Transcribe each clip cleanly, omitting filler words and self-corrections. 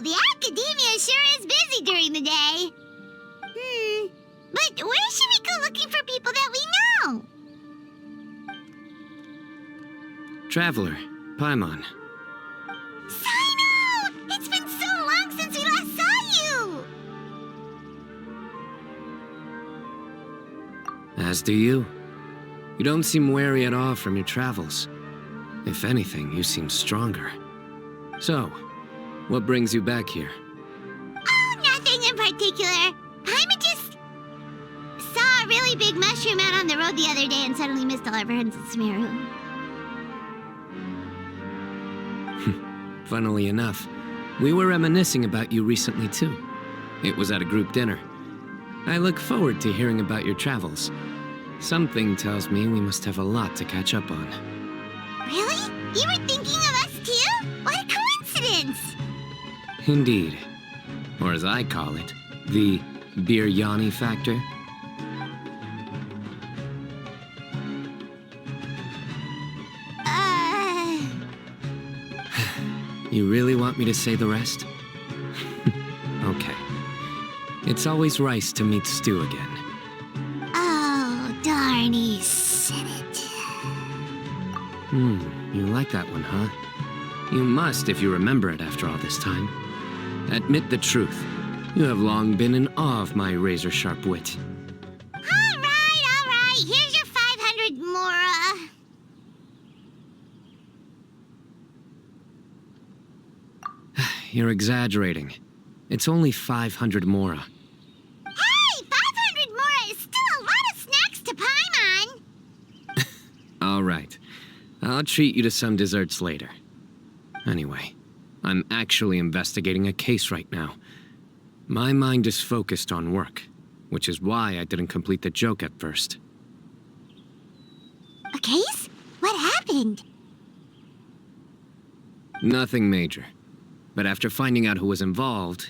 the academia sure is busy during the day. But where should we go looking for people that we know? Traveler, Paimon. Cyno! It's been so long since we last saw you! As do you. You don't seem weary at all from your travels. If anything, you seem stronger. So, what brings you back here? Oh, nothing in particular. Paimon just saw a really big mushroom out on the road the other day and suddenly missed all our friends in sumeru. Funnily enough, we were reminiscing about you recently too. It was at a group dinner. I look forward to hearing about your travels. Something tells me we must have a lot to catch up on. Really? You were thinking of us too? What a coincidence! Indeed. Or as I call it, the biryani factor. You really want me to say the rest? Okay. It's always rice to meet stew again. Oh, darn, he said it. You like that one, huh? You must if you remember it after all this time. Admit the truth. You have long been in awe of my razor-sharp wit. All right. Here's your 500 mora. You're exaggerating. It's only 500 mora. Hey, 500 mora is still a lot of snacks to Paimon. All right. I'll treat you to some desserts later. Anyway, I'm actually investigating a case right now. My mind is focused on work, which is why I didn't complete the joke at first. A case? What happened? Nothing major. But after finding out who was involved,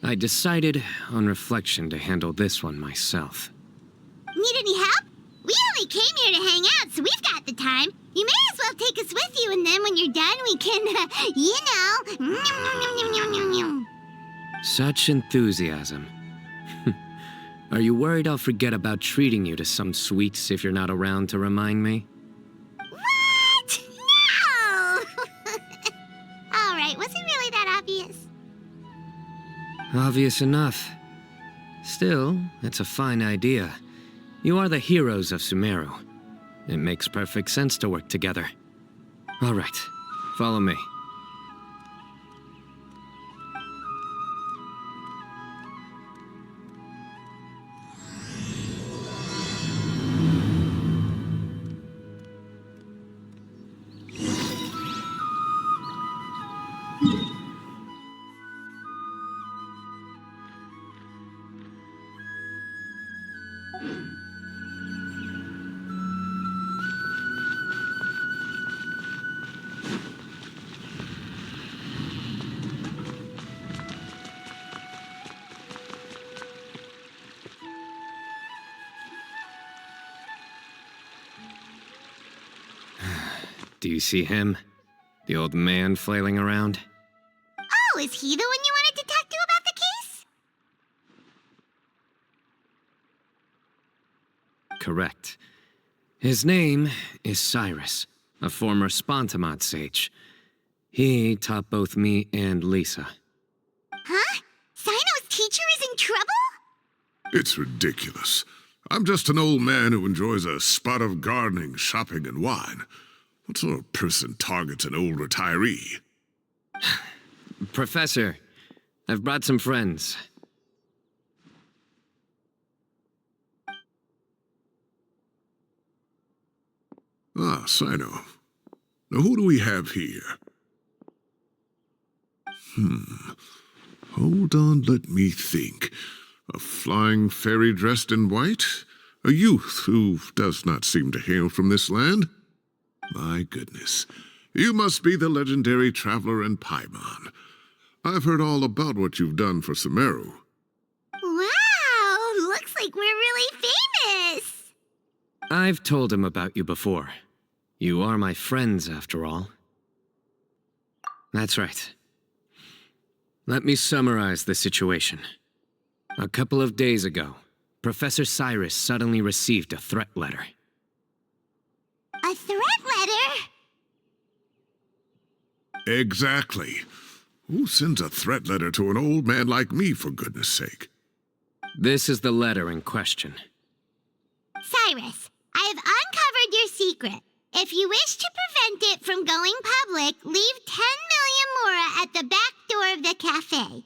I decided, on reflection, to handle this one myself. Need any help? We only came here to hang out, so we've got the time. You may as well take us with you, and then when you're done, we can, Such enthusiasm. Are you worried I'll forget about treating you to some sweets if you're not around to remind me? What? No! All right, was it really that obvious? Obvious enough. Still, it's a fine idea. You are the heroes of Sumeru. It makes perfect sense to work together. All right, follow me. Do you see him? The old man flailing around? Oh, is he the one you wanted to talk to about the case? Correct. His name is Cyrus, a former Spontamod sage. He taught both me and Lisa. Huh? Cyno's teacher is in trouble? It's ridiculous. I'm just an old man who enjoys a spot of gardening, shopping, and wine. What sort of person targets an old retiree? Professor, I've brought some friends. Ah, Cyno. Now who do we have here? Hold on, let me think. A flying fairy dressed in white? A youth who does not seem to hail from this land? My goodness. You must be the legendary traveler and paimon. I've heard all about what you've done for Sumeru. Wow, looks like we're really famous. I've told him about you before. You are my friends, after all. That's right. Let me summarize the situation. A couple of days ago, Professor Cyrus suddenly received a threat letter. A threat letter? Exactly. Who sends a threat letter to an old man like me, for goodness sake? This is the letter in question. Cyrus, I have uncovered your secret. If you wish to prevent it from going public, leave 10 million mora at the back door of the cafe.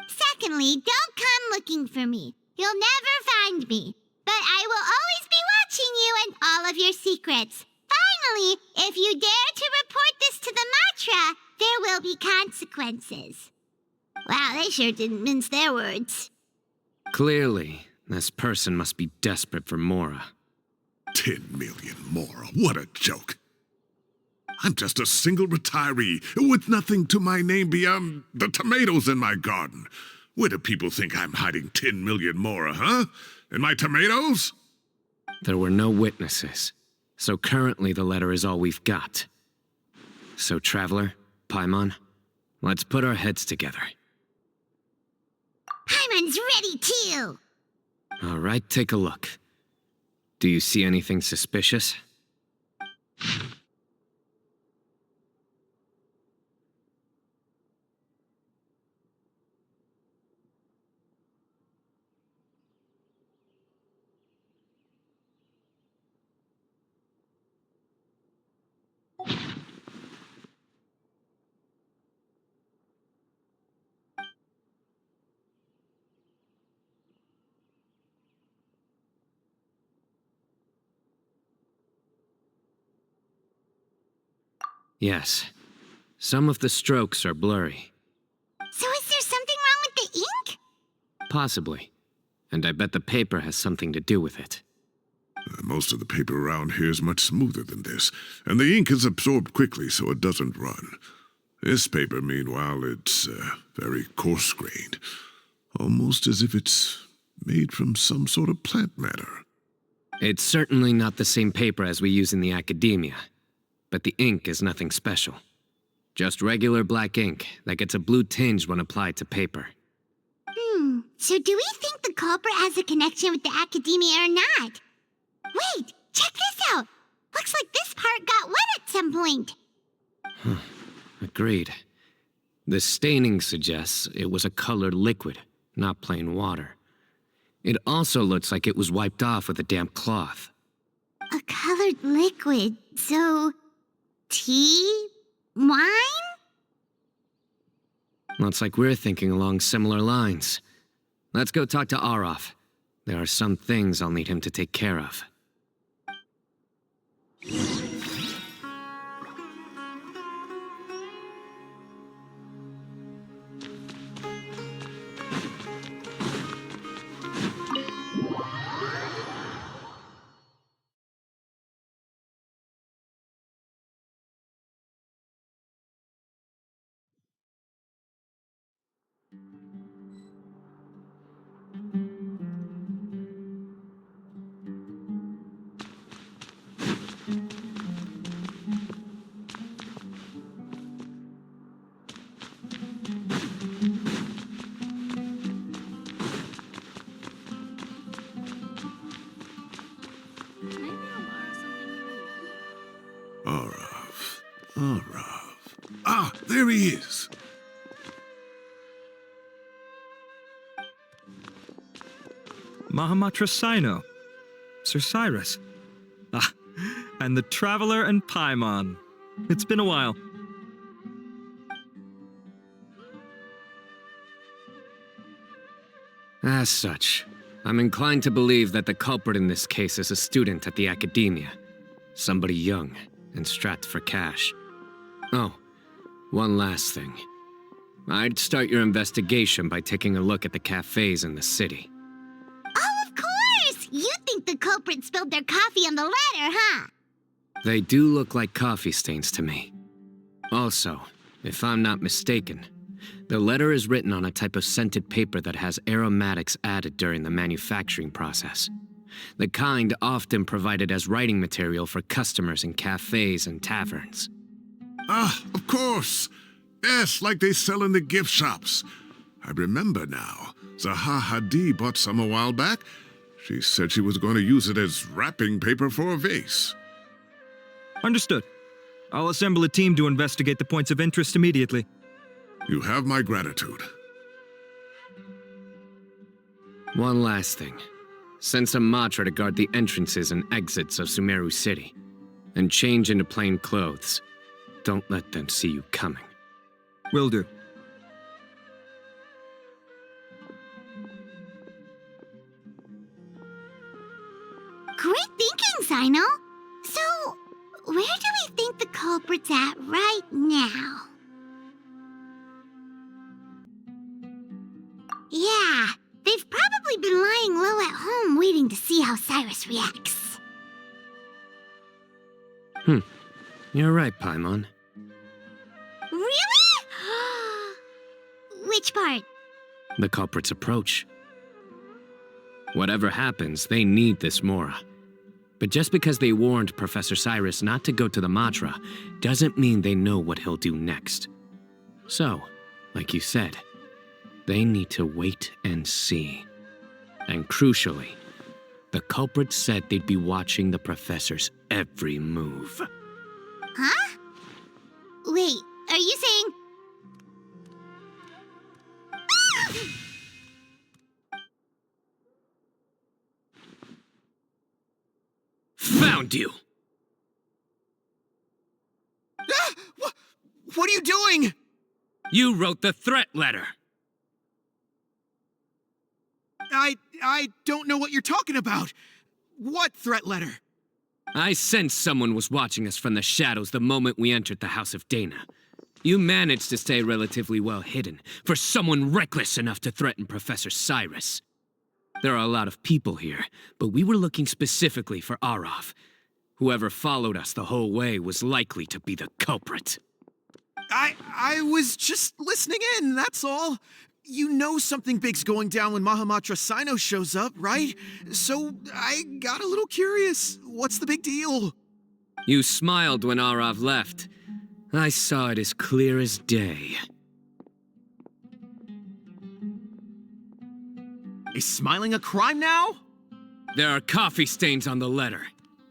Secondly, don't come looking for me. You'll never find me. But I will always be watching you and all of your secrets. Finally, if you dare to report this to the Matra, there will be consequences. Wow, they sure didn't mince their words. Clearly, this person must be desperate for Mora. 10 million more. What a joke. I'm just a single retiree with nothing to my name beyond the tomatoes in my garden. Where do people think I'm hiding 10 million more, huh? In my tomatoes? There were no witnesses, so currently the letter is all we've got. So, Traveler, Paimon, let's put our heads together. Paimon's ready too. All right, take a look. Do you see anything suspicious? Yes. Some of the strokes are blurry. So is there something wrong with the ink? Possibly. And I bet the paper has something to do with it. Most of the paper around here is much smoother than this, and the ink is absorbed quickly so it doesn't run. This paper, meanwhile, it's very coarse-grained, almost as if it's made from some sort of plant matter. It's certainly not the same paper as we use in the academia, but the ink is nothing special. Just regular black ink that gets a blue tinge when applied to paper. So do we think the culprit has a connection with the academia or not? Wait, check this out. Looks like this part got wet at some point. Agreed. The staining suggests it was a colored liquid, not plain water. It also looks like it was wiped off with a damp cloth. A colored liquid, so... tea? Wine? Looks like we're thinking along similar lines. Let's go talk to Aureus. There are some things I'll need him to take care of. Aureus. Ah, there he is. Mahamatra Cyno, Sir Cyrus. Ah, and the Traveler and Paimon. It's been a while. As such, I'm inclined to believe that the culprit in this case is a student at the academia. Somebody young and strapped for cash. Oh, one last thing. I'd start your investigation by taking a look at the cafes in the city. Oh, of course! You think the culprit spilled their coffee on the ladder, huh? They do look like coffee stains to me. Also, if I'm not mistaken, the letter is written on a type of scented paper that has aromatics added during the manufacturing process. The kind often provided as writing material for customers in cafes and taverns. Ah, of course. Yes, like they sell in the gift shops. I remember now. Zaha Hadid bought some a while back. She said she was going to use it as wrapping paper for a vase. Understood. I'll assemble a team to investigate the points of interest immediately. You have my gratitude. One last thing. Send some Matra to guard the entrances and exits of Sumeru City. And change into plain clothes. Don't let them see you coming. Will do. Great thinking, Cyno. So, where do we think the culprit's at right now? Yeah, they've probably been lying low at home waiting to see how Cyrus reacts. You're right, Paimon. Really? Which part? The culprit's approach. Whatever happens, they need this Mora. But just because they warned Professor Cyrus not to go to the Matra, doesn't mean they know what he'll do next. So, like you said, they need to wait and see. And crucially, the culprit said they'd be watching the Professor's every move. Huh? Wait, are you saying... Found you! What are you doing? You wrote the threat letter! I don't know what you're talking about. What threat letter? I sensed someone was watching us from the shadows the moment we entered the House of Dana. You managed to stay relatively well hidden for someone reckless enough to threaten Professor Cyrus. There are a lot of people here, but we were looking specifically for Aureus. Whoever followed us the whole way was likely to be the culprit. I was just listening in, that's all. You know something big's going down when Mahamatra Cyno shows up, right? So I got a little curious. What's the big deal? You smiled when Aureus left. I saw it as clear as day. Is smiling a crime now? There are coffee stains on the letter.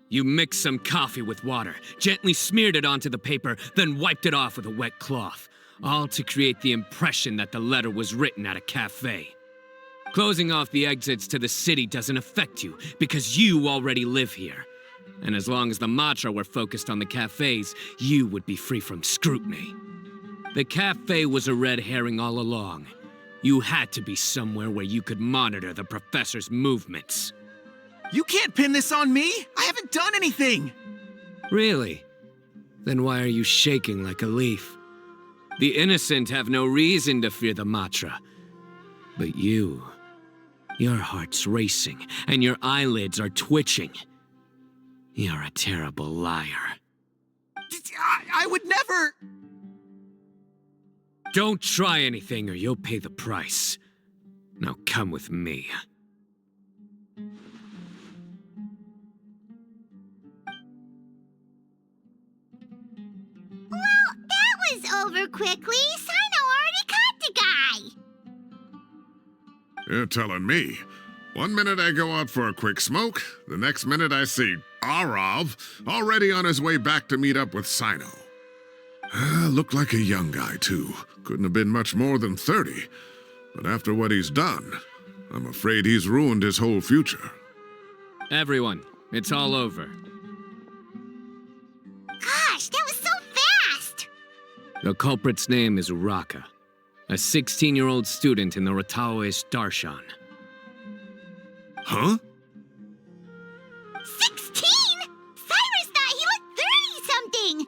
You mixed some coffee with water, gently smeared it onto the paper, then wiped it off with a wet cloth, all to create the impression that the letter was written at a cafe. Closing off the exits to the city doesn't affect you, because you already live here. And as long as the Matra were focused on the cafes, you would be free from scrutiny. The cafe was a red herring all along. You had to be somewhere where you could monitor the professor's movements. You can't pin this on me! I haven't done anything! Really? Then why are you shaking like a leaf? The innocent have no reason to fear the Matra. But you... your heart's racing, and your eyelids are twitching. You're a terrible liar. I would never... Don't try anything or you'll pay the price. Now come with me. Well, that was over quickly. Cyno already caught the guy. You're telling me. One minute I go out for a quick smoke, the next minute I see Aureus already on his way back to meet up with Cyno. Looked like a young guy, too. Couldn't have been much more than 30. But after what he's done, I'm afraid he's ruined his whole future. Everyone, it's all over. Gosh, that was so fast! The culprit's name is Uraka, a 16-year-old student in the Aureus Darshan. Huh? 16? Cyrus thought he looked 30-something!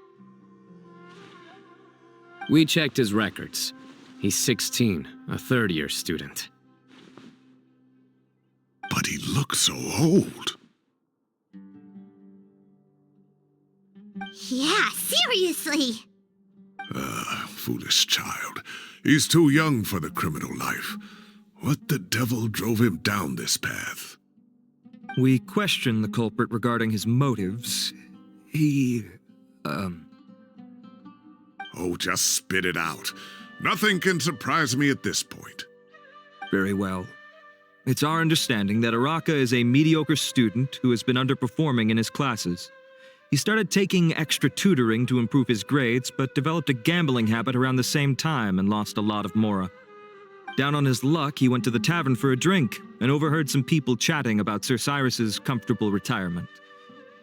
We checked his records. He's 16, a third-year student. But he looks so old. Yeah, seriously. Foolish child. He's too young for the criminal life. What the devil drove him down this path? We questioned the culprit regarding his motives. He, Oh, just spit it out. Nothing can surprise me at this point. Very well. It's our understanding that Araka is a mediocre student who has been underperforming in his classes. He started taking extra tutoring to improve his grades, but developed a gambling habit around the same time and lost a lot of mora. Down on his luck, he went to the tavern for a drink and overheard some people chatting about Sir Cyrus's comfortable retirement.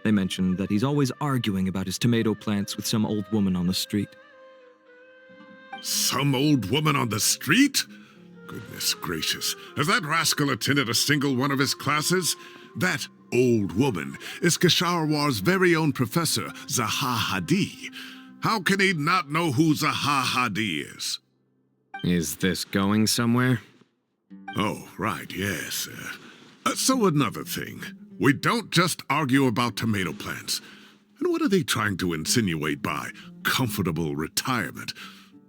They mentioned that he's always arguing about his tomato plants with some old woman on the street. Some old woman on the street? Goodness gracious. Has that rascal attended a single one of his classes? That old woman is Kasharwar's very own professor, Zaha Hadi. How can he not know who Zaha Hadi is? Is this going somewhere? Oh, right, yes. So another thing. We don't just argue about tomato plants. And what are they trying to insinuate by comfortable retirement?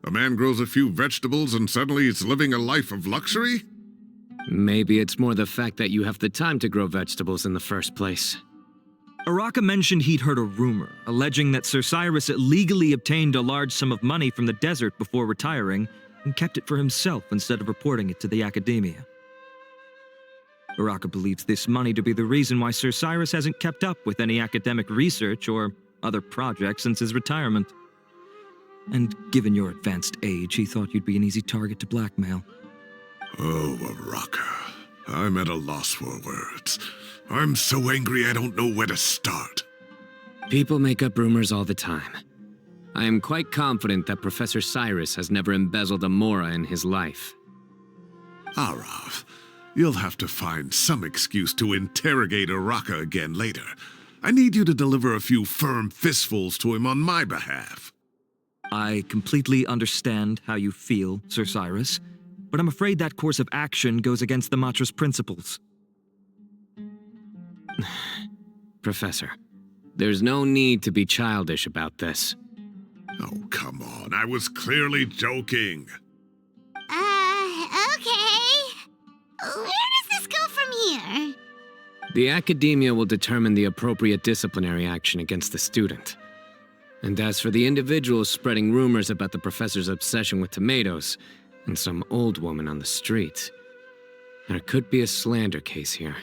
A man grows a few vegetables and suddenly he's living a life of luxury? Maybe it's more the fact that you have the time to grow vegetables in the first place. Araka mentioned he'd heard a rumor, alleging that Sir Cyrus illegally obtained a large sum of money from the desert before retiring, and kept it for himself instead of reporting it to the academia. Araka believes this money to be the reason why Sir Cyrus hasn't kept up with any academic research or other projects since his retirement. And given your advanced age, he thought you'd be an easy target to blackmail. Oh, Araka. I'm at a loss for words. I'm so angry I don't know where to start. People make up rumors all the time. I am quite confident that Professor Cyrus has never embezzled a mora in his life. Arav, you'll have to find some excuse to interrogate Araka again later. I need you to deliver a few firm fistfuls to him on my behalf. I completely understand how you feel, Sir Cyrus, but I'm afraid that course of action goes against the Matra's principles. Professor, there's no need to be childish about this. Oh, come on. I was clearly joking. Okay. Where does this go from here? The academia will determine the appropriate disciplinary action against the student. And as for the individuals spreading rumors about the professor's obsession with tomatoes and some old woman on the street, there could be a slander case here.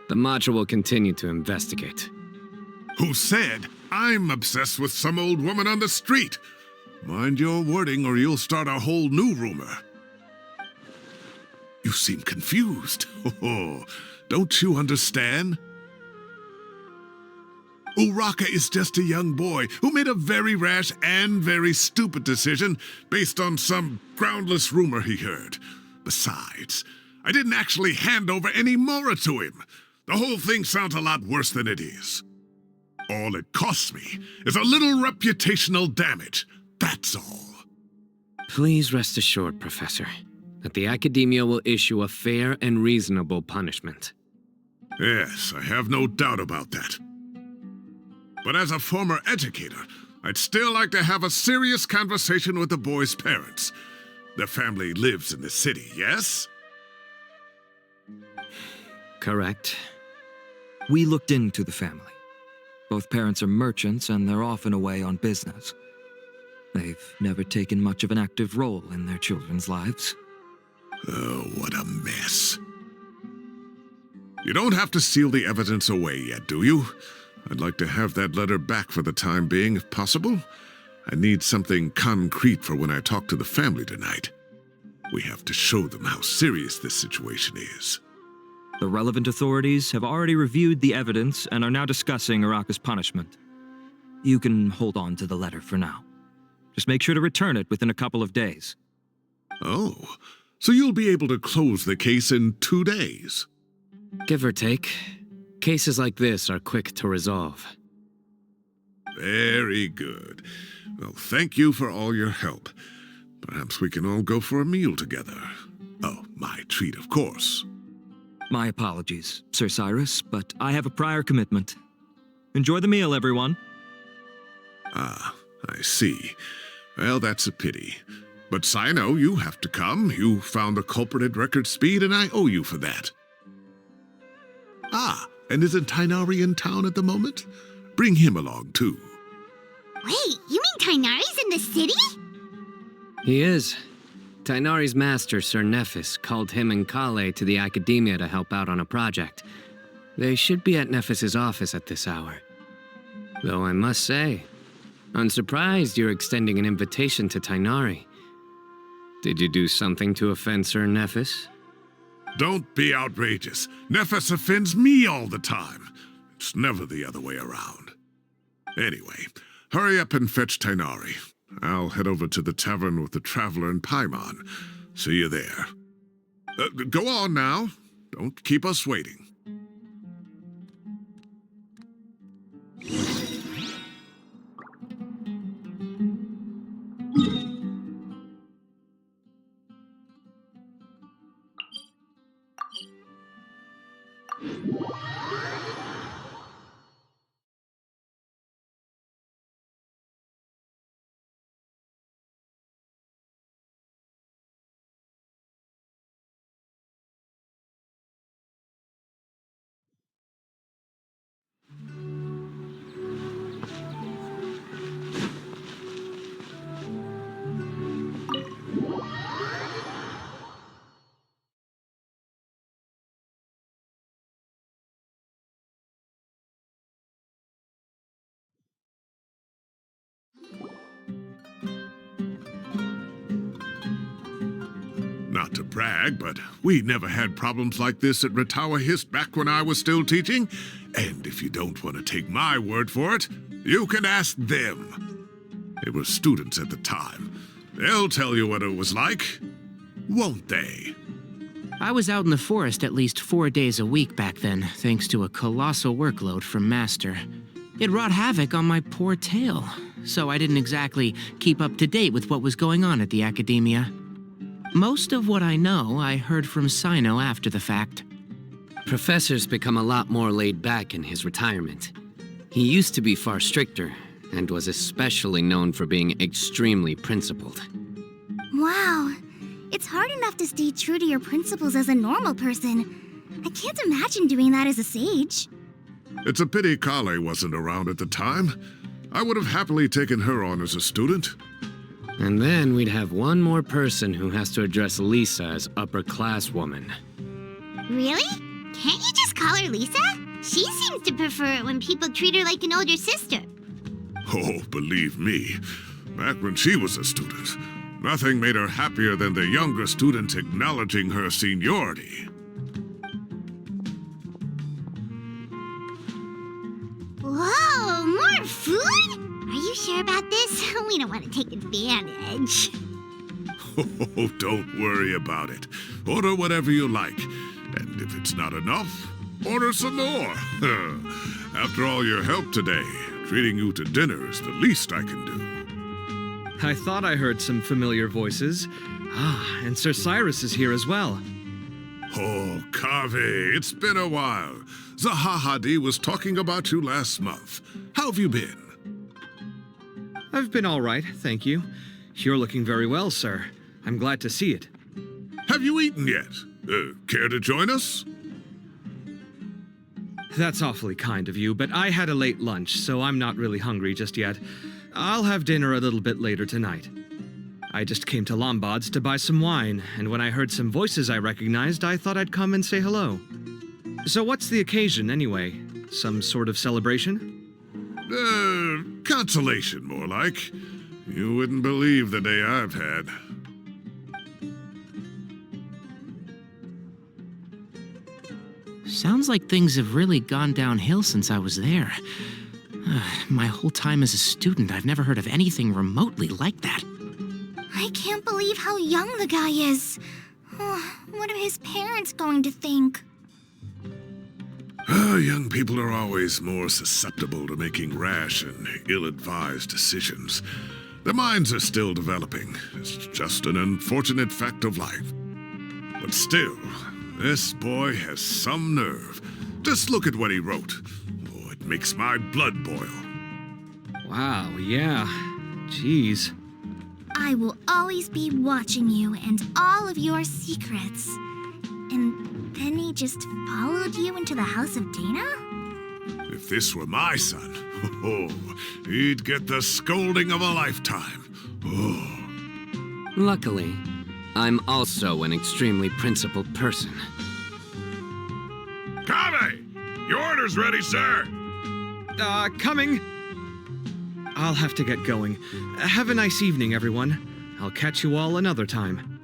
The Matra will continue to investigate. Who said I'm obsessed with some old woman on the street? Mind your wording or you'll start a whole new rumor. You seem confused. Oh, don't you understand? Uraka is just a young boy who made a very rash and very stupid decision based on some groundless rumor he heard. Besides, I didn't actually hand over any mora to him. The whole thing sounds a lot worse than it is. All it costs me is a little reputational damage. That's all. Please rest assured, Professor, that the academia will issue a fair and reasonable punishment. Yes, I have no doubt about that. But as a former educator, I'd still like to have a serious conversation with the boy's parents. Their family lives in the city, yes? Correct. We looked into the family. Both parents are merchants and they're often away on business. They've never taken much of an active role in their children's lives. Oh, what a mess. You don't have to seal the evidence away yet, do you? I'd like to have that letter back for the time being, if possible. I need something concrete for when I talk to the family tonight. We have to show them how serious this situation is. The relevant authorities have already reviewed the evidence and are now discussing Araka's punishment. You can hold on to the letter for now. Just make sure to return it within a couple of days. Oh, so you'll be able to close the case in 2 days? Give or take, cases like this are quick to resolve. Very good. Well, thank you for all your help. Perhaps we can all go for a meal together. Oh, my treat, of course. My apologies, Sir Cyrus, but I have a prior commitment. Enjoy the meal, everyone. Ah, I see. Well, that's a pity. But Cyno, you have to come. You found the culprit at record speed, and I owe you for that. Ah, and isn't Tainari in town at the moment? Bring him along, too. Wait, you mean Tighnari's in the city? He is. Tighnari's master, Sir Nephis, called him and Kale to the academia to help out on a project. They should be at Nephis's office at this hour. Though I must say, I'm surprised you're extending an invitation to Tighnari. Did you do something to offend Sir Nephis? Don't be outrageous. Nephis offends me all the time. It's never the other way around. Anyway, hurry up and fetch Tighnari. I'll head over to the tavern with the Traveler and Paimon. See you there. Go on now. Don't keep us waiting. Not to brag, but we never had problems like this at Ratawa Hist back when I was still teaching. And if you don't want to take my word for it, you can ask them. They were students at the time. They'll tell you what it was like, won't they? I was out in the forest at least 4 days a week back then, thanks to a colossal workload from Master. It wrought havoc on my poor tail, so I didn't exactly keep up to date with what was going on at the academia. Most of what I know, I heard from Cyno after the fact. Professor's become a lot more laid back in his retirement. He used to be far stricter, and was especially known for being extremely principled. Wow. It's hard enough to stay true to your principles as a normal person. I can't imagine doing that as a sage. It's a pity Kale wasn't around at the time. I would have happily taken her on as a student. And then we'd have one more person who has to address Lisa as upper-class woman. Really? Can't you just call her Lisa? She seems to prefer it when people treat her like an older sister. Oh, believe me, back when she was a student, nothing made her happier than the younger students acknowledging her seniority. Whoa, more food? Are you sure about this? We don't want to take advantage. Oh, don't worry about it. Order whatever you like. And if it's not enough, order some more. After all your help today, treating you to dinner is the least I can do. I thought I heard some familiar voices. Ah, and Sir Cyrus is here as well. Oh, Kaveh, it's been a while. Zahahadi was talking about you last month. How have you been? I've been all right, thank you. You're looking very well, sir. I'm glad to see it. Have you eaten yet? Care to join us? That's awfully kind of you, but I had a late lunch, so I'm not really hungry just yet. I'll have dinner a little bit later tonight. I just came to Lombard's to buy some wine, and when I heard some voices I recognized, I thought I'd come and say hello. So what's the occasion, anyway? Some sort of celebration? Consolation, more like. You wouldn't believe the day I've had. Sounds like things have really gone downhill since I was there. My whole time as a student, I've never heard of anything remotely like that. I can't believe how young the guy is. What are his parents going to think? Young people are always more susceptible to making rash and ill-advised decisions. Their minds are still developing. It's just an unfortunate fact of life. But still, this boy has some nerve. Just look at what he wrote. Oh, it makes my blood boil. Wow, yeah. Jeez. I will always be watching you and all of your secrets. And then he just followed you into the house of Dana? If this were my son, oh, he'd get the scolding of a lifetime. Oh. Luckily, I'm also an extremely principled person. Kave! Your order's ready, sir! Coming. I'll have to get going. Have a nice evening, everyone. I'll catch you all another time.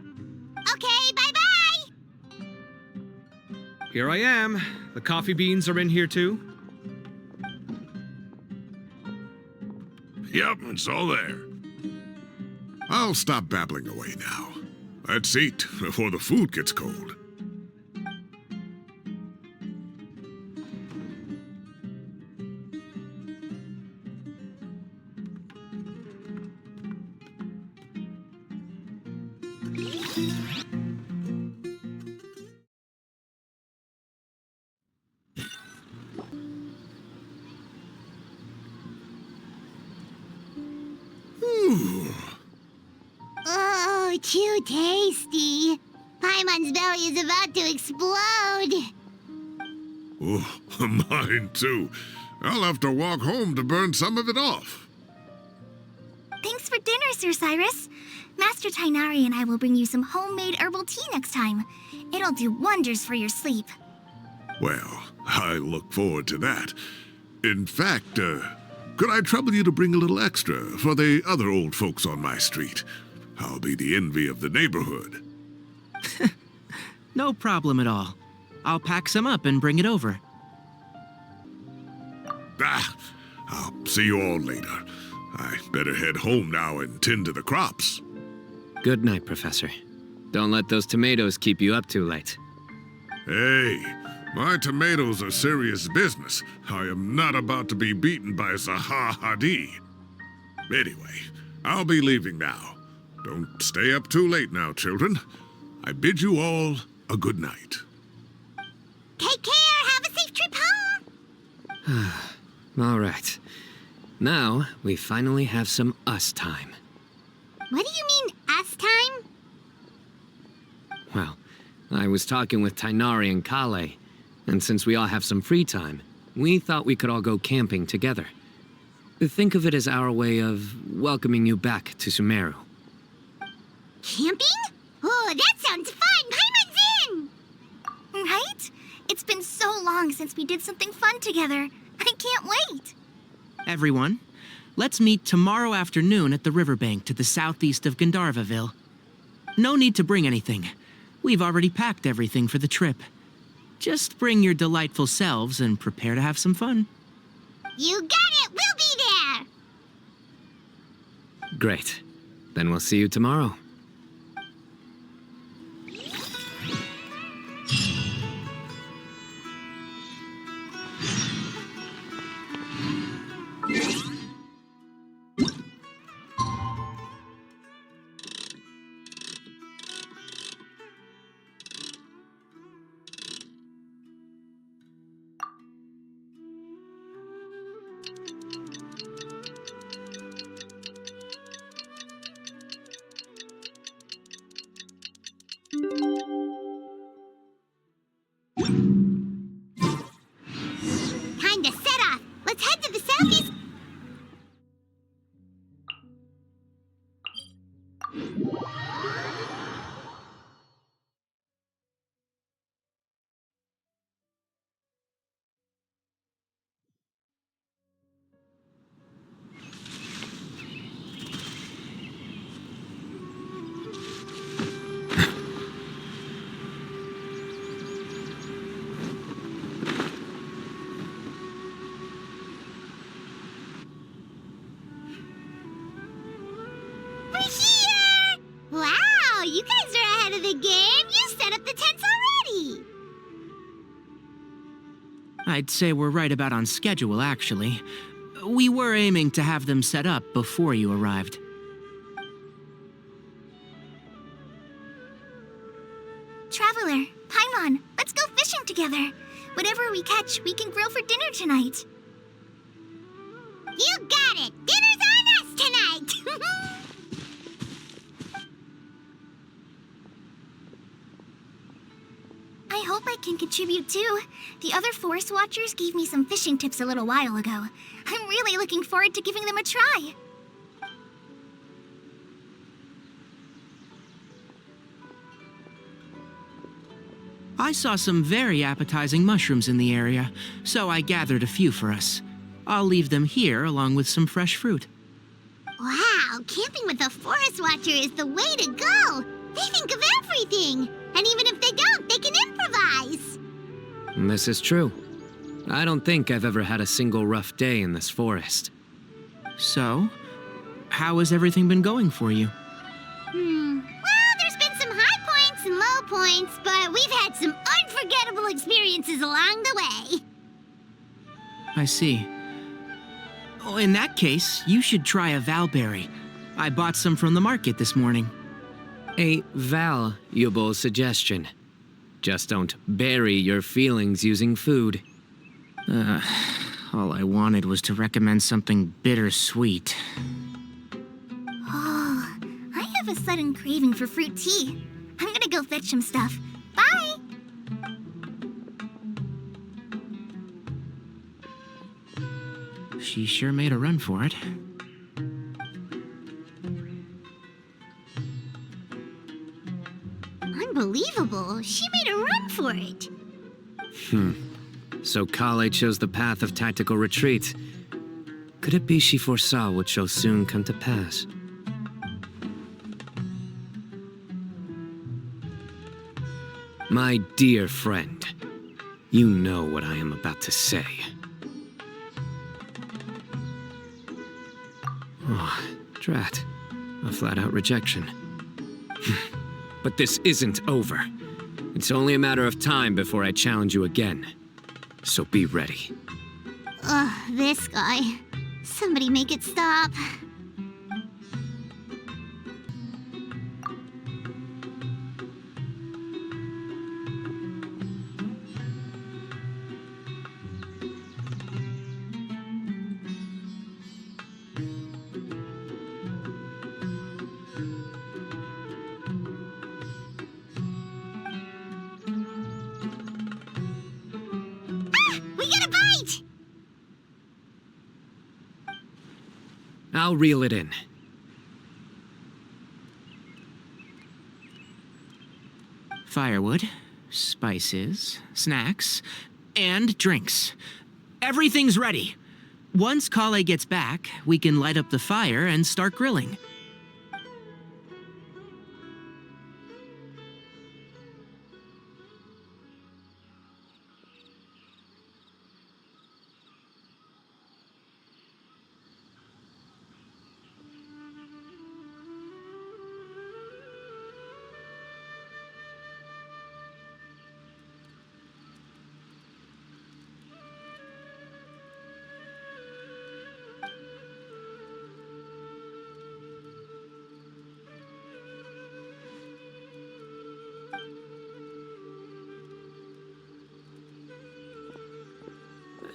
Okay, bye-bye! Here I am. The coffee beans are in here too. Yep, it's all there. I'll stop babbling away now. Let's eat before the food gets cold. Oh, too tasty. Paimon's belly is about to explode. Oh, mine too. I'll have to walk home to burn some of it off. Thanks for dinner, Sir Cyrus. Master Tighnari and I will bring you some homemade herbal tea next time. It'll do wonders for your sleep. Well, I look forward to that. In fact, could I trouble you to bring a little extra for the other old folks on my street? I'll be the envy of the neighborhood. No problem at all. I'll pack some up and bring it over. I'll see you all later. I better head home now and tend to the crops. Good night, Professor. Don't let those tomatoes keep you up too late. Hey, my tomatoes are serious business. I am not about to be beaten by Zaha Hadid. Anyway, I'll be leaving now. Don't stay up too late now, children. I bid you all a good night. Take care. Have a safe trip home. All right. Now, we finally have some us time. What do you mean, us time? Well, I was talking with Tighnari and Kale, and since we all have some free time, we thought we could all go camping together. Think of it as our way of welcoming you back to Sumeru. Camping? Oh, that sounds fun. Paimon's in. Right? It's been so long since we did something fun together. I can't wait. Everyone, let's meet tomorrow afternoon at the riverbank to the southeast of Gandharvaville. No need to bring anything. We've already packed everything for the trip. Just bring your delightful selves and prepare to have some fun. You got it. We'll be there. Great. Then we'll see you tomorrow. Time to set off. Let's head to the southeast. We're here! Wow, you guys are ahead of the game. You set up the tents already. I'd say we're right about on schedule, actually. We were aiming to have them set up before you arrived. Traveler, Paimon, let's go fishing together. Whatever we catch, we can grill for dinner tonight. You got it. Dinner's on us tonight. I hope I can contribute too. The other forest watchers gave me some fishing tips a little while ago. I'm really looking forward to giving them a try. I saw some very appetizing mushrooms in the area, so I gathered a few for us. I'll leave them here along with some fresh fruit. Wow, camping with a forest watcher is the way to go. They think of everything. And even if they don't, they can improvise. This is true. I don't think I've ever had a single rough day in this forest. So, how has everything been going for you? Well, there's been some high points and low points, but we've had some unforgettable experiences along the way. I see. Oh, in that case, you should try a valberry. I bought some from the market this morning. A valuable suggestion. Just don't bury your feelings using food. All I wanted was to recommend something bittersweet. Oh, I have a sudden craving for fruit tea. I'm gonna go fetch some stuff. Bye! She sure made a run for it. Unbelievable. She made a run for it. So Kale chose the path of tactical retreat. Could it be she foresaw what shall soon come to pass? My dear friend, you know what I am about to say. Oh, drat. A flat-out rejection. But this isn't over. It's only a matter of time before I challenge you again. So be ready. Ugh, this guy. Somebody make it stop. We got a bite! I'll reel it in. Firewood, spices, snacks, and drinks. Everything's ready. Once Kale gets back, we can light up the fire and start grilling.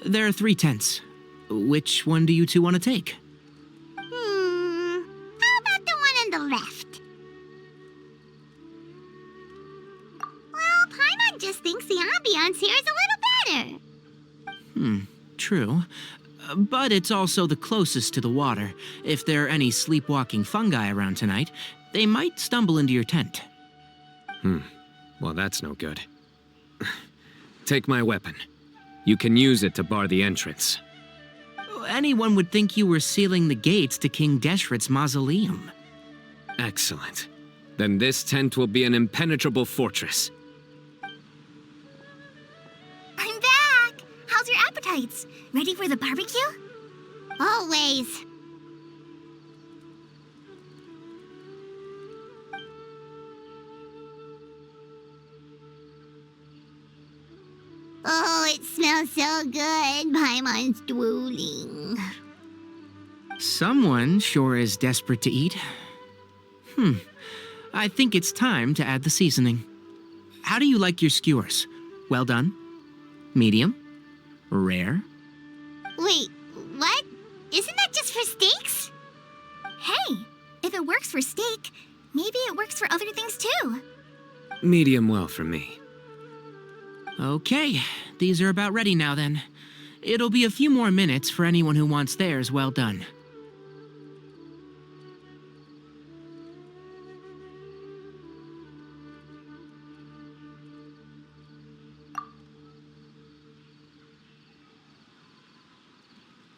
There are 3 tents. Which one do you two want to take? How about the one on the left? Well, Paimon just thinks the ambiance here is a little better. True. But it's also the closest to the water. If there are any sleepwalking fungi around tonight, they might stumble into your tent. Well, that's no good. Take my weapon. You can use it to bar the entrance. Anyone would think you were sealing the gates to King Deshret's mausoleum. Excellent. Then this tent will be an impenetrable fortress. I'm back! How's your appetites? Ready for the barbecue? Always. Oh, it smells so good. Paimon's drooling. Someone sure is desperate to eat. I think it's time to add the seasoning. How do you like your skewers? Well done? Medium? Rare? Wait, what? Isn't that just for steaks? Hey, if it works for steak, maybe it works for other things too. Medium well for me. Okay, these are about ready now then. It'll be a few more minutes for anyone who wants theirs well done.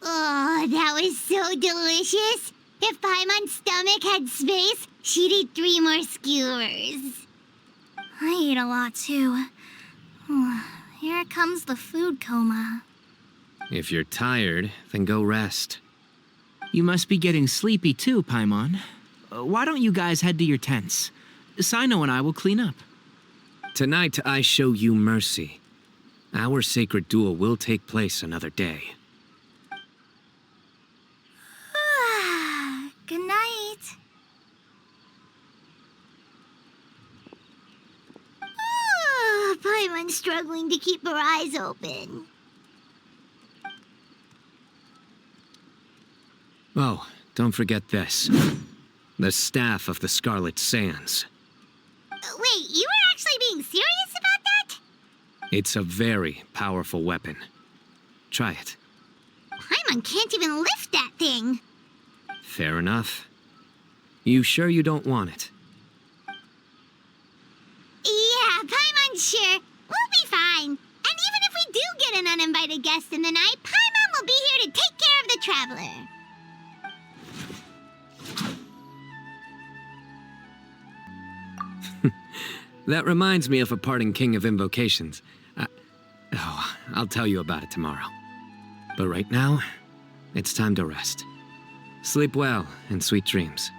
Oh, that was so delicious. If Paimon's stomach had space, she'd eat 3 more skewers. I ate a lot too. Here comes the food coma. If you're tired, then go rest. You must be getting sleepy too, Paimon. Why don't you guys head to your tents? Cyno and I will clean up. Tonight, I show you mercy. Our sacred duel will take place another day. Good night. Paimon's struggling to keep her eyes open. Oh, don't forget this. The Staff of the Scarlet Sands. Wait, you were actually being serious about that? It's a very powerful weapon. Try it. Paimon can't even lift that thing. Fair enough. You sure you don't want it? Yeah, Paimon's sure. We'll be fine. And even if we do get an uninvited guest in the night, Paimon will be here to take care of the traveler. That reminds me of a parting king of invocations. I'll tell you about it tomorrow. But right now, it's time to rest. Sleep well and sweet dreams.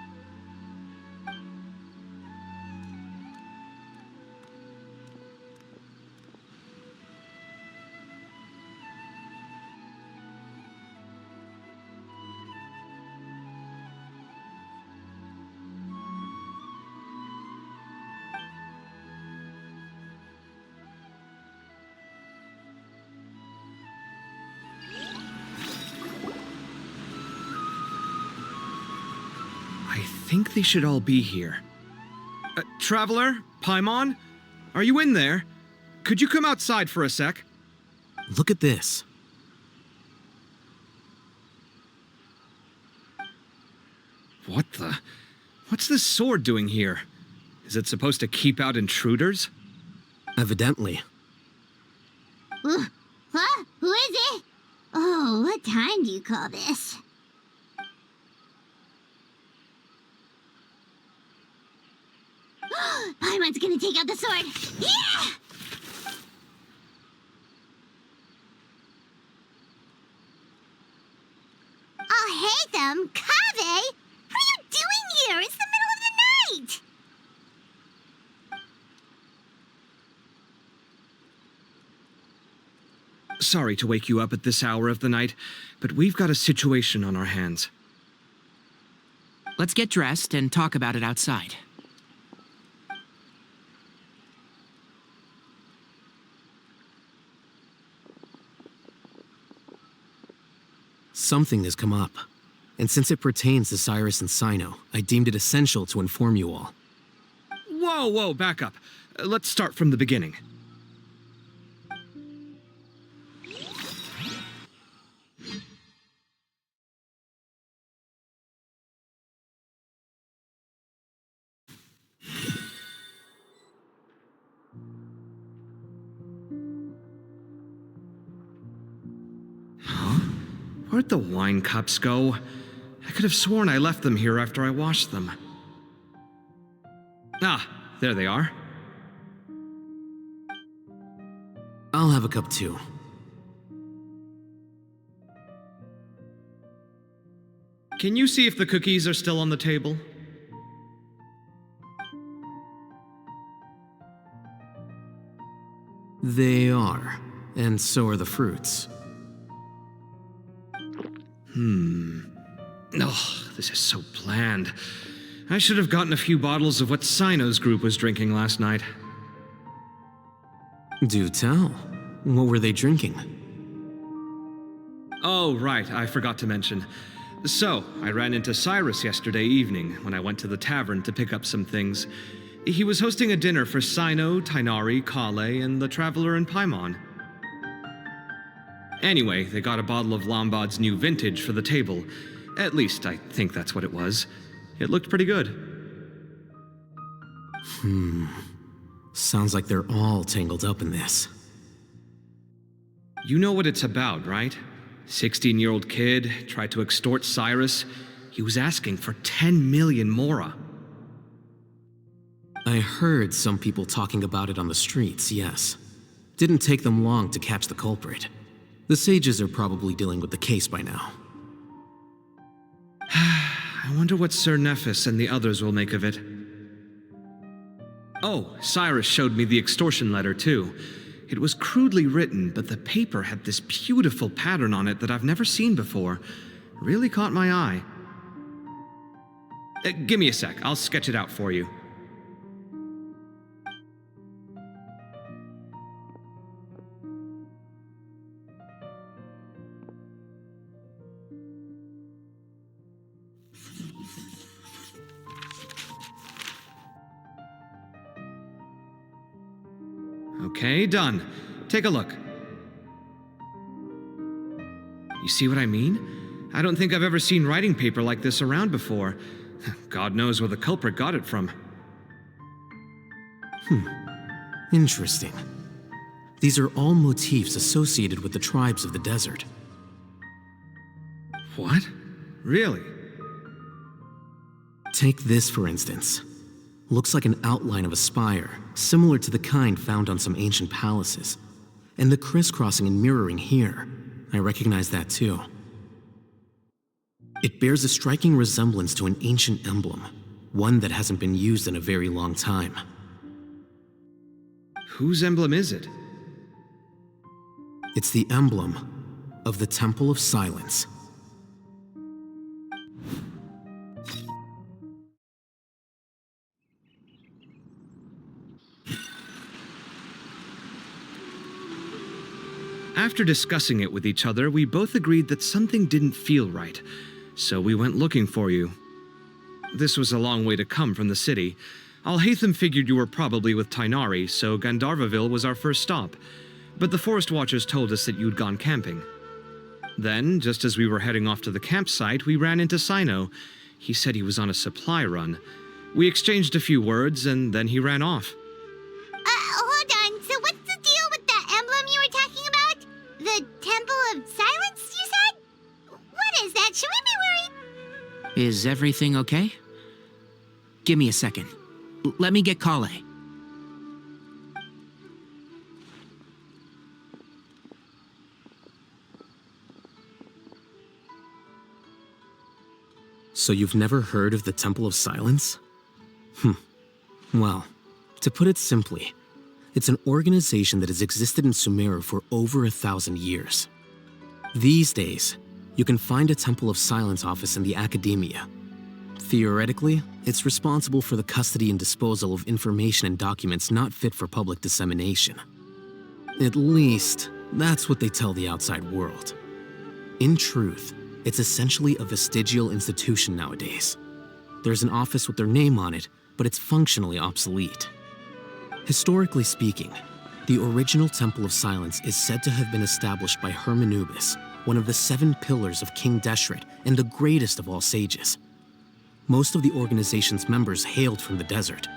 I think they should all be here. Traveler? Paimon? Are you in there? Could you come outside for a sec? Look at this. What the? What's this sword doing here? Is it supposed to keep out intruders? Evidently. Huh? Who is it? Oh, what time do you call this? Paimon's gonna take out the sword. Yeah! Oh, hey them, Kave! What are you doing here? It's the middle of the night! Sorry to wake you up at this hour of the night, but we've got a situation on our hands. Let's get dressed and talk about it outside. Something has come up. And since it pertains to Cyrus and Cyno, I deemed it essential to inform you all. Whoa, back up. Let's start from the beginning. Where'd the wine cups go? I could have sworn I left them here after I washed them. Ah, there they are. I'll have a cup too. Can you see if the cookies are still on the table? They are. And so are the fruits. Oh, this is so bland. I should have gotten a few bottles of what Cyno's group was drinking last night. Do tell. What were they drinking? Oh, right, I forgot to mention. So, I ran into Cyrus yesterday evening when I went to the tavern to pick up some things. He was hosting a dinner for Cyno, Tighnari, Kale, and the Traveler and Paimon. Anyway, they got a bottle of Lombard's new vintage for the table. At least, I think that's what it was. It looked pretty good. Sounds like they're all tangled up in this. You know what it's about, right? 16-year-old kid tried to extort Cyrus. He was asking for 10 million mora. I heard some people talking about it on the streets, yes. Didn't take them long to catch the culprit. The sages are probably dealing with the case by now. I wonder what Sir Nephis and the others will make of it. Oh, Cyrus showed me the extortion letter, too. It was crudely written, but the paper had this beautiful pattern on it that I've never seen before. Really caught my eye. Give me a sec, I'll sketch it out for you. Okay, done. Take a look. You see what I mean? I don't think I've ever seen writing paper like this around before. God knows where the culprit got it from. Interesting. These are all motifs associated with the tribes of the desert. What? Really? Take this, for instance. Looks like an outline of a spire, similar to the kind found on some ancient palaces. And the crisscrossing and mirroring here, I recognize that too. It bears a striking resemblance to an ancient emblem, one that hasn't been used in a very long time. Whose emblem is it? It's the emblem of the Temple of Silence. After discussing it with each other, we both agreed that something didn't feel right, so we went looking for you. This was a long way to come from the city. Alhaitham figured you were probably with Tighnari, so Gandharvaville was our first stop, but the Forest Watchers told us that you'd gone camping. Then, just as we were heading off to the campsite, we ran into Cyno. He said he was on a supply run. We exchanged a few words, and then he ran off. Hold on. So what's the deal with that emblem you were talking about? The Temple of Silence, you said? What is that? Should we be worried? Is everything okay? Give me a second. Let me get Kale. So you've never heard of the Temple of Silence? Well, to put it simply, it's an organization that has existed in Sumeru for over 1,000 years. These days, you can find a Temple of Silence office in the academia. Theoretically, it's responsible for the custody and disposal of information and documents not fit for public dissemination. At least, that's what they tell the outside world. In truth, it's essentially a vestigial institution nowadays. There's an office with their name on it, but it's functionally obsolete. Historically speaking, the original Temple of Silence is said to have been established by Hermanubis, one of the 7 pillars of King Deshret and the greatest of all sages. Most of the organization's members hailed from the desert.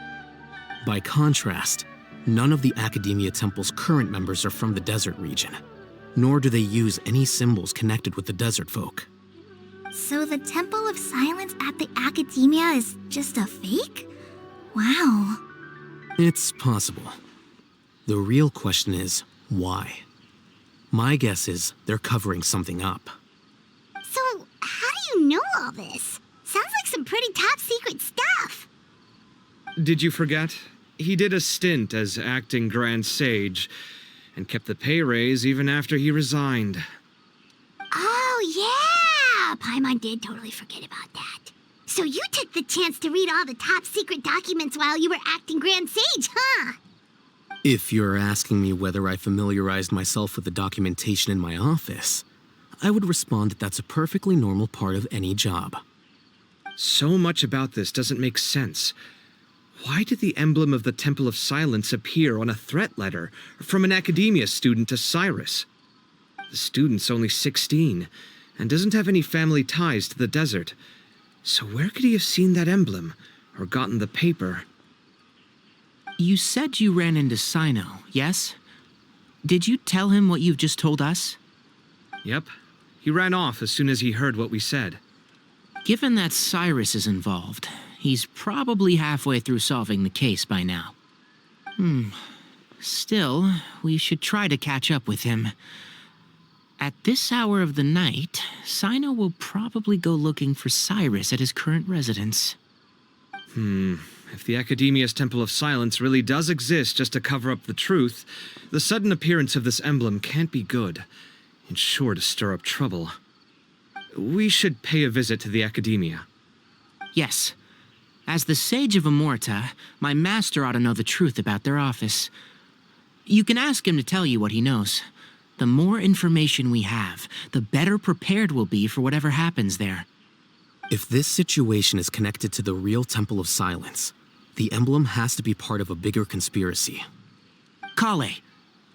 By contrast, none of the Academia Temple's current members are from the desert region, nor do they use any symbols connected with the desert folk. So the Temple of Silence at the Academia is just a fake? Wow. It's possible. The real question is, why? My guess is they're covering something up. So, how do you know all this? Sounds like some pretty top secret stuff. Did you forget? He did a stint as acting Grand Sage, and kept the pay raise even after he resigned. Oh, yeah! Paimon did totally forget about that. So you took the chance to read all the top secret documents while you were acting Grand Sage, huh? If you're asking me whether I familiarized myself with the documentation in my office, I would respond that that's a perfectly normal part of any job. So much about this doesn't make sense. Why did the emblem of the Temple of Silence appear on a threat letter from an academia student to Cyrus? The student's only 16 and doesn't have any family ties to the desert. So where could he have seen that emblem or gotten the paper? You said you ran into Cyno, yes? Did you tell him what you've just told us? Yep. He ran off as soon as he heard what we said. Given that Cyrus is involved, he's probably halfway through solving the case by now. Still, we should try to catch up with him. At this hour of the night, Cyno will probably go looking for Cyrus at his current residence. If the Academia's Temple of Silence really does exist just to cover up the truth, the sudden appearance of this emblem can't be good. It's sure to stir up trouble. We should pay a visit to the Academia. Yes. As the Sage of Amorta, my master ought to know the truth about their office. You can ask him to tell you what he knows. The more information we have, the better prepared we'll be for whatever happens there. If this situation is connected to the real Temple of Silence, the emblem has to be part of a bigger conspiracy. Kale,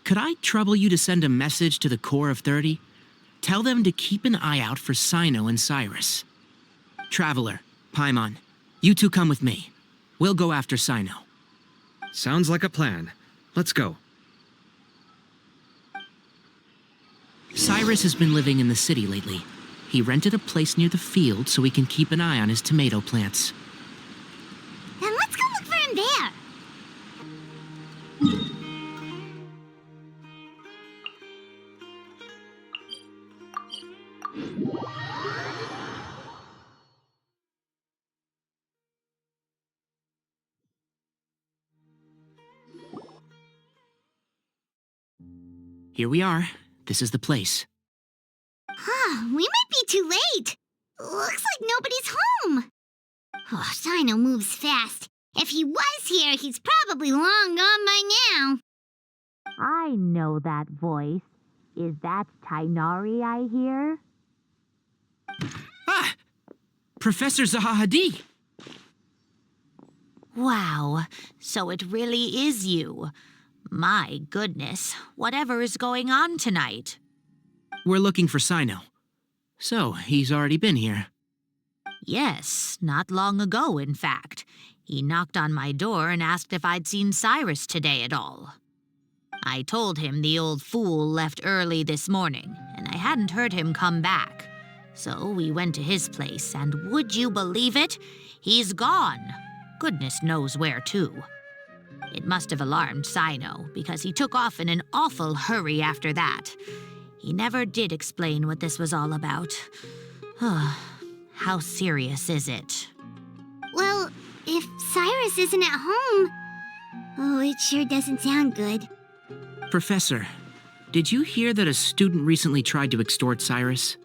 could I trouble you to send a message to the Core of 30? Tell them to keep an eye out for Cyno and Cyrus. Traveler, Paimon, you two come with me. We'll go after Cyno. Sounds like a plan. Let's go. Cyrus has been living in the city lately. He rented a place near the field so he can keep an eye on his tomato plants. Then let's go look for him there. Here we are. This is the place. We might be too late. Looks like nobody's home. Oh, Cyno moves fast. If he was here, he's probably long gone by now. I know that voice. Is that Tainari I hear? Ah! Professor Zahahadi! Wow, so it really is you. My goodness, whatever is going on tonight? We're looking for Cyno. So, he's already been here. Yes, not long ago, in fact. He knocked on my door and asked if I'd seen Cyrus today at all. I told him the old fool left early this morning, and I hadn't heard him come back. So we went to his place, and would you believe it? He's gone. Goodness knows where to. It must have alarmed Cyno, because he took off in an awful hurry after that. He never did explain what this was all about. How serious is it? Well, if Cyrus isn't at home... Oh, it sure doesn't sound good. Professor, did you hear that a student recently tried to extort Cyrus?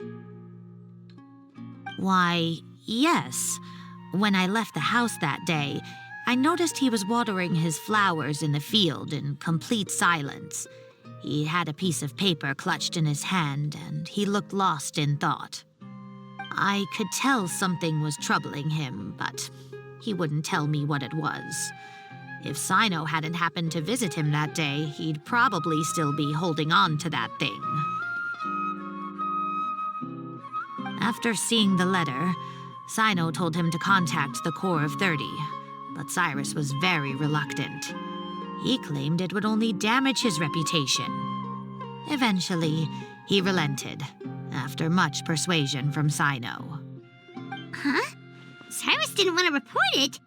Why, yes. When I left the house that day, I noticed he was watering his flowers in the field in complete silence. He had a piece of paper clutched in his hand, and he looked lost in thought. I could tell something was troubling him, but he wouldn't tell me what it was. If Cyno hadn't happened to visit him that day, he'd probably still be holding on to that thing. After seeing the letter, Cyno told him to contact the Core of 30, but Cyrus was very reluctant. He claimed it would only damage his reputation. Eventually, he relented, after much persuasion from Cyno. Huh? Cyrus didn't want to report it?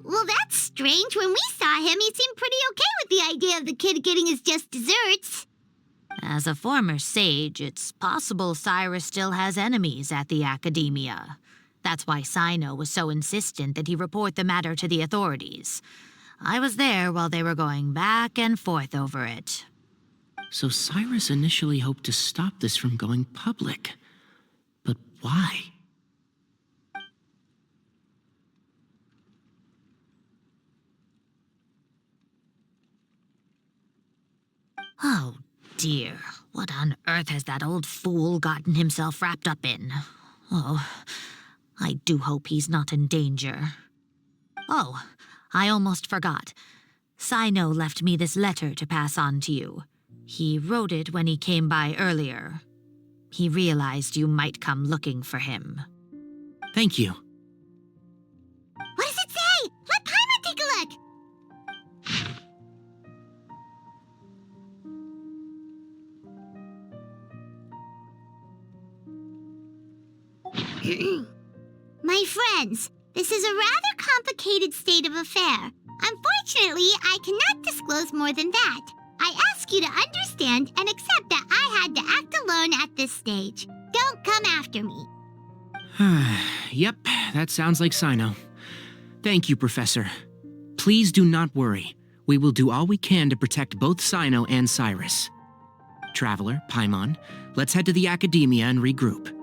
Well, that's strange. When we saw him, he seemed pretty okay with the idea of the kid getting his just desserts. As a former sage, it's possible Cyrus still has enemies at the Academia. That's why Cyno was so insistent that he report the matter to the authorities. I was there while they were going back and forth over it. So Cyrus initially hoped to stop this from going public. But why? Oh, dear. What on earth has that old fool gotten himself wrapped up in? Oh, I do hope he's not in danger. Oh, I almost forgot. Cyno left me this letter to pass on to you. He wrote it when he came by earlier. He realized you might come looking for him. Thank you. What does it say? Let Paimon take a look. My friends, this is a rather complicated state of affair. Unfortunately, I cannot disclose more than that. I ask you to understand and accept that I had to act alone at this stage. Don't come after me. Yep, that sounds like Cyno. Thank you, Professor. Please do not worry. We will do all we can to protect both Cyno and Cyrus. Traveler, Paimon, let's head to the Academia and regroup.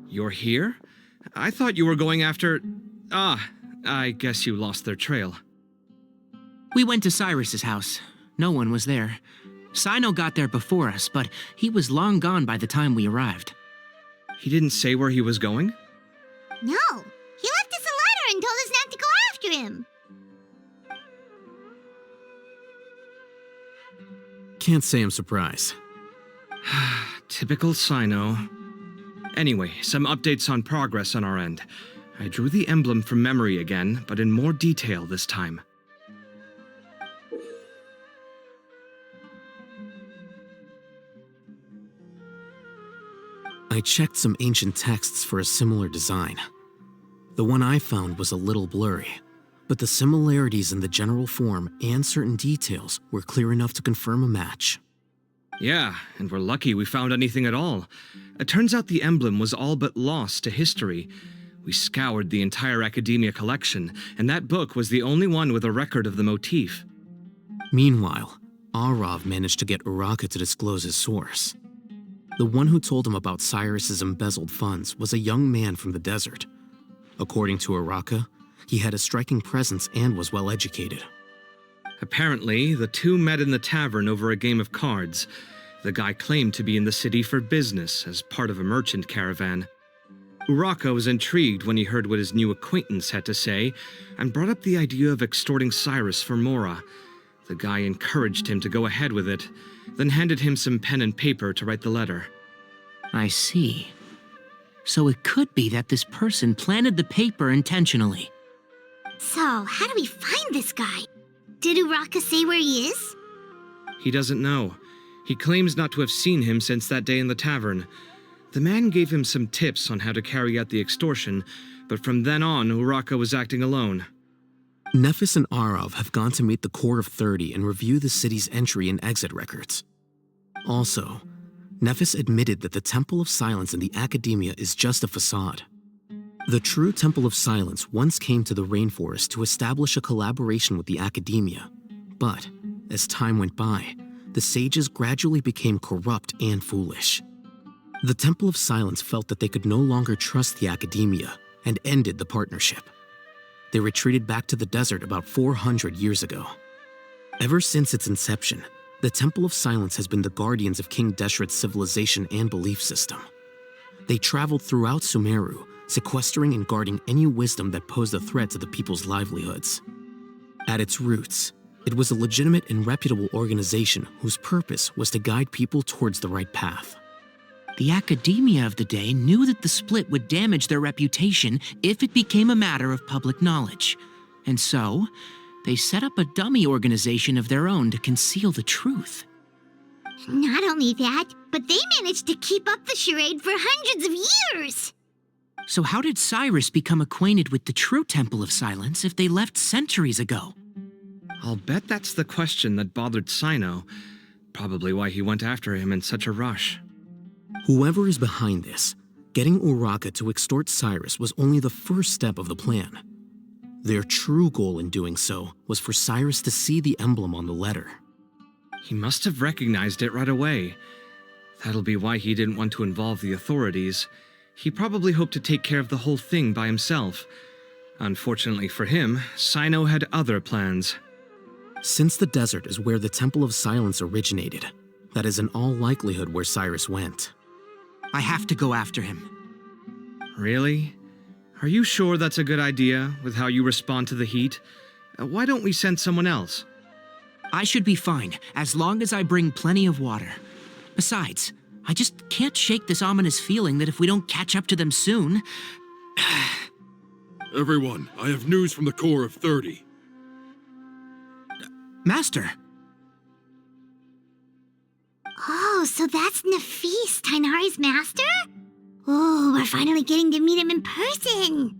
You're here? I thought you were going after... Ah, I guess you lost their trail. We went to Cyrus's house. No one was there. Cyno got there before us, but he was long gone by the time we arrived. He didn't say where he was going? No, he left us a letter and told us not to go after him. Can't say I'm surprised. Typical Cyno. Anyway, some updates on progress on our end. I drew the emblem from memory again, but in more detail this time. I checked some ancient texts for a similar design. The one I found was a little blurry, but the similarities in the general form and certain details were clear enough to confirm a match. Yeah, and we're lucky we found anything at all. It turns out the emblem was all but lost to history. We scoured the entire Academia collection, and that book was the only one with a record of the motif. Meanwhile, Aureus managed to get Uraka to disclose his source. The one who told him about Cyrus's embezzled funds was a young man from the desert. According to Uraka, he had a striking presence and was well educated. Apparently, the two met in the tavern over a game of cards. The guy claimed to be in the city for business as part of a merchant caravan. Uraka was intrigued when he heard what his new acquaintance had to say and brought up the idea of extorting Cyrus for Mora. The guy encouraged him to go ahead with it, then handed him some pen and paper to write the letter. I see. So it could be that this person planted the paper intentionally. So, how do we find this guy? Did Uraka say where he is? He doesn't know. He claims not to have seen him since that day in the tavern. The man gave him some tips on how to carry out the extortion, but from then on, Uraka was acting alone. Nephis and Arav have gone to meet the Court of 30 and review the city's entry and exit records. Also, Nephis admitted that the Temple of Silence in the Academia is just a facade. The true Temple of Silence once came to the rainforest to establish a collaboration with the Academia, but as time went by, the sages gradually became corrupt and foolish. The Temple of Silence felt that they could no longer trust the academia and ended the partnership. They retreated back to the desert about 400 years ago. Ever since its inception, the Temple of Silence has been the guardians of King Deshret's civilization and belief system. They traveled throughout Sumeru, sequestering and guarding any wisdom that posed a threat to the people's livelihoods. At its roots, it was a legitimate and reputable organization whose purpose was to guide people towards the right path. The academia of the day knew that the split would damage their reputation if it became a matter of public knowledge. And so, they set up a dummy organization of their own to conceal the truth. Not only that, but they managed to keep up the charade for hundreds of years! So how did Cyrus become acquainted with the true Temple of Silence if they left centuries ago? I'll bet that's the question that bothered Cyno. Probably why he went after him in such a rush. Whoever is behind this, getting Uraka to extort Cyrus was only the first step of the plan. Their true goal in doing so was for Cyrus to see the emblem on the letter. He must have recognized it right away. That'll be why he didn't want to involve the authorities. He probably hoped to take care of the whole thing by himself. Unfortunately for him, Cyno had other plans. Since the desert is where the Temple of Silence originated, that is in all likelihood where Cyrus went. I have to go after him. Really? Are you sure that's a good idea with how you respond to the heat? Why don't we send someone else? I should be fine, as long as I bring plenty of water. Besides, I just can't shake this ominous feeling that if we don't catch up to them soon... Everyone, I have news from the Core of 30. Master! Oh, so that's Nafis, Tainari's master? Oh, we're finally getting to meet him in person!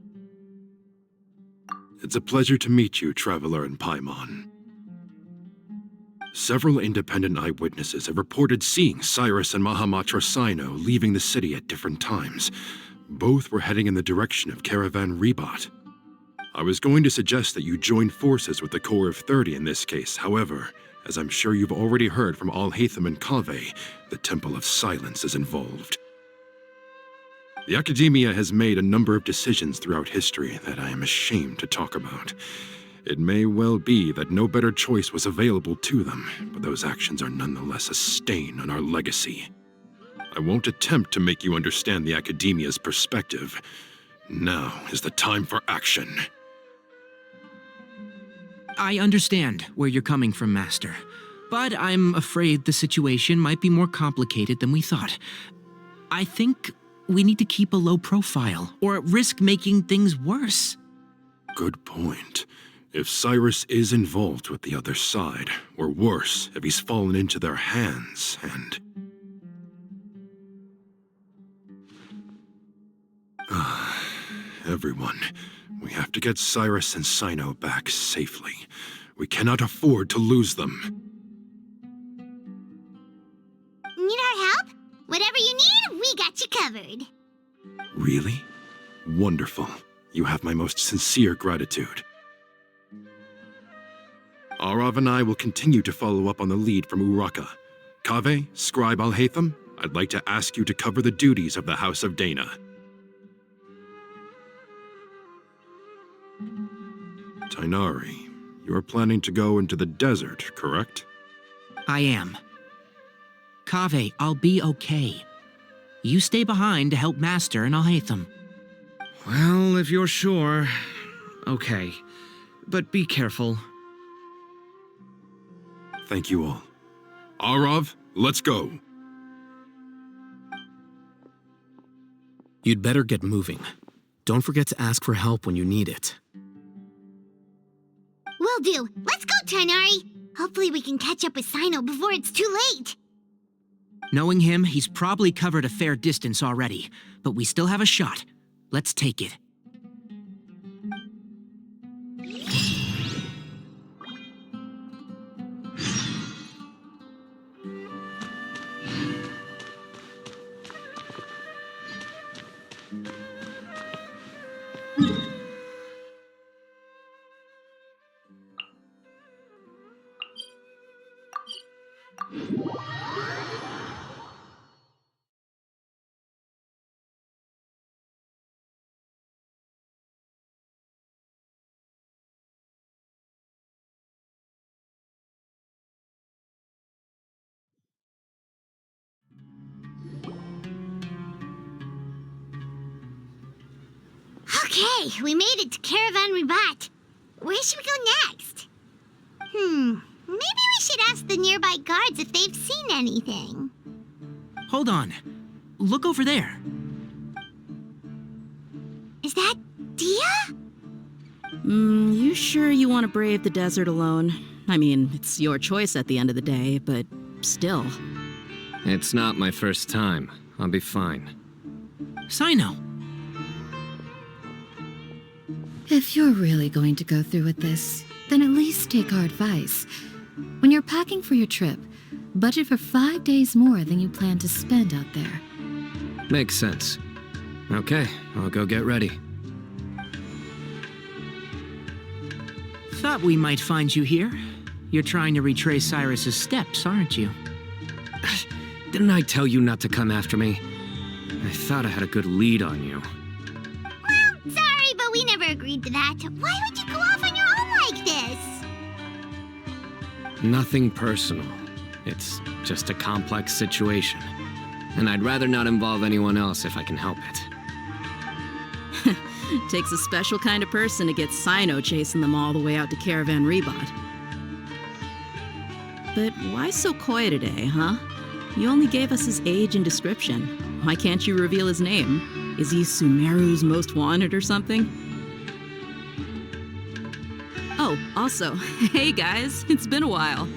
It's a pleasure to meet you, Traveler and Paimon. Several independent eyewitnesses have reported seeing Cyrus and Mahamatra Cyno leaving the city at different times. Both were heading in the direction of Caravan Rebat. I was going to suggest that you join forces with the Core of 30 in this case. However, as I'm sure you've already heard from Alhaitham and Kaveh, the Temple of Silence is involved. The Academia has made a number of decisions throughout history that I am ashamed to talk about. It may well be that no better choice was available to them, but those actions are nonetheless a stain on our legacy. I won't attempt to make you understand the Academia's perspective. Now is the time for action. I understand where you're coming from, Master. But I'm afraid the situation might be more complicated than we thought. I think we need to keep a low profile, or risk making things worse. Good point. If Cyrus is involved with the other side, or worse, if he's fallen into their hands, and... Everyone, we have to get Cyrus and Cyno back safely. We cannot afford to lose them. Need our help? Whatever you need, we got you covered. Really? Wonderful. You have my most sincere gratitude. Arav and I will continue to follow up on the lead from Uraka. Kaveh, Scribe Alhaitham, I'd like to ask you to cover the duties of the House of Dana. Tainari, you are planning to go into the desert, correct? I am. Kaveh, I'll be okay. You stay behind to help Master and Alhaitham. Well, if you're sure... Okay. But be careful. Thank you all. Arav, let's go. You'd better get moving. Don't forget to ask for help when you need it. Will do. Let's go, Tainari. Hopefully we can catch up with Cyno before it's too late. Knowing him, he's probably covered a fair distance already, but we still have a shot. Let's take it. Okay, we made it to Caravan Ribat. Where should we go next? Maybe we should ask the nearby guards if they've seen anything. Hold on. Look over there. Is that Dia? You sure you want to brave the desert alone? I mean, it's your choice at the end of the day, but still. It's not my first time. I'll be fine. Cyno. If you're really going to go through with this, then at least take our advice. When you're packing for your trip, budget for 5 days more than you plan to spend out there. Makes sense. Okay, I'll go get ready. Thought we might find you here. You're trying to retrace Cyrus's steps, aren't you? Didn't I tell you not to come after me? I thought I had a good lead on you. Well, sorry, but we never agreed to that. Why would you go off on your own like this? Nothing personal. It's just a complex situation. And I'd rather not involve anyone else if I can help it. Takes a special kind of person to get Cyno chasing them all the way out to Caravan Ribat. But why so coy today, huh? You only gave us his age and description. Why can't you reveal his name? Is he Sumeru's most wanted or something? Oh, also, hey guys, it's been a while.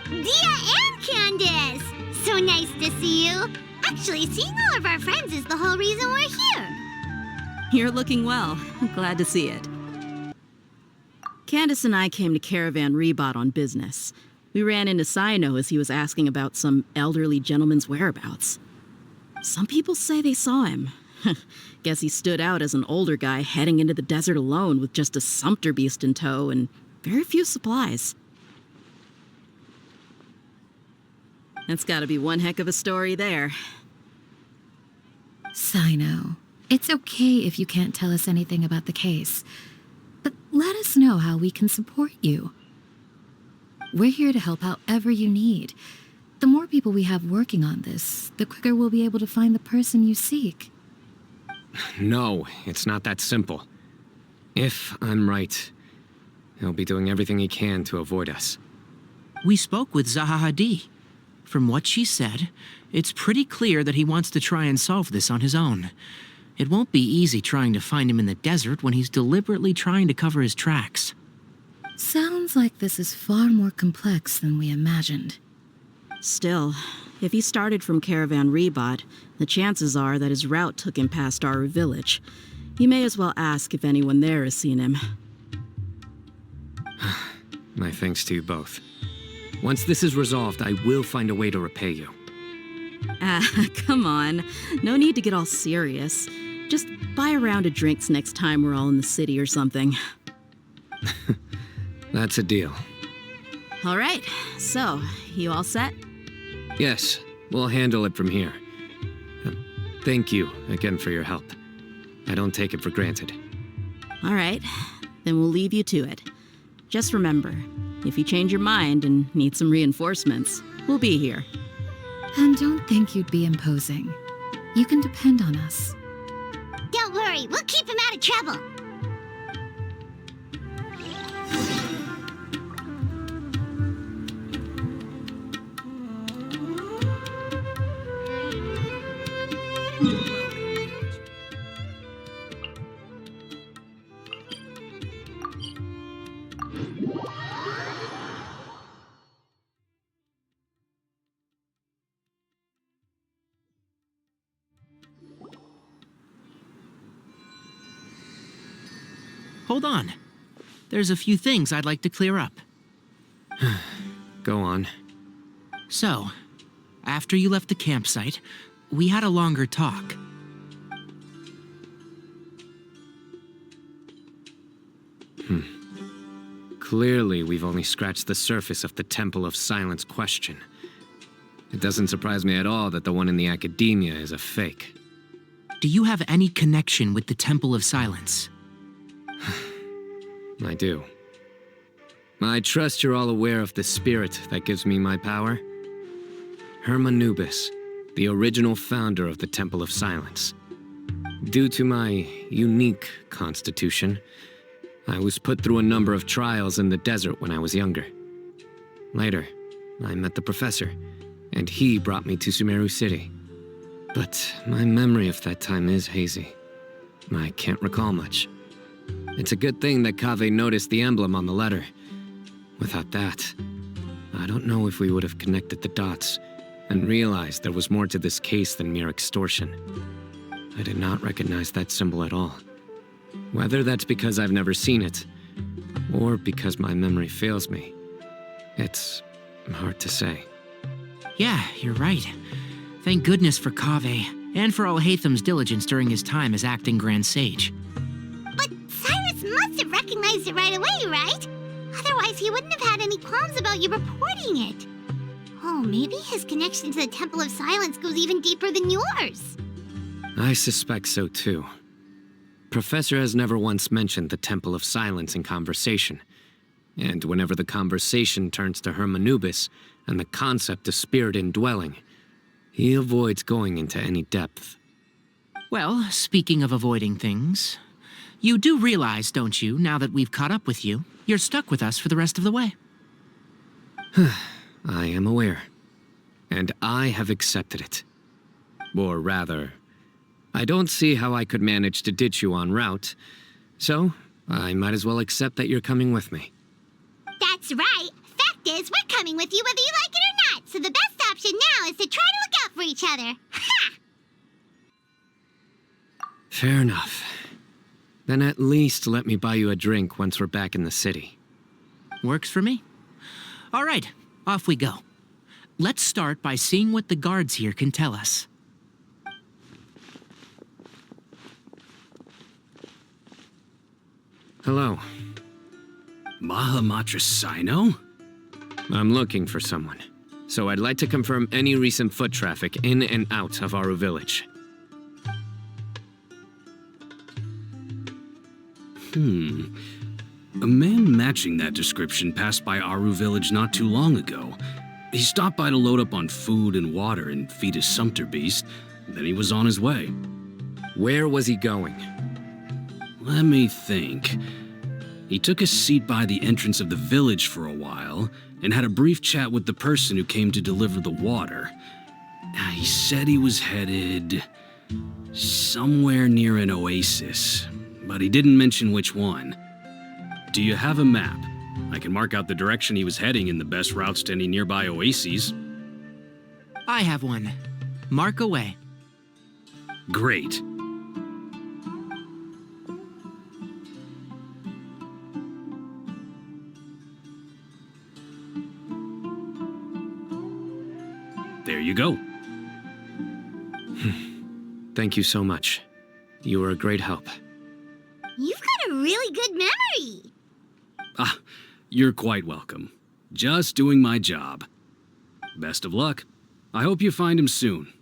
Dia and Candace! So nice to see you. Actually, seeing all of our friends is the whole reason we're here. You're looking well. Glad to see it. Candace and I came to Caravan Ribat on business. We ran into Cyno as he was asking about some elderly gentleman's whereabouts. Some people say they saw him. Guess he stood out as an older guy heading into the desert alone with just a sumpter beast in tow and very few supplies. That's gotta be one heck of a story there. Cyno, it's okay if you can't tell us anything about the case, but let us know how we can support you. We're here to help however you need. The more people we have working on this, the quicker we'll be able to find the person you seek. No, it's not that simple. If I'm right, he'll be doing everything he can to avoid us. We spoke with Zaha Hadid. From what she said, it's pretty clear that he wants to try and solve this on his own. It won't be easy trying to find him in the desert when he's deliberately trying to cover his tracks. Sounds like this is far more complex than we imagined. Still, if he started from Caravan Ribat, the chances are that his route took him past our village. You may as well ask if anyone there has seen him. My thanks to you both. Once this is resolved, I will find a way to repay you. Come on. No need to get all serious. Just buy a round of drinks next time we're all in the city or something. That's a deal. All right, so, you all set? Yes, we'll handle it from here. Thank you again for your help. I don't take it for granted. All right, then we'll leave you to it. Just remember, if you change your mind and need some reinforcements, we'll be here. And don't think you'd be imposing. You can depend on us. Don't worry, we'll keep him out of trouble. Hold on. There's a few things I'd like to clear up. Go on. So, after you left the campsite, we had a longer talk. Clearly, we've only scratched the surface of the Temple of Silence question. It doesn't surprise me at all that the one in the academia is a fake. Do you have any connection with the Temple of Silence? I do. I trust you're all aware of the spirit that gives me my power. Hermanubis, the original founder of the Temple of Silence. Due to my unique constitution, I was put through a number of trials in the desert when I was younger. Later, I met the professor, and he brought me to Sumeru City. But my memory of that time is hazy. I can't recall much. It's a good thing that Kaveh noticed the emblem on the letter. Without that, I don't know if we would have connected the dots and realized there was more to this case than mere extortion. I did not recognize that symbol at all. Whether that's because I've never seen it, or because my memory fails me, it's hard to say. Yeah, you're right. Thank goodness for Kaveh, and for Alhaitham's diligence during his time as acting Grand Sage. But Cyrus must have recognized it right away, right? Otherwise, he wouldn't have had any qualms about you reporting it. Oh, maybe his connection to the Temple of Silence goes even deeper than yours. I suspect so too. Professor has never once mentioned the Temple of Silence in conversation. And whenever the conversation turns to Hermanubis and the concept of spirit indwelling, he avoids going into any depth. Well, speaking of avoiding things, you do realize, don't you, now that we've caught up with you, you're stuck with us for the rest of the way? I am aware. And I have accepted it. Or rather, I don't see how I could manage to ditch you en route, so I might as well accept that you're coming with me. That's right. Fact is, we're coming with you whether you like it or not, so the best option now is to try to look out for each other. Ha! Fair enough. Then at least let me buy you a drink once we're back in the city. Works for me. All right, off we go. Let's start by seeing what the guards here can tell us. Hello. Mahamatra Cyno? I'm looking for someone, so I'd like to confirm any recent foot traffic in and out of Aru Village. A man matching that description passed by Aru Village not too long ago. He stopped by to load up on food and water and feed his sumpter beast, then he was on his way. Where was he going? Let me think. He took a seat by the entrance of the village for a while and had a brief chat with the person who came to deliver the water. He said he was headed somewhere near an oasis, but he didn't mention which one. Do you have a map? I can mark out the direction he was heading and the best routes to any nearby oases. I have one. Mark away. Great. There you go. Thank you so much. You were a great help. You've got a really good memory. Ah, you're quite welcome. Just doing my job. Best of luck. I hope you find him soon.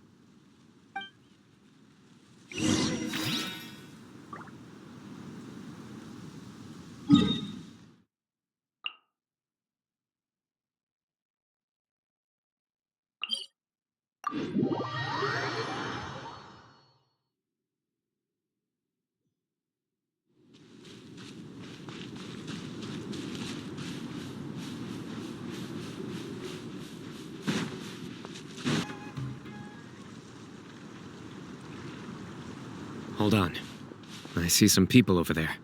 Hold on. I see some people over there.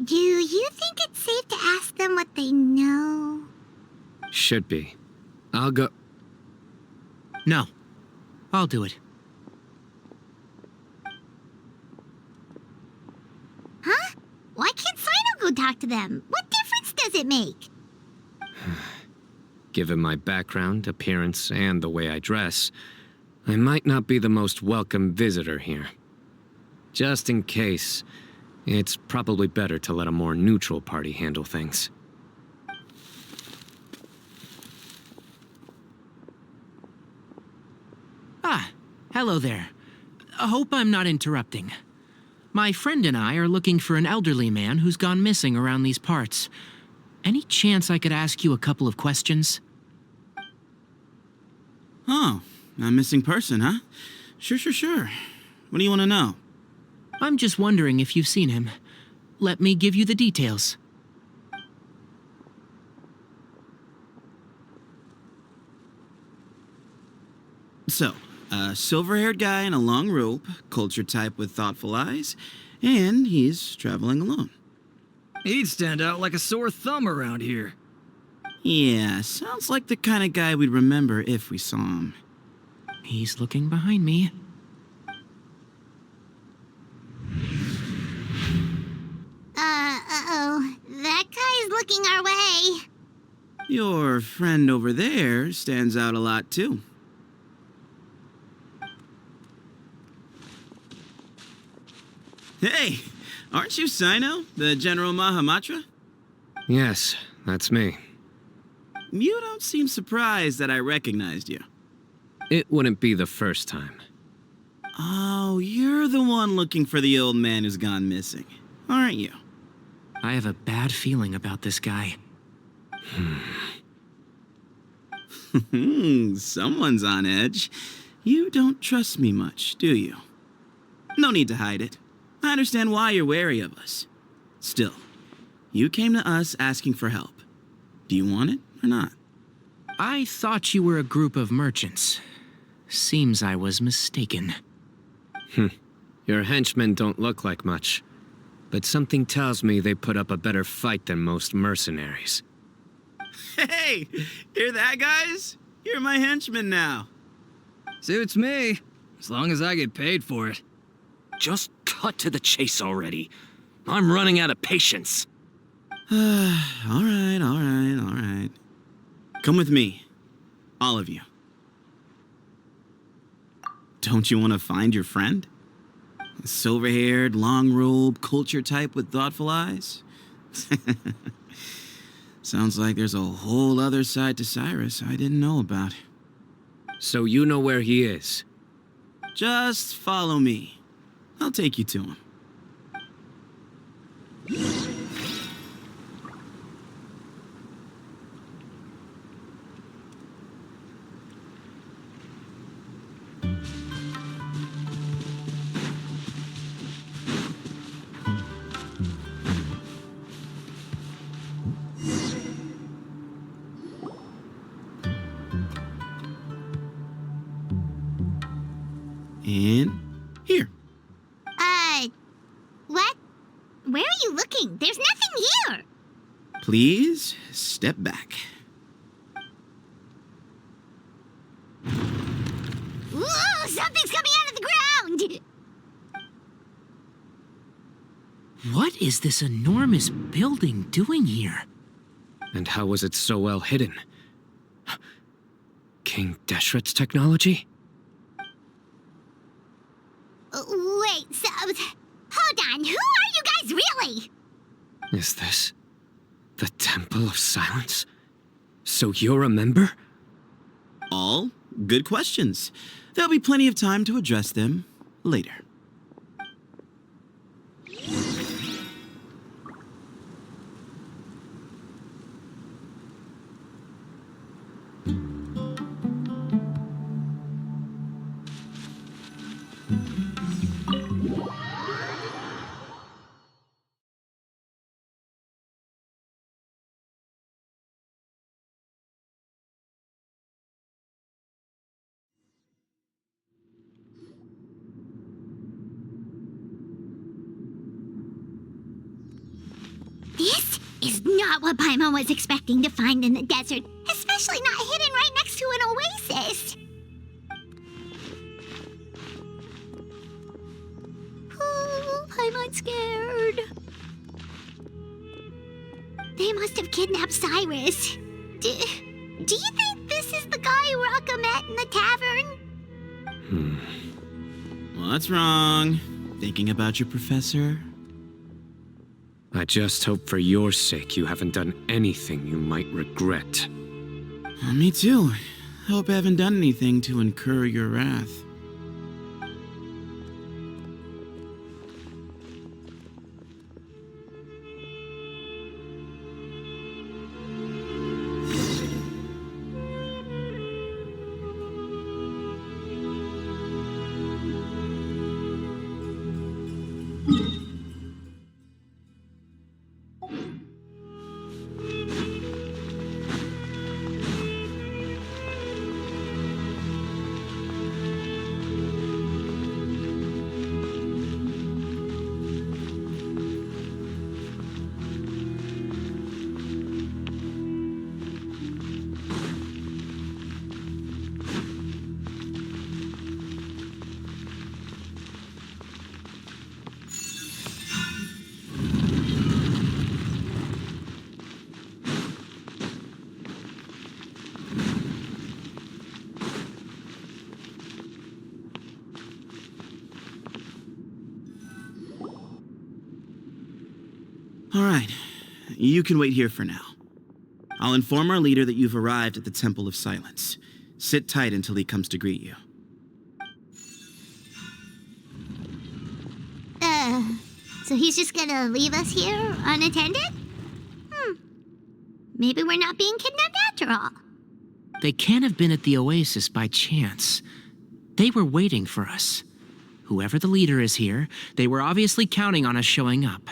Do you think it's safe to ask them what they know? Should be. I'll go... No. I'll do it. Huh? Why can't Cyno go talk to them? What difference does it make? Given my background, appearance, and the way I dress, I might not be the most welcome visitor here. Just in case, it's probably better to let a more neutral party handle things. Ah, hello there. I hope I'm not interrupting. My friend and I are looking for an elderly man who's gone missing around these parts. Any chance I could ask you a couple of questions? Oh, a missing person, huh? Sure. What do you want to know? I'm just wondering if you've seen him. Let me give you the details. So, a silver-haired guy in a long robe, culture type with thoughtful eyes, and he's traveling alone. He'd stand out like a sore thumb around here. Yeah, sounds like the kind of guy we'd remember if we saw him. He's looking behind me. Uh-oh. That guy's looking our way. Your friend over there stands out a lot, too. Hey, aren't you Cyno, the General Mahamatra? Yes, that's me. You don't seem surprised that I recognized you. It wouldn't be the first time. Oh, you're the one looking for the old man who's gone missing, aren't you? I have a bad feeling about this guy. Someone's on edge. You don't trust me much, do you? No need to hide it. I understand why you're wary of us. Still, you came to us asking for help. Do you want it or not? I thought you were a group of merchants. Seems I was mistaken. Your henchmen don't look like much, but something tells me they put up a better fight than most mercenaries. Hey, hear that, guys? You're my henchmen now. Suits me, as long as I get paid for it. Just cut to the chase already. I'm running out of patience. All right. Come with me. All of you. Don't you want to find your friend? A silver-haired, long-robe, culture type with thoughtful eyes? Sounds like there's a whole other side to Cyrus I didn't know about. So you know where he is? Just follow me. I'll take you to him. And here. What? Where are you looking? There's nothing here. Please step back. Whoa, something's coming out of the ground! What is this enormous building doing here? And how was it so well hidden? King Deshret's technology? Wait, so... Hold on, who are you guys really? Is this the Temple of Silence? So you're a member? All good questions. There'll be plenty of time to address them later. This is not what Paimon was expecting to find in the desert, especially not hidden right next to an oasis. Oh, Paimon's scared. They must have kidnapped Cyrus. Do you think this is the guy Raka met in the tavern? What's wrong? Thinking about your professor? I just hope for your sake you haven't done anything you might regret. Me too. Hope I haven't done anything to incur your wrath. All right, you can wait here for now. I'll inform our leader that you've arrived at the Temple of Silence. Sit tight until he comes to greet you. So he's just gonna leave us here unattended? Maybe we're not being kidnapped after all. They can't have been at the Oasis by chance. They were waiting for us. Whoever the leader is here, they were obviously counting on us showing up.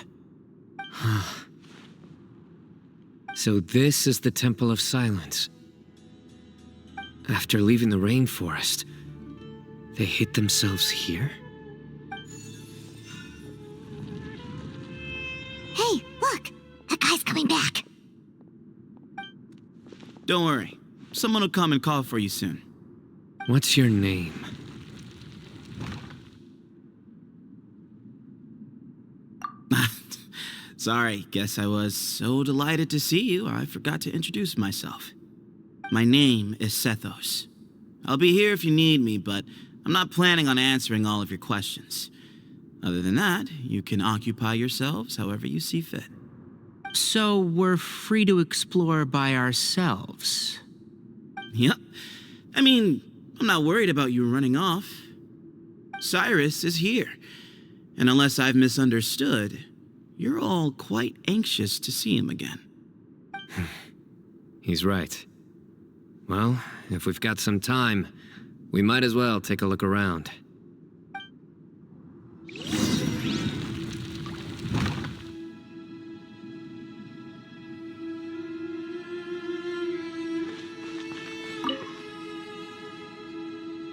So this is the Temple of Silence. After leaving the rainforest, they hid themselves here? Hey, look! That guy's coming back. Don't worry. Someone will come and call for you soon. What's your name? Sorry, guess I was so delighted to see you, I forgot to introduce myself. My name is Sethos. I'll be here if you need me, but I'm not planning on answering all of your questions. Other than that, you can occupy yourselves however you see fit. So we're free to explore by ourselves? Yep. I mean, I'm not worried about you running off. Cyrus is here, and unless I've misunderstood, you're all quite anxious to see him again. He's right. Well, if we've got some time, we might as well take a look around.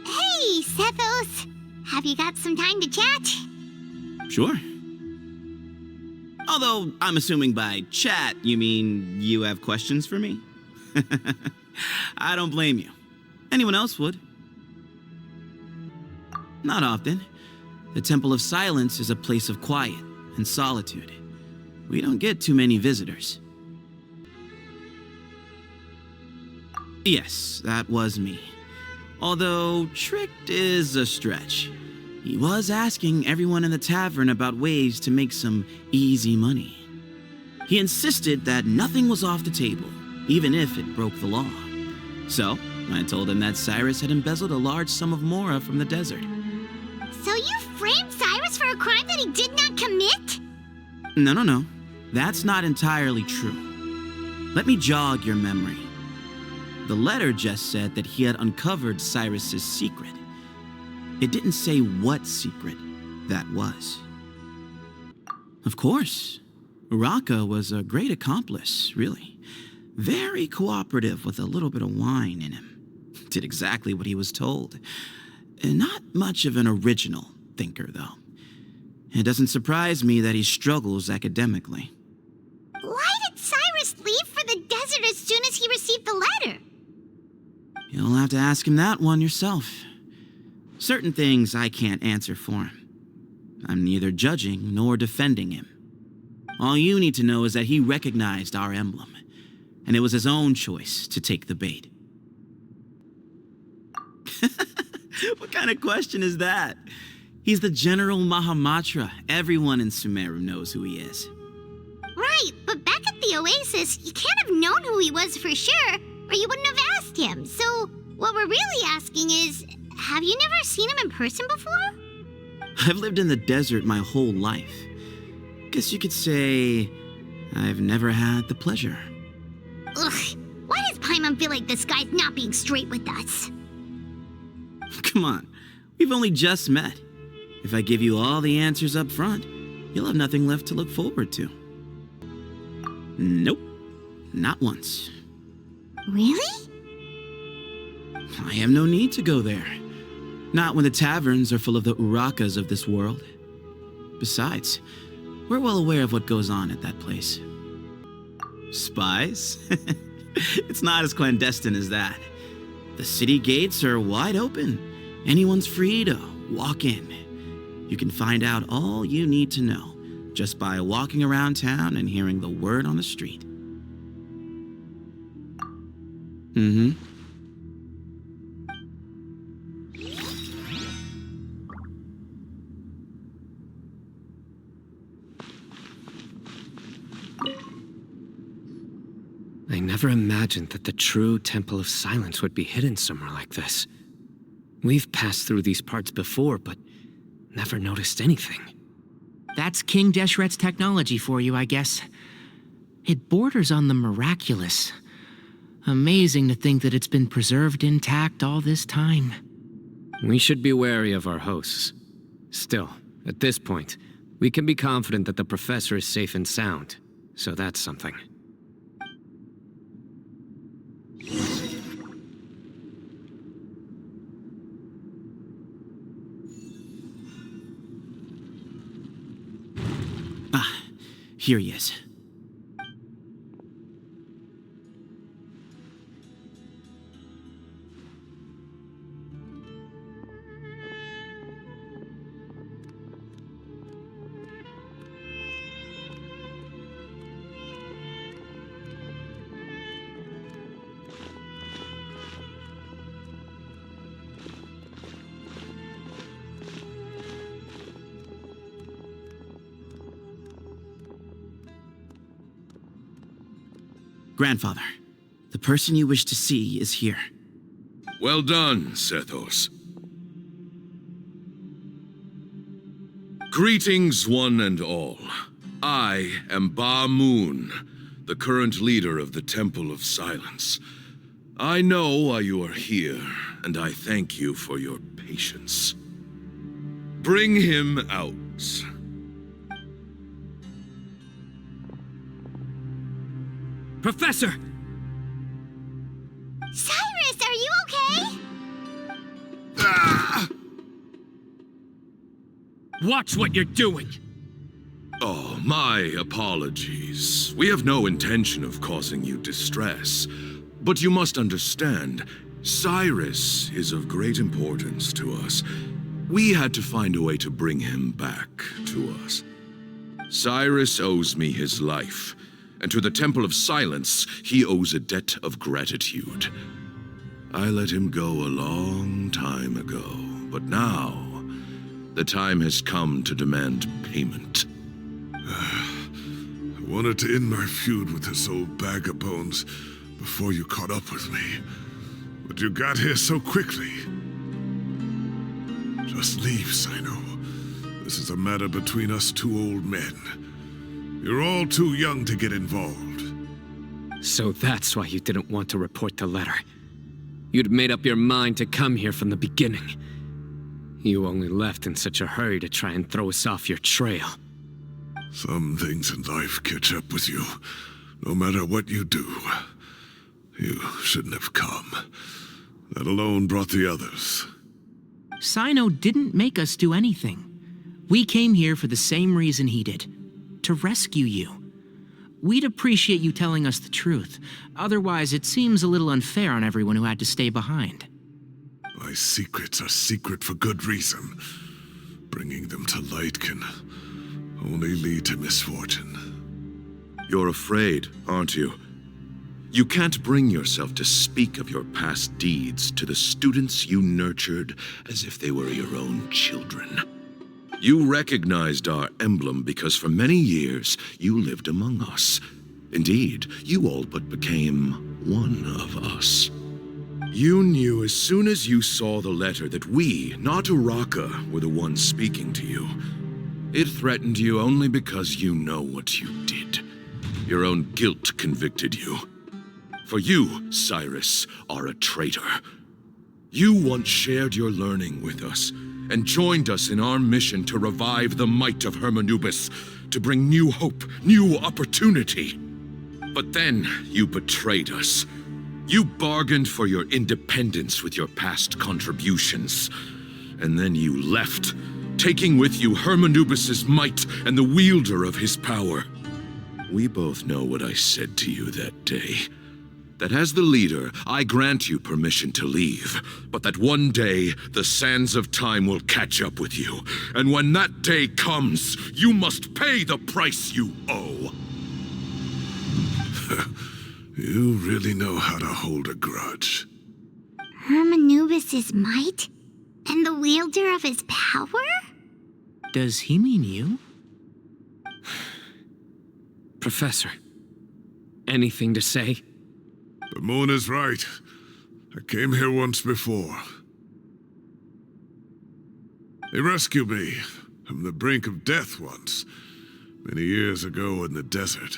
Hey, Sethos! Have you got some time to chat? Sure. Although, I'm assuming by chat, you mean you have questions for me? I don't blame you. Anyone else would. Not often. The Temple of Silence is a place of quiet and solitude. We don't get too many visitors. Yes, that was me. Although, tricked is a stretch. He was asking everyone in the tavern about ways to make some easy money. He insisted that nothing was off the table, even if it broke the law. So, I told him that Cyrus had embezzled a large sum of mora from the desert. So you framed Cyrus for a crime that he did not commit? No. That's not entirely true. Let me jog your memory. The letter just said that he had uncovered Cyrus's secret. It didn't say what secret that was. Of course, Uraka was a great accomplice, really. Very cooperative with a little bit of wine in him. Did exactly what he was told. Not much of an original thinker, though. It doesn't surprise me that he struggles academically. Why did Cyrus leave for the desert as soon as he received the letter? You'll have to ask him that one yourself. Certain things I can't answer for him. I'm neither judging nor defending him. All you need to know is that he recognized our emblem, and it was his own choice to take the bait. What kind of question is that? He's the General Mahamatra. Everyone in Sumeru knows who he is. Right, but back at the Oasis, you can't have known who he was for sure, or you wouldn't have asked him. So, what we're really asking is, have you never seen him in person before? I've lived in the desert my whole life. Guess you could say I've never had the pleasure. Ugh, why does Paimon feel like this guy's not being straight with us? Come on, we've only just met. If I give you all the answers up front, you'll have nothing left to look forward to. Nope, not once. Really? I have no need to go there. Not when the taverns are full of the Urakas of this world. Besides, we're well aware of what goes on at that place. Spies? It's not as clandestine as that. The city gates are wide open. Anyone's free to walk in. You can find out all you need to know just by walking around town and hearing the word on the street. Mm-hmm. I never imagined that the true Temple of Silence would be hidden somewhere like this. We've passed through these parts before, but never noticed anything. That's King Deshret's technology for you, I guess. It borders on the miraculous. Amazing to think that it's been preserved intact all this time. We should be wary of our hosts. Still, at this point, we can be confident that the professor is safe and sound, so that's something. Here he is. Grandfather, the person you wish to see is here. Well done, Sethos. Greetings, one and all. I am Ba Moon, the current leader of the Temple of Silence. I know why you are here, and I thank you for your patience. Bring him out. Professor! Cyrus, are you okay? Watch what you're doing! Oh, my apologies. We have no intention of causing you distress. But you must understand, Cyrus is of great importance to us. We had to find a way to bring him back to us. Cyrus owes me his life, and to the Temple of Silence, he owes a debt of gratitude. I let him go a long time ago, but now the time has come to demand payment. I wanted to end my feud with this old bag of bones before you caught up with me, but you got here so quickly. Just leave, Cyno. This is a matter between us two old men. You're all too young to get involved. So that's why you didn't want to report the letter. You'd made up your mind to come here from the beginning. You only left in such a hurry to try and throw us off your trail. Some things in life catch up with you, no matter what you do. You shouldn't have come. That alone brought the others. Cyno didn't make us do anything. We came here for the same reason he did. To rescue you. We'd appreciate you telling us the truth. Otherwise, it seems a little unfair on everyone who had to stay behind. My secrets are secret for good reason. Bringing them to light can only lead to misfortune. You're afraid, aren't you? You can't bring yourself to speak of your past deeds to the students you nurtured as if they were your own children. You recognized our emblem because for many years you lived among us. Indeed, you all but became one of us. You knew as soon as you saw the letter that we, not Uraka, were the ones speaking to you. It threatened you only because you know what you did. Your own guilt convicted you. For you, Cyrus, are a traitor. You once shared your learning with us, and joined us in our mission to revive the might of Hermanubis, to bring new hope, new opportunity. But then you betrayed us. You bargained for your independence with your past contributions. And then you left, taking with you Hermanubis' might and the wielder of his power. We both know what I said to you that day. That as the leader, I grant you permission to leave, but that one day, the sands of time will catch up with you. And when that day comes, you must pay the price you owe. You really know how to hold a grudge. Hermanubis' might? And the wielder of his power? Does he mean you? Professor, anything to say? The moon is right. I came here once before. He rescued me from the brink of death once, many years ago in the desert.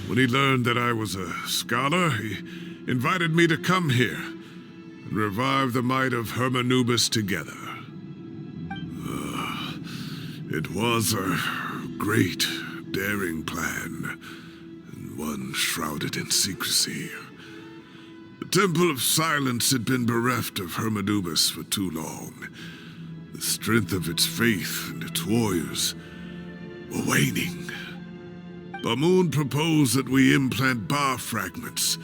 When he learned that I was a scholar, he invited me to come here and revive the might of Hermanubis together. It was a great, daring plan, and one shrouded in secrecy. The Temple of Silence had been bereft of Hermanubis for too long. The strength of its faith and its warriors were waning. Bamoon proposed that we implant bar fragments,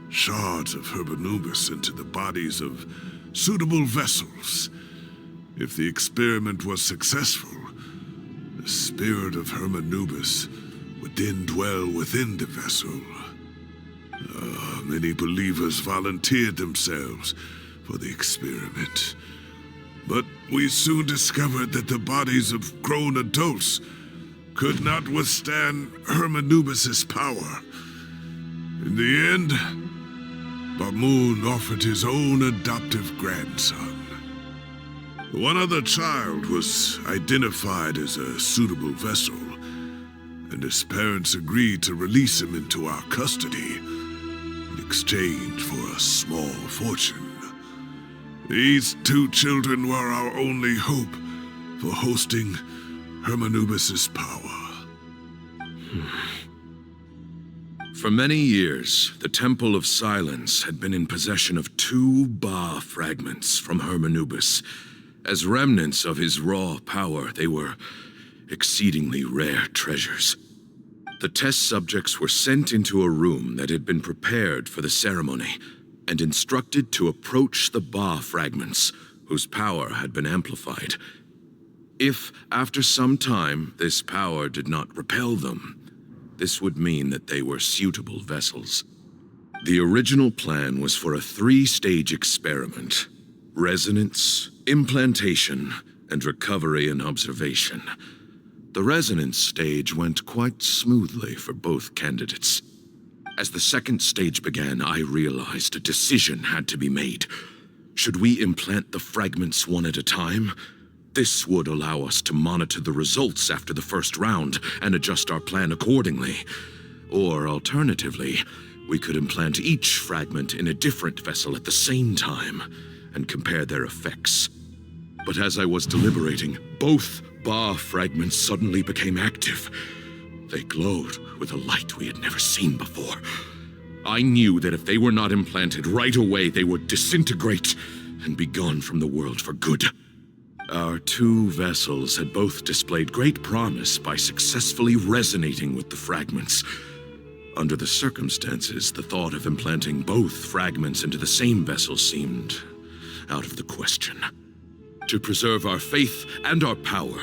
shards of Hermanubis, into the bodies of suitable vessels. If the experiment was successful, the spirit of Hermanubis would then dwell within the vessel. Many believers volunteered themselves for the experiment. But we soon discovered that the bodies of grown adults could not withstand Hermanubis' power. In the end, Bamoon offered his own adoptive grandson. One other child was identified as a suitable vessel, and his parents agreed to release him into our custody in exchange for a small fortune. These two children were our only hope for hosting Hermanubis' power. For many years, the Temple of Silence had been in possession of 2 Ba fragments from Hermanubis. As remnants of his raw power, they were exceedingly rare treasures. The test subjects were sent into a room that had been prepared for the ceremony and instructed to approach the Ba fragments, whose power had been amplified. If, after some time, this power did not repel them, this would mean that they were suitable vessels. The original plan was for a 3-stage experiment: resonance, implantation, and recovery and observation. The resonance stage went quite smoothly for both candidates. As the 2nd stage began, I realized a decision had to be made. Should we implant the fragments one at a time? This would allow us to monitor the results after the first round and adjust our plan accordingly. Or alternatively, we could implant each fragment in a different vessel at the same time and compare their effects. But as I was deliberating, both Ba fragments suddenly became active. They glowed with a light we had never seen before. I knew that if they were not implanted right away, they would disintegrate and be gone from the world for good. Our 2 vessels had both displayed great promise by successfully resonating with the fragments. Under the circumstances, the thought of implanting both fragments into the same vessel seemed out of the question. To preserve our faith and our power,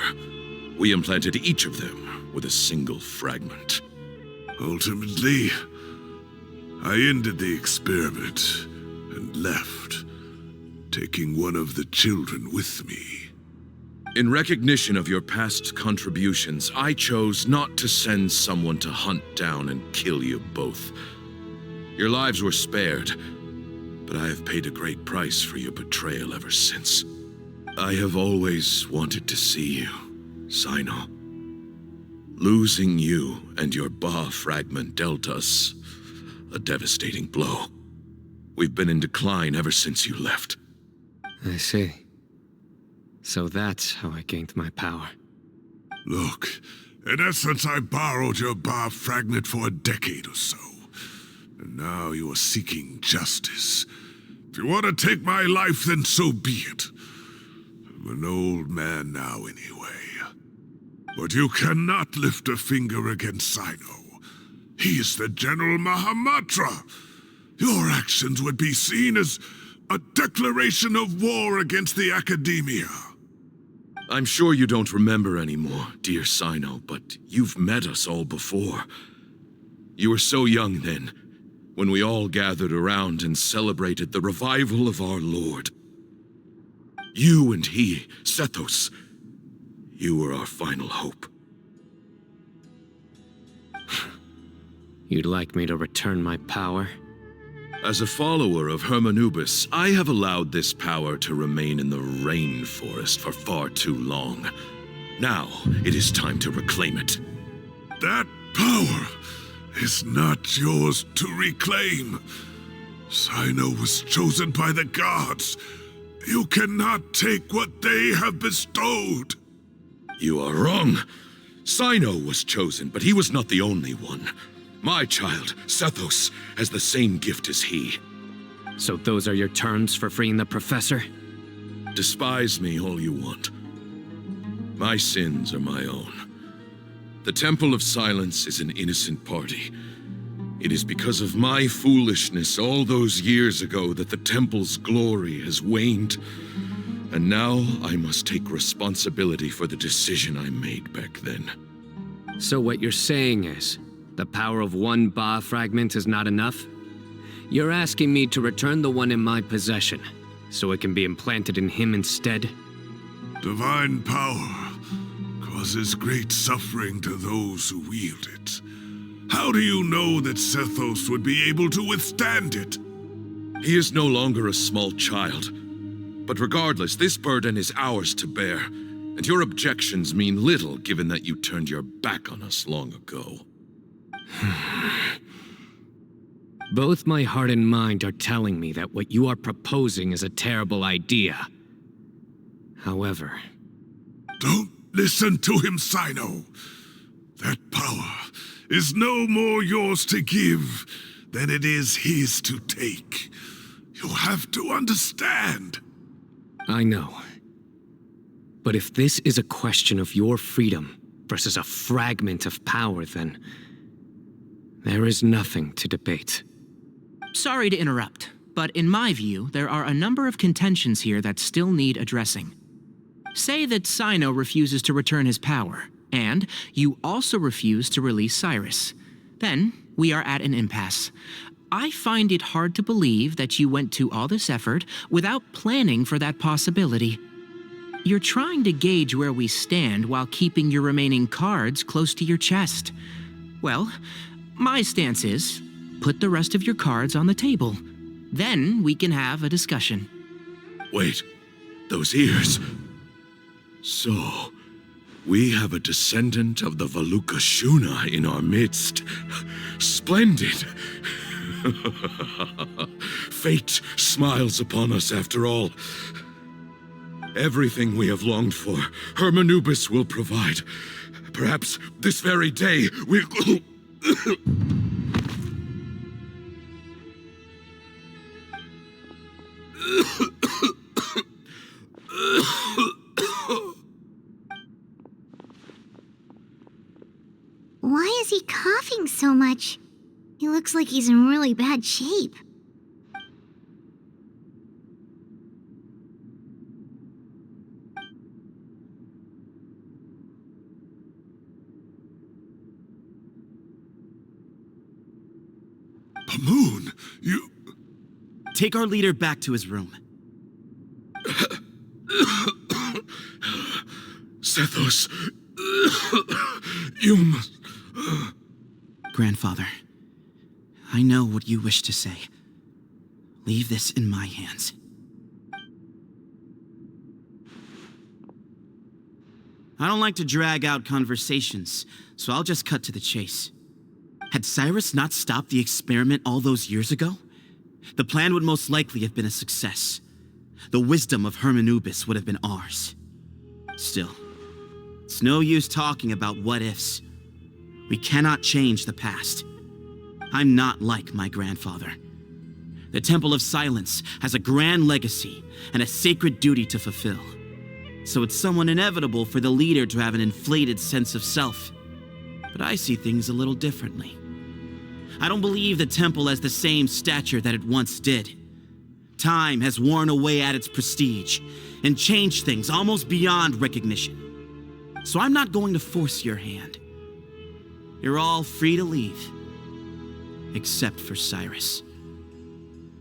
we implanted each of them with a single fragment. Ultimately, I ended the experiment and left, taking one of the children with me. In recognition of your past contributions, I chose not to send someone to hunt down and kill you both. Your lives were spared, but I have paid a great price for your betrayal ever since. I have always wanted to see you, Cyno. Losing you and your Ba fragment dealt us a devastating blow. We've been in decline ever since you left. I see. So that's how I gained my power. Look, in essence, I borrowed your Ba fragment for a decade or so. And now you are seeking justice. If you want to take my life, then so be it. I'm an old man now anyway. But you cannot lift a finger against Cyno. He is the General Mahamatra. Your actions would be seen as a declaration of war against the Academia. I'm sure you don't remember anymore, dear Cyno, but you've met us all before. You were so young then, when we all gathered around and celebrated the revival of our Lord. You and he, Sethos, you were our final hope. You'd like me to return my power? As a follower of Hermanubis, I have allowed this power to remain in the rainforest for far too long. Now, it is time to reclaim it. That power is not yours to reclaim. Cyno was chosen by the gods. You cannot take what they have bestowed. You are wrong. Cyno was chosen, but he was not the only one. My child, Sethos, has the same gift as he. So those are your terms for freeing the professor? Despise me all you want. My sins are my own. The Temple of Silence is an innocent party. It is because of my foolishness all those years ago that the Temple's glory has waned. And now I must take responsibility for the decision I made back then. So what you're saying is, the power of one Ba fragment is not enough? You're asking me to return the one in my possession, so it can be implanted in him instead? Divine power causes great suffering to those who wield it. How do you know that Sethos would be able to withstand it? He is no longer a small child. But regardless, this burden is ours to bear, and your objections mean little given that you turned your back on us long ago. Both my heart and mind are telling me that what you are proposing is a terrible idea. However... Don't listen to him, Cyno. That power is no more yours to give than it is his to take. You have to understand. I know. But if this is a question of your freedom versus a fragment of power, then there is nothing to debate. Sorry to interrupt, but in my view, there are a number of contentions here that still need addressing. Say that Cyno refuses to return his power, and you also refuse to release Cyrus. Then, we are at an impasse. I find it hard to believe that you went to all this effort without planning for that possibility. You're trying to gauge where we stand while keeping your remaining cards close to your chest. Well, my stance is, put the rest of your cards on the table. Then we can have a discussion. Wait, those ears. So, we have a descendant of the Valukashuna in our midst. Splendid! Fate smiles upon us after all. Everything we have longed for, Hermanubis will provide. Perhaps this very day we'll... Why is he coughing so much? He looks like he's in really bad shape. Paimon, you... Take our leader back to his room. Sethos, you must... Grandfather, I know what you wish to say. Leave this in my hands. I don't like to drag out conversations, so I'll just cut to the chase. Had Cyrus not stopped the experiment all those years ago, the plan would most likely have been a success. The wisdom of Hermanubis would have been ours. Still, it's no use talking about what-ifs. We cannot change the past. I'm not like my grandfather. The Temple of Silence has a grand legacy and a sacred duty to fulfill. So it's somewhat inevitable for the leader to have an inflated sense of self. But I see things a little differently. I don't believe the temple has the same stature that it once did. Time has worn away at its prestige and changed things almost beyond recognition. So I'm not going to force your hand. You're all free to leave. Except for Cyrus.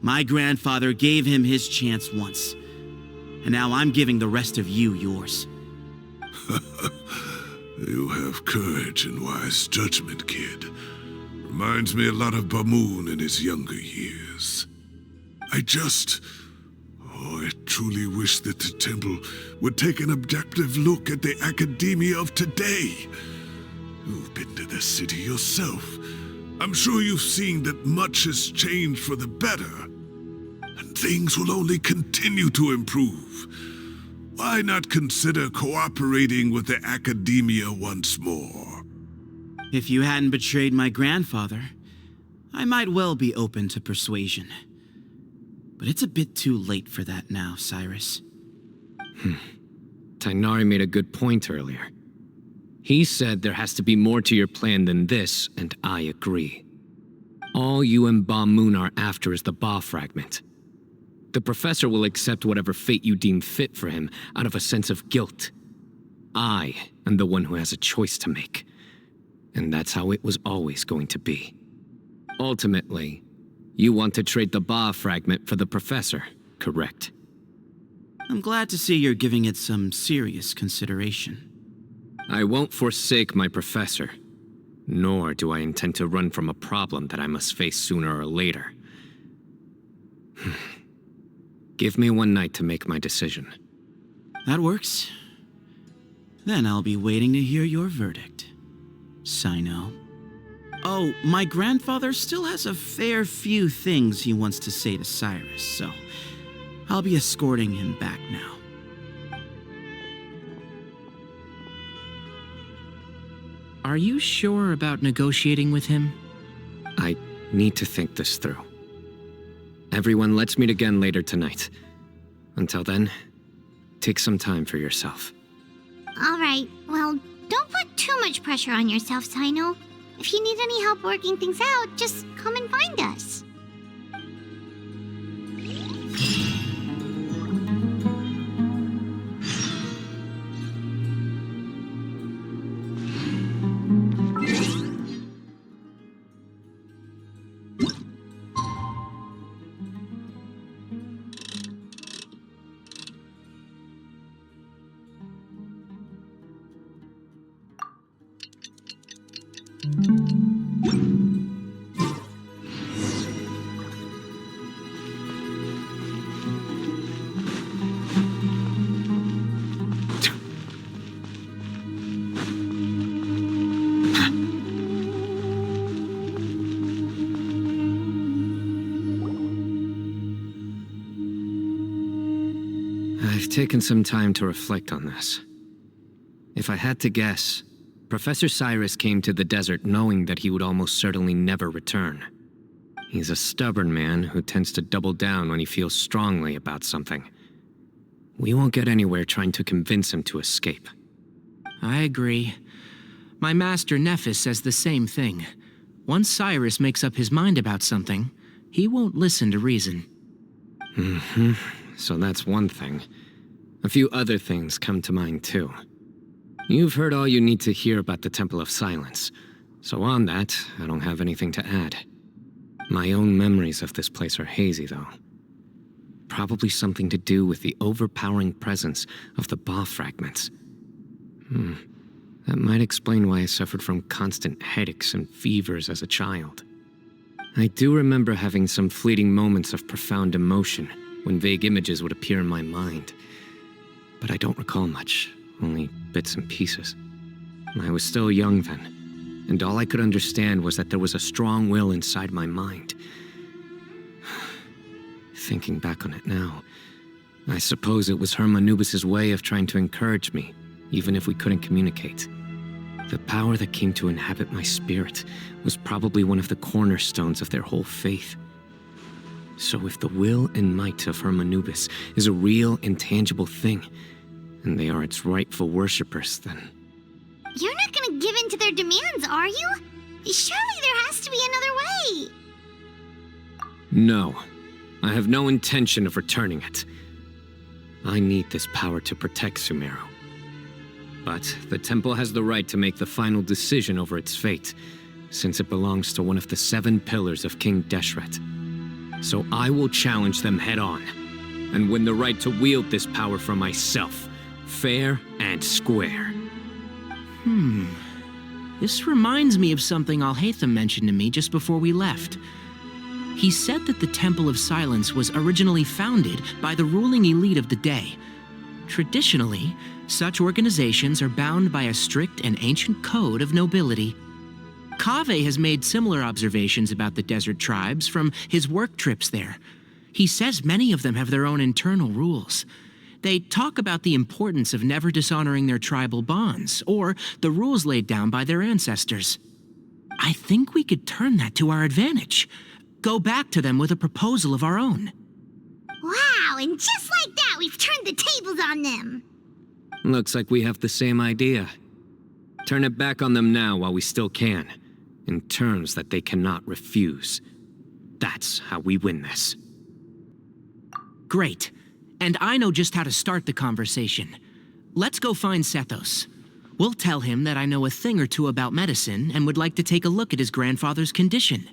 My grandfather gave him his chance once, and now I'm giving the rest of you yours. You have courage and wise judgment, kid. Reminds me a lot of Paimon in his younger years. I truly wish that the temple would take an objective look at the academia of today. You've been to the city yourself. I'm sure you've seen that much has changed for the better. And things will only continue to improve. Why not consider cooperating with the academia once more? If you hadn't betrayed my grandfather, I might well be open to persuasion. But it's a bit too late for that now, Cyrus. Tighnari made a good point earlier. He said there has to be more to your plan than this, and I agree. All you and Ba Moon are after is the Ba fragment. The professor will accept whatever fate you deem fit for him out of a sense of guilt. I am the one who has a choice to make. And that's how it was always going to be. Ultimately, you want to trade the Ba fragment for the professor, correct? I'm glad to see you're giving it some serious consideration. I won't forsake my professor, nor do I intend to run from a problem that I must face sooner or later. Give me one night to make my decision. That works. Then I'll be waiting to hear your verdict, Cyno. Oh, my grandfather still has a fair few things he wants to say to Cyrus, so I'll be escorting him back now. Are you sure about negotiating with him? I need to think this through. Everyone, let's meet again later tonight. Until then, take some time for yourself. All right, well, don't put too much pressure on yourself, Cyno. If you need any help working things out, just come and find us. I've taken some time to reflect on this. If I had to guess, Professor Cyrus came to the desert knowing that he would almost certainly never return. He's a stubborn man who tends to double down when he feels strongly about something. We won't get anywhere trying to convince him to escape. I agree. My master Nephis says the same thing. Once Cyrus makes up his mind about something, he won't listen to reason. So that's one thing. A few other things come to mind too. You've heard all you need to hear about the Temple of Silence, so on that, I don't have anything to add. My own memories of this place are hazy, though. Probably something to do with the overpowering presence of the Ba fragments. That might explain why I suffered from constant headaches and fevers as a child. I do remember having some fleeting moments of profound emotion when vague images would appear in my mind. But I don't recall much, only bits and pieces. I was still young then, and all I could understand was that there was a strong will inside my mind. Thinking back on it now, I suppose it was Anubis's way of trying to encourage me, even if we couldn't communicate. The power that came to inhabit my spirit was probably one of the cornerstones of their whole faith. So if the will and might of Anubis is a real, intangible thing, and they are its rightful worshippers, then... You're not gonna give in to their demands, are you? Surely there has to be another way! No. I have no intention of returning it. I need this power to protect Sumeru. But the temple has the right to make the final decision over its fate, since it belongs to one of the 7 pillars of King Deshret. So I will challenge them head-on, and win the right to wield this power for myself, fair and square. This reminds me of something Alhaitham mentioned to me just before we left. He said that the Temple of Silence was originally founded by the ruling elite of the day. Traditionally, such organizations are bound by a strict and ancient code of nobility. Kaveh has made similar observations about the desert tribes from his work trips there. He says many of them have their own internal rules. They talk about the importance of never dishonoring their tribal bonds, or the rules laid down by their ancestors. I think we could turn that to our advantage. Go back to them with a proposal of our own. Wow, and just like that, we've turned the tables on them. Looks like we have the same idea. Turn it back on them now while we still can, in terms that they cannot refuse. That's how we win this. Great. And I know just how to start the conversation. Let's go find Sethos. We'll tell him that I know a thing or two about medicine and would like to take a look at his grandfather's condition.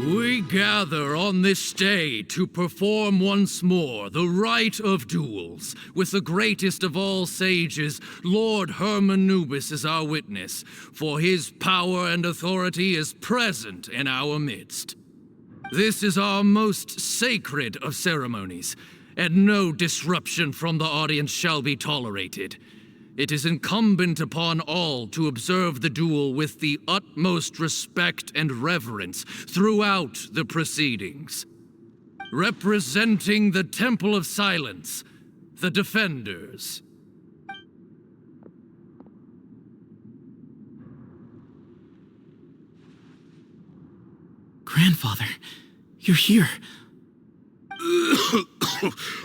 We gather on this day to perform once more the rite of duels, with the greatest of all sages, Lord Hermanubis, as our witness, for his power and authority is present in our midst. This is our most sacred of ceremonies, and no disruption from the audience shall be tolerated. It is incumbent upon all to observe the duel with the utmost respect and reverence throughout the proceedings. Representing the Temple of Silence, the Defenders. Grandfather, you're here.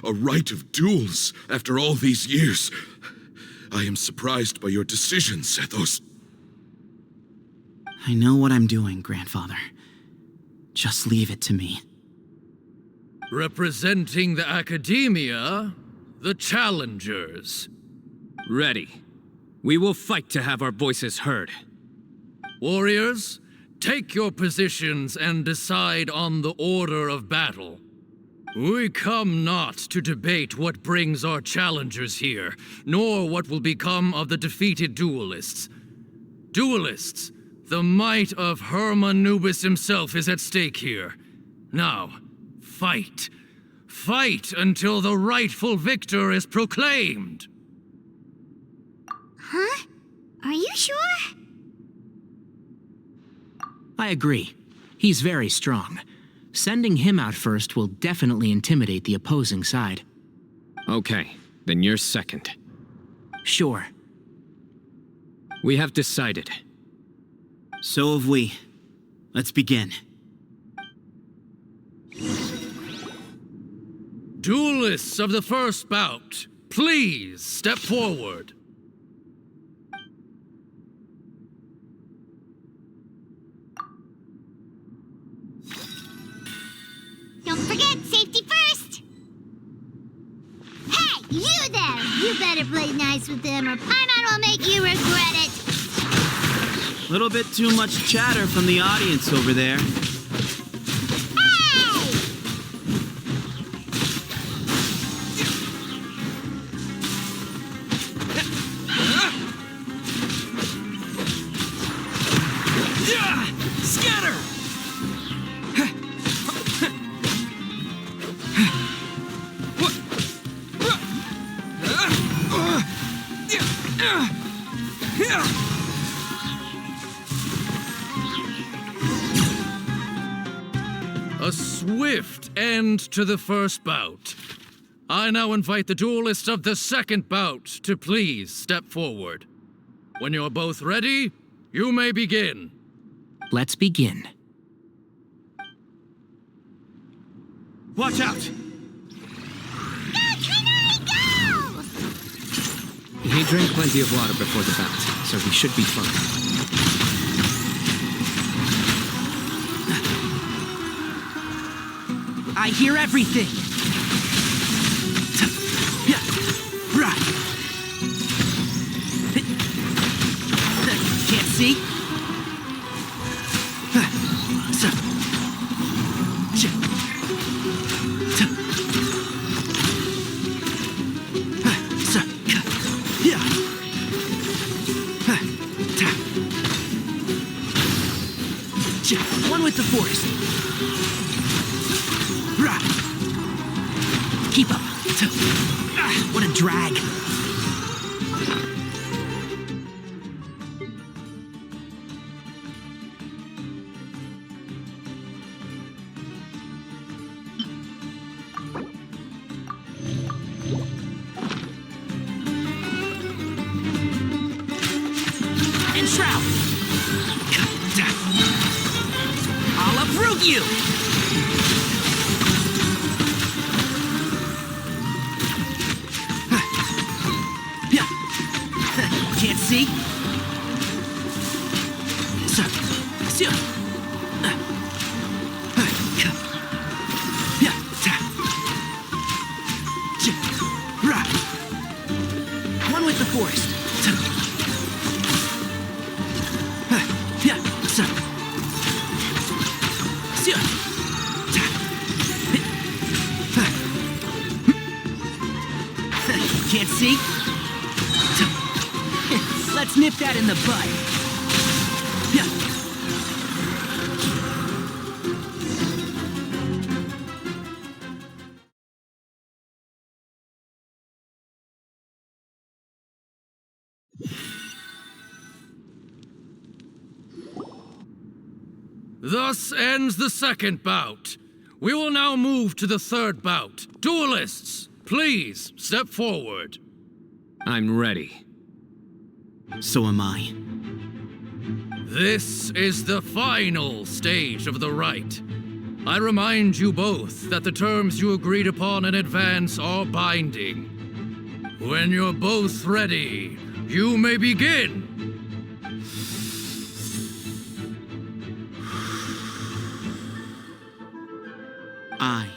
A rite of duels after all these years. I am surprised by your decision, Sethos. I know what I'm doing, Grandfather. Just leave it to me. Representing the Academia, the Challengers. Ready. We will fight to have our voices heard. Warriors, take your positions and decide on the order of battle. We come not to debate what brings our challengers here, nor what will become of the defeated duelists. Duelists, the might of Hermanubis himself is at stake here. Now, fight. Fight until the rightful victor is proclaimed. Huh? Are you sure? I agree. He's very strong. Sending him out first will definitely intimidate the opposing side. Okay, then you're second. Sure. We have decided. So have we. Let's begin. Duelists of the first bout, please step forward. Don't forget, safety first! Hey, you there! You better play nice with them or Paimon will make you regret it! Little bit too much chatter from the audience over there. Scatter! A swift end to the first bout. I now invite the duelists of the second bout to please step forward. When you're both ready, you may begin. Let's begin. Watch out! He drank plenty of water before the bout, so he should be fine. I hear everything! Can't see? One with the forest. Keep up. What a drag. Enshroud! I'll uproot you! Can't see? One with the forest. Can't see? Let's nip that in the bud. Thus ends the second bout. We will now move to the third bout. Duelists, please step forward. I'm ready. So am I. This is the final stage of the rite. I remind you both that the terms you agreed upon in advance are binding. When you're both ready, you may begin. I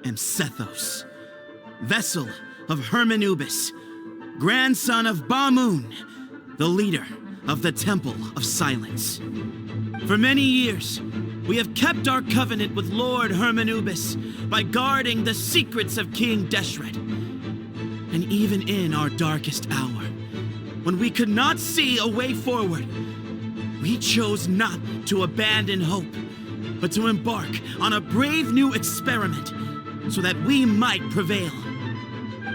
am Sethos, vessel of Hermanubis, grandson of Bamoon, the leader of the Temple of Silence. For many years, we have kept our covenant with Lord Hermanubis by guarding the secrets of King Deshret. And even in our darkest hour, when we could not see a way forward, we chose not to abandon hope, but to embark on a brave new experiment so that we might prevail.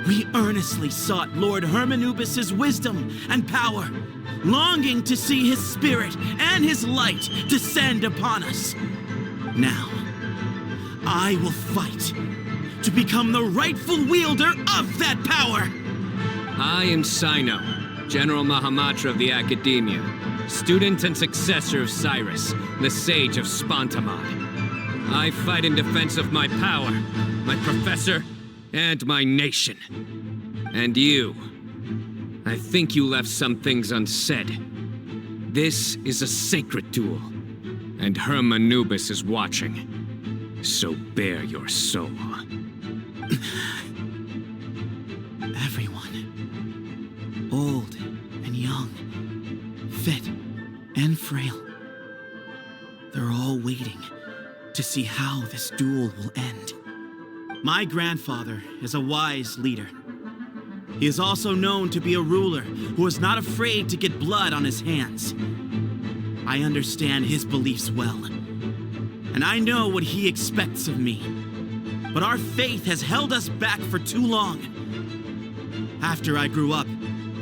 We earnestly sought Lord Hermanubis' wisdom and power, longing to see his spirit and his light descend upon us. Now, I will fight to become the rightful wielder of that power. I am Cyno, General Mahamatra of the Academia, student and successor of Cyrus, the Sage of Spontamon. I fight in defense of my power, my professor, and my nation. And you, I think you left some things unsaid. This is a sacred duel, and Hermanubis is watching. So bare your soul. Everyone, old and young, fit and frail, they're all waiting to see how this duel will end. My grandfather is a wise leader. He is also known to be a ruler who is not afraid to get blood on his hands. I understand his beliefs well, and I know what he expects of me. But our faith has held us back for too long. After I grew up,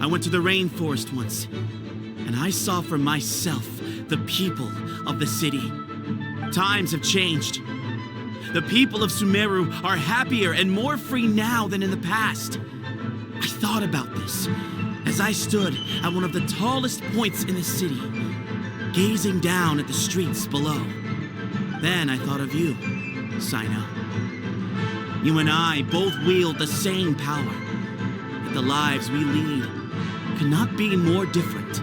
I went to the rainforest once, and I saw for myself the people of the city. Times have changed. The people of Sumeru are happier and more free now than in the past. I thought about this as I stood at one of the tallest points in the city, gazing down at the streets below. Then I thought of you, Cyno. You and I both wield the same power, yet the lives we lead could not be more different.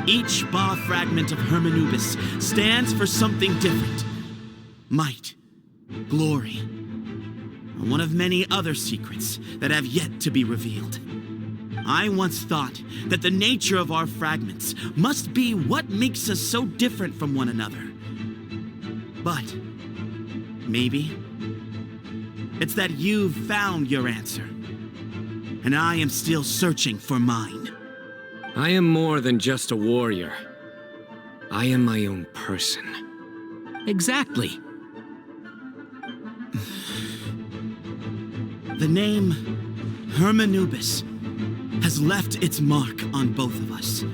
Each Ba fragment of Hermanubis stands for something different. Might, glory, and one of many other secrets that have yet to be revealed. I once thought that the nature of our fragments must be what makes us so different from one another. But maybe it's that you've found your answer, and I am still searching for mine. I am more than just a warrior. I am my own person. Exactly. The name Hermanubis has left its mark on both of us,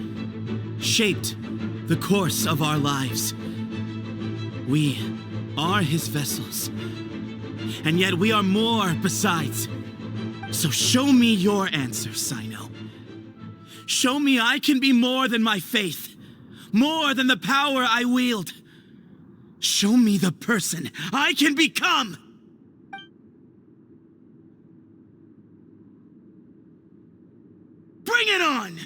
shaped the course of our lives. We are his vessels, and yet we are more besides. So show me your answer, Cyno. Show me I can be more than my faith, more than the power I wield. Show me the person I can become! Bring it on!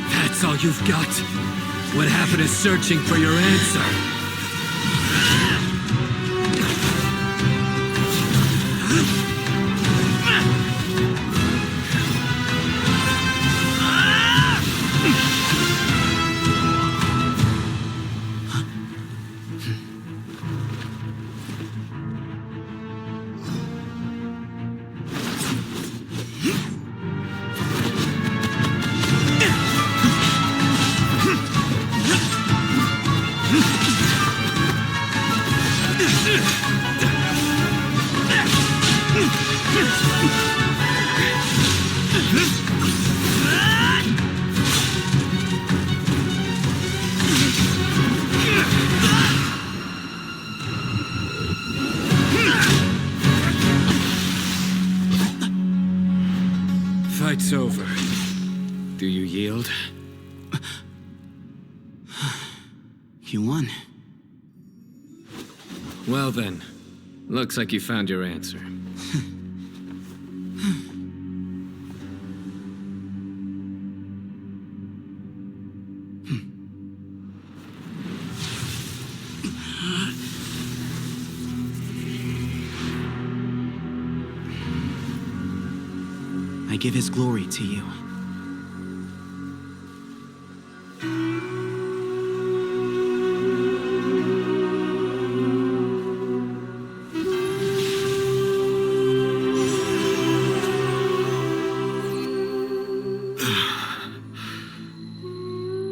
That's all you've got? What happened to searching for your answer? Fight's over. Do you yield? You won. Well then, looks like you found your answer. I give his glory to you.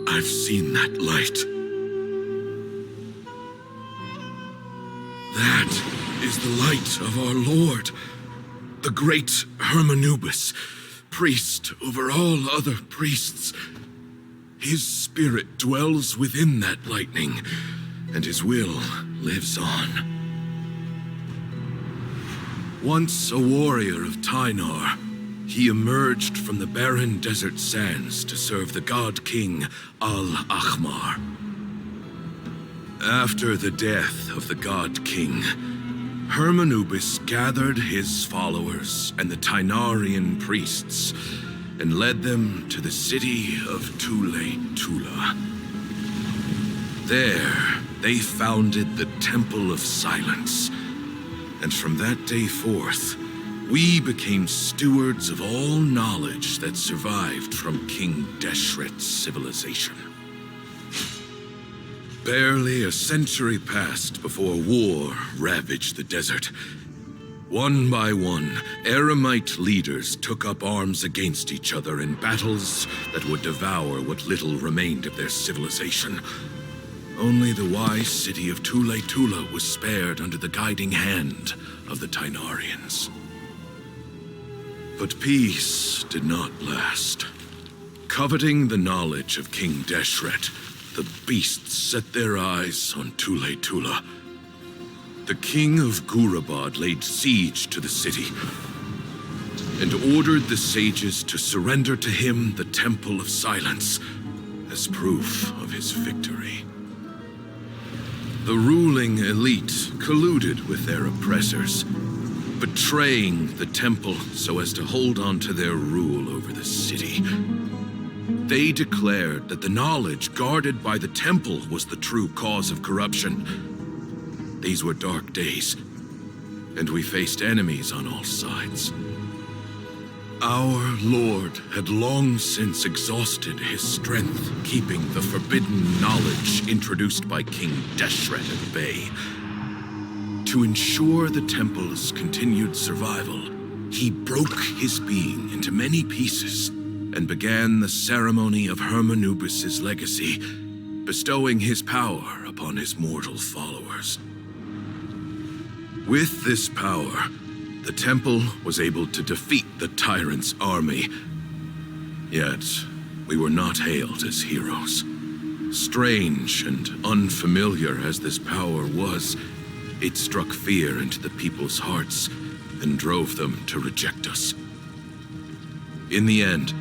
I've seen that light. That is the light of our Lord, the great Hermanubis, priest over all other priests. His spirit dwells within that lightning, and his will lives on. Once a warrior of Tynar, he emerged from the barren desert sands to serve the god king Al-Ahmar. After the death of the god king, Hermanubis gathered his followers and the Tynarian priests and led them to the city of Tule-Tula. There, they founded the Temple of Silence, and from that day forth, we became stewards of all knowledge that survived from King Deshret's civilization. Barely a century passed before war ravaged the desert. One by one, Eremite leaders took up arms against each other in battles that would devour what little remained of their civilization. Only the wise city of Tule-Tula was spared under the guiding hand of the Tynarians. But peace did not last. Coveting the knowledge of King Deshret, the beasts set their eyes on Tule-Tula. The king of Gurabad laid siege to the city and ordered the sages to surrender to him the Temple of Silence, as proof of his victory. The ruling elite colluded with their oppressors, betraying the temple so as to hold on to their rule over the city. They declared that the knowledge guarded by the temple was the true cause of corruption. These were dark days, and we faced enemies on all sides. Our Lord had long since exhausted his strength, keeping the forbidden knowledge introduced by King Deshret at bay. To ensure the temple's continued survival, he broke his being into many pieces and began the ceremony of Hermanubis' legacy, bestowing his power upon his mortal followers. With this power, the temple was able to defeat the tyrant's army. Yet, we were not hailed as heroes. Strange and unfamiliar as this power was, it struck fear into the people's hearts and drove them to reject us. In the end,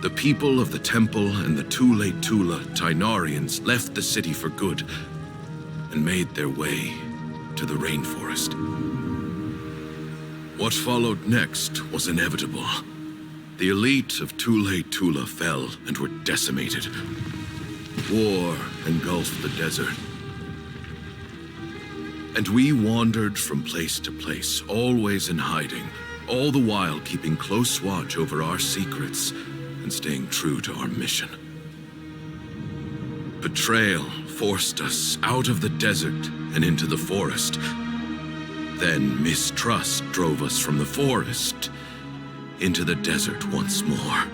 the people of the temple and the Tule Tula Tainarians left the city for good and made their way to the rainforest. What followed next was inevitable. The elite of Tule Tula fell and were decimated. War engulfed the desert. And we wandered from place to place, always in hiding, all the while keeping close watch over our secrets and staying true to our mission. Betrayal forced us out of the desert and into the forest. Then mistrust drove us from the forest into the desert once more.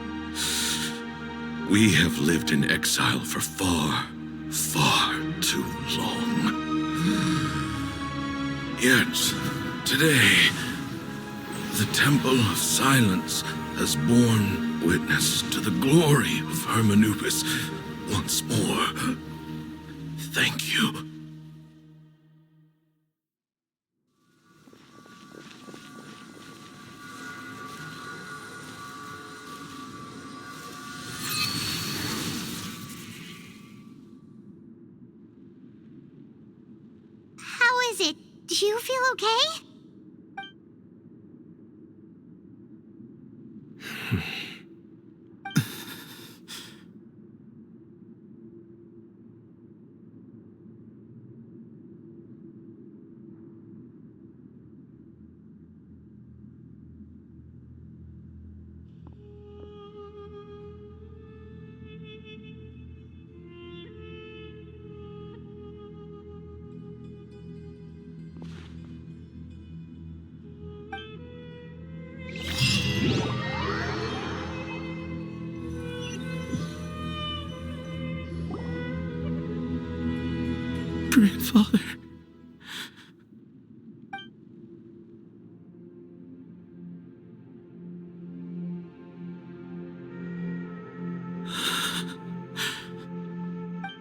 We have lived in exile for far, far too long. Yet, today, the Temple of Silence has borne witness to the glory of Hermanubis once more. Thank you. How is it? Do you feel okay? Grandfather.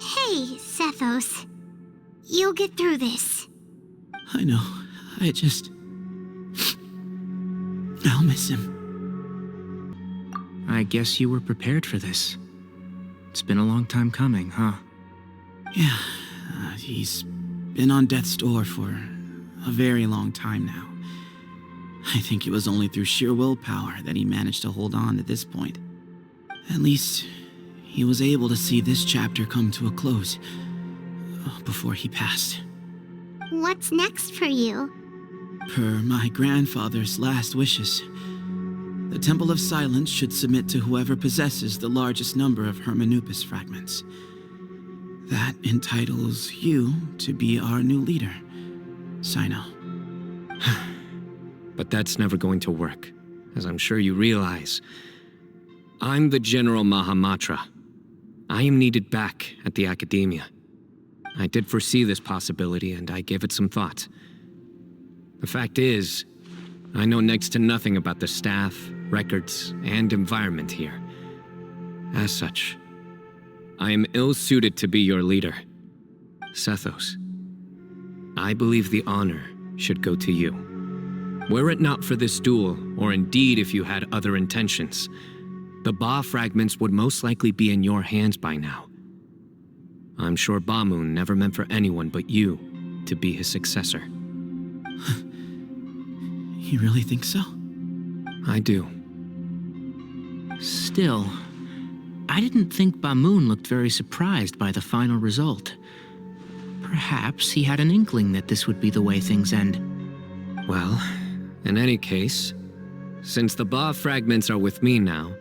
Hey, Sethos. You'll get through this. I know. I'll miss him. I guess you were prepared for this. It's been a long time coming, huh? Yeah, he's been on death's door for a very long time now. I think it was only through sheer willpower that he managed to hold on to this point. At least, he was able to see this chapter come to a close before he passed. What's next for you? Per my grandfather's last wishes, the Temple of Silence should submit to whoever possesses the largest number of Hermanubis fragments. That entitles you to be our new leader, Cyno. But that's never going to work, as I'm sure you realize. I'm the General Mahamatra. I am needed back at the Academia. I did foresee this possibility, and I gave it some thought. The fact is, I know next to nothing about the staff, records, and environment here. As such, I am ill-suited to be your leader. Sethos, I believe the honor should go to you. Were it not for this duel, or indeed if you had other intentions, the Ba fragments would most likely be in your hands by now. I'm sure Bamoon never meant for anyone but you to be his successor. You really think so? I do. Still, I didn't think Bamoon looked very surprised by the final result. Perhaps he had an inkling that this would be the way things end. Well, in any case, since the Ba fragments are with me now,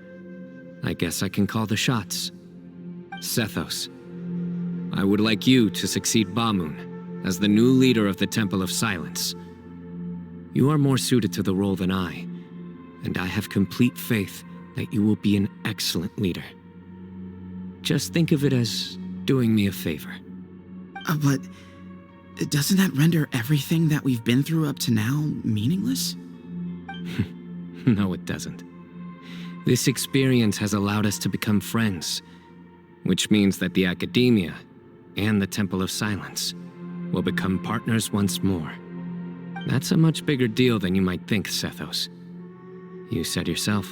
I guess I can call the shots. Sethos, I would like you to succeed Bamoon as the new leader of the Temple of Silence. You are more suited to the role than I, and I have complete faith that you will be an excellent leader. Just think of it as doing me a favor. But doesn't that render everything that we've been through up to now meaningless? No, it doesn't. This experience has allowed us to become friends, which means that the Academia and the Temple of Silence will become partners once more. That's a much bigger deal than you might think, Sethos. You said yourself,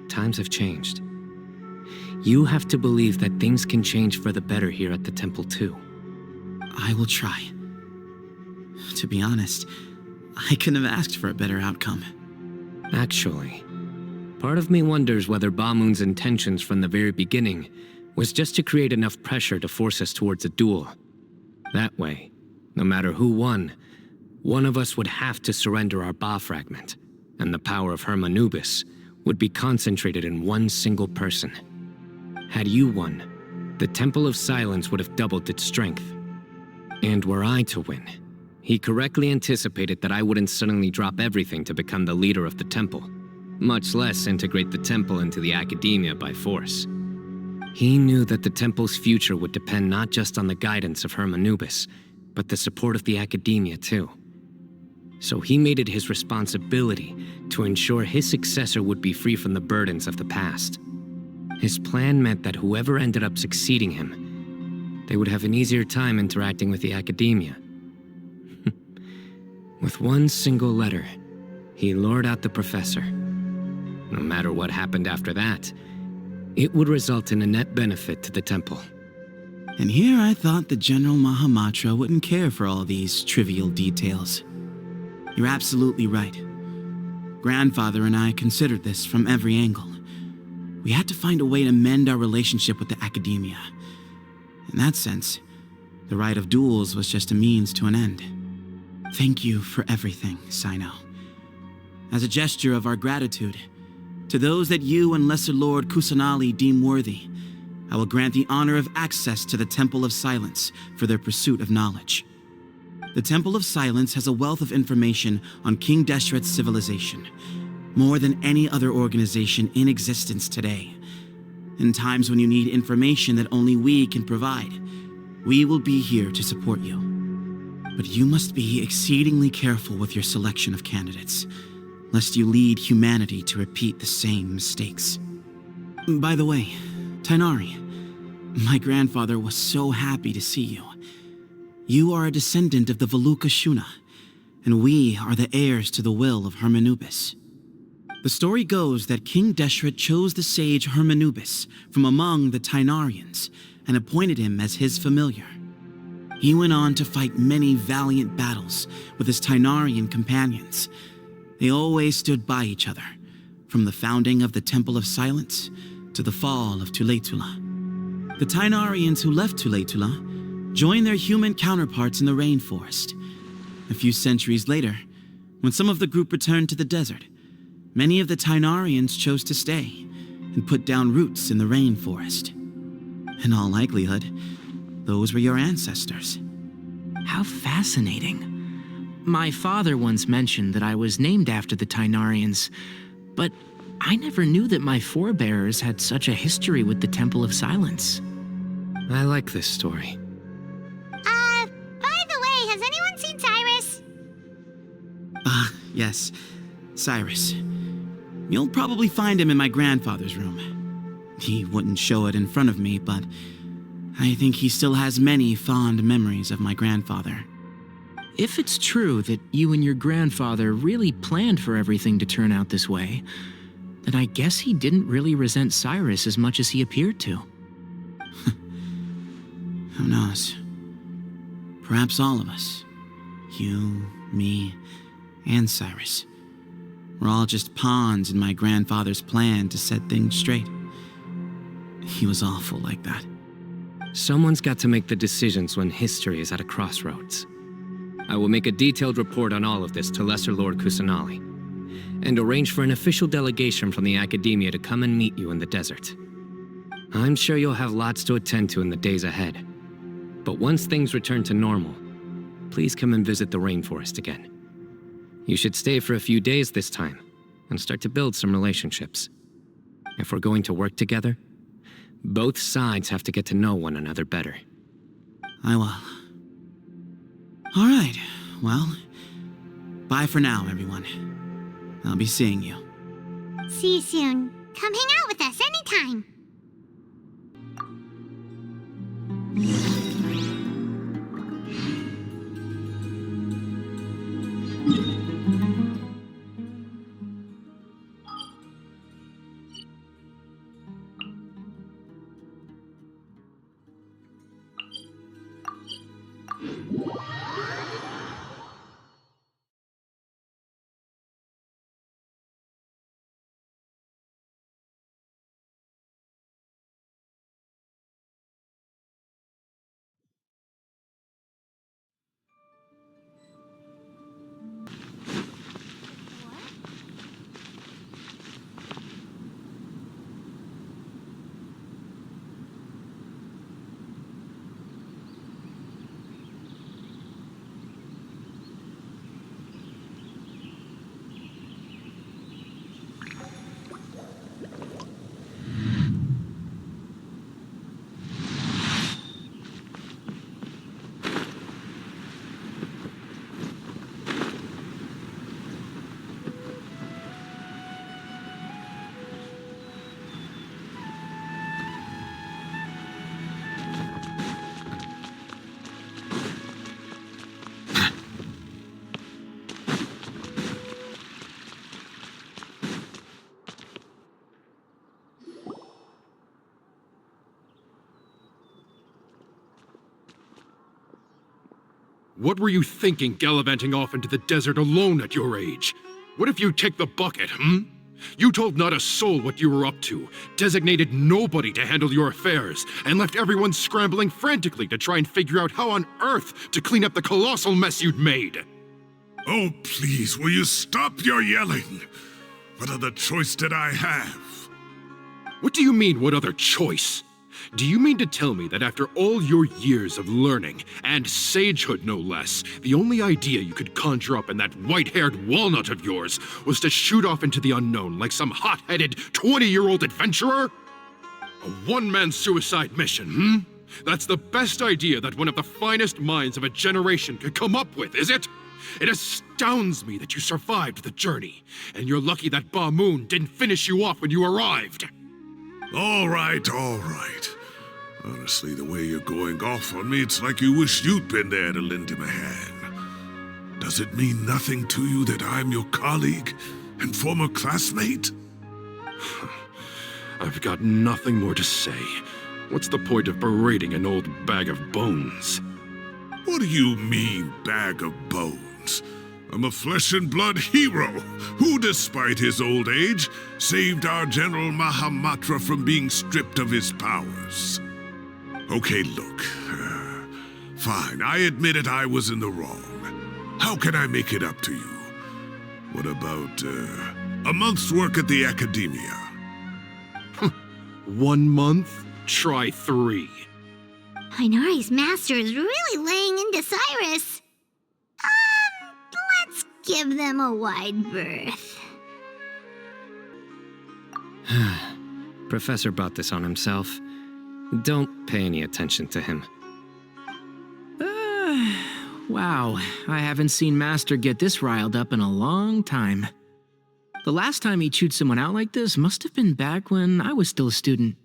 times have changed. You have to believe that things can change for the better here at the temple too. I will try. To be honest, I couldn't have asked for a better outcome. Actually, part of me wonders whether Bamoon's intentions from the very beginning was just to create enough pressure to force us towards a duel. That way, no matter who won, one of us would have to surrender our Ba fragment, and the power of Hermanubis would be concentrated in one single person. Had you won, the Temple of Silence would have doubled its strength. And were I to win, he correctly anticipated that I wouldn't suddenly drop everything to become the leader of the temple, much less integrate the temple into the Academia by force. He knew that the temple's future would depend not just on the guidance of Hermanubis, but the support of the Academia too. So he made it his responsibility to ensure his successor would be free from the burdens of the past. His plan meant that whoever ended up succeeding him, they would have an easier time interacting with the Academia. With one single letter, he lured out the professor. No matter what happened after that, it would result in a net benefit to the temple. And here I thought the General Mahamatra wouldn't care for all these trivial details. You're absolutely right. Grandfather and I considered this from every angle. We had to find a way to mend our relationship with the Academia. In that sense, the right of duels was just a means to an end. Thank you for everything, Cyno. As a gesture of our gratitude, to those that you and Lesser Lord Kusanali deem worthy, I will grant the honor of access to the Temple of Silence for their pursuit of knowledge. The Temple of Silence has a wealth of information on King Deshret's civilization, more than any other organization in existence today. In times when you need information that only we can provide, we will be here to support you. But you must be exceedingly careful with your selection of candidates, lest you lead humanity to repeat the same mistakes. By the way, Tainari, my grandfather was so happy to see you. You are a descendant of the Veluca Shuna, and we are the heirs to the will of Hermanubis. The story goes that King Deshret chose the sage Hermanubis from among the Tainarians and appointed him as his familiar. He went on to fight many valiant battles with his Tainarian companions. They always stood by each other, from the founding of the Temple of Silence to the fall of Tuletula. The Tainarians who left Tuletula joined their human counterparts in the rainforest. A few centuries later, when some of the group returned to the desert, many of the Tainarians chose to stay and put down roots in the rainforest. In all likelihood, those were your ancestors. How fascinating. My father once mentioned that I was named after the Tainarians, but I never knew that my forebears had such a history with the Temple of Silence. I like this story. By the way, has anyone seen Cyrus? Yes, Cyrus. You'll probably find him in my grandfather's room. He wouldn't show it in front of me, but I think he still has many fond memories of my grandfather. If it's true that you and your grandfather really planned for everything to turn out this way, then I guess he didn't really resent Cyrus as much as he appeared to. Who knows? Perhaps all of us. You, me, and Cyrus. We're all just pawns in my grandfather's plan to set things straight. He was awful like that. Someone's got to make the decisions when history is at a crossroads. I will make a detailed report on all of this to Lesser Lord Kusanali, and arrange for an official delegation from the Academia to come and meet you in the desert. I'm sure you'll have lots to attend to in the days ahead. But once things return to normal, please come and visit the rainforest again. You should stay for a few days this time, and start to build some relationships. If we're going to work together, both sides have to get to know one another better. I will. All right, well, bye for now, everyone. I'll be seeing you. See you soon. Come hang out with us anytime. What were you thinking gallivanting off into the desert alone at your age? What if you take the bucket, You told not a soul what you were up to, designated nobody to handle your affairs, and left everyone scrambling frantically to try and figure out how on earth to clean up the colossal mess you'd made. Oh, please, will you stop your yelling? What other choice did I have? What do you mean, what other choice? Do you mean to tell me that after all your years of learning, and sagehood no less, the only idea you could conjure up in that white-haired walnut of yours was to shoot off into the unknown like some hot-headed 20-year-old adventurer? A one-man suicide mission, That's the best idea that one of the finest minds of a generation could come up with, is it? It astounds me that you survived the journey, and you're lucky that Ba Moon didn't finish you off when you arrived. All right, all right. Honestly, the way you're going off on me, it's like you wish you'd been there to lend him a hand. Does it mean nothing to you that I'm your colleague and former classmate? I've got nothing more to say. What's the point of berating an old bag of bones? What do you mean, bag of bones? I'm a flesh and blood hero who, despite his old age, saved our General Mahamatra from being stripped of his powers. Okay, look. Fine, I admit it, I was in the wrong. How can I make it up to you? What about, a month's work at the Academia? 1 month? Try 3. Inari's master is really laying into Cyrus. Let's give them a wide berth. Professor brought this on himself. Don't pay any attention to him. Wow, I haven't seen Master get this riled up in a long time. The last time he chewed someone out like this must have been back when I was still a student.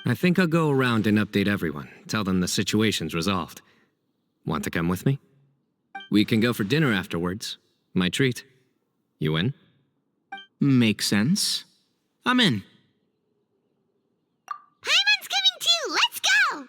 I think I'll go around and update everyone, tell them the situation's resolved. Want to come with me? We can go for dinner afterwards. My treat. You in? Makes sense. I'm in. Paimon's coming too! Let's go!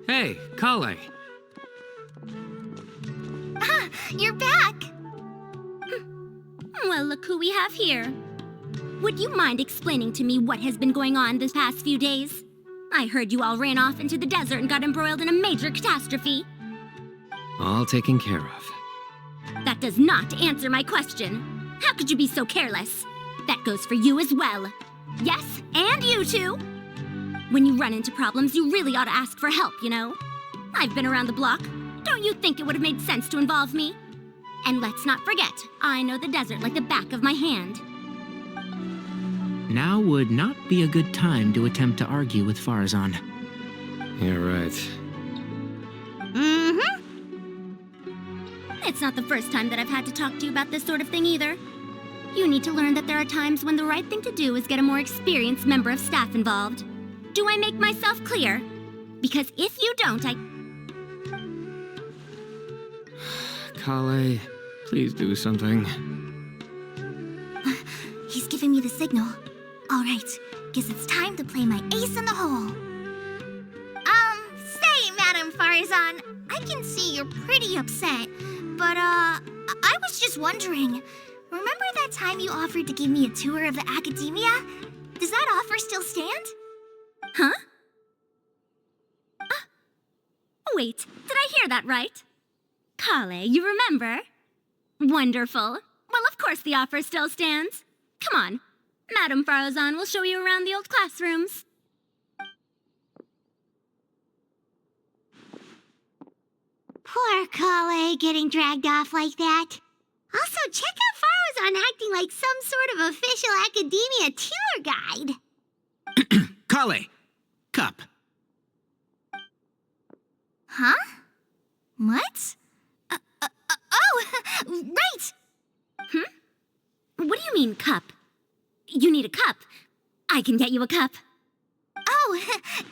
Hey, Kale. Ah, you're back! Well, look who we have here. Would you mind explaining to me what has been going on this past few days? I heard you all ran off into the desert and got embroiled in a major catastrophe. All taken care of. That does not answer my question. How could you be so careless? That goes for you as well. Yes, and you too. When you run into problems, you really ought to ask for help, you know? I've been around the block. Don't you think it would have made sense to involve me? And let's not forget, I know the desert like the back of my hand. Now would not be a good time to attempt to argue with Farazan. You're right. Mm-hmm. It's not the first time that I've had to talk to you about this sort of thing either. You need to learn that there are times when the right thing to do is get a more experienced member of staff involved. Do I make myself clear? Because if you don't, Kale, please do something. He's giving me the signal. All right, guess it's time to play my ace in the hole. Say, Madam Farazan, I can see you're pretty upset, but, I was just wondering, remember that time you offered to give me a tour of the academia? Does that offer still stand? Huh? Wait, did I hear that right? Kale, you remember? Wonderful. Well, of course the offer still stands. Come on. Madam Farazan will show you around the old classrooms. Poor Kale getting dragged off like that. Also, check out Farazan acting like some sort of official academia tour guide. Kale! Cup. Huh? What? Oh, right! What do you mean, cup? You need a cup. I can get you a cup. Oh,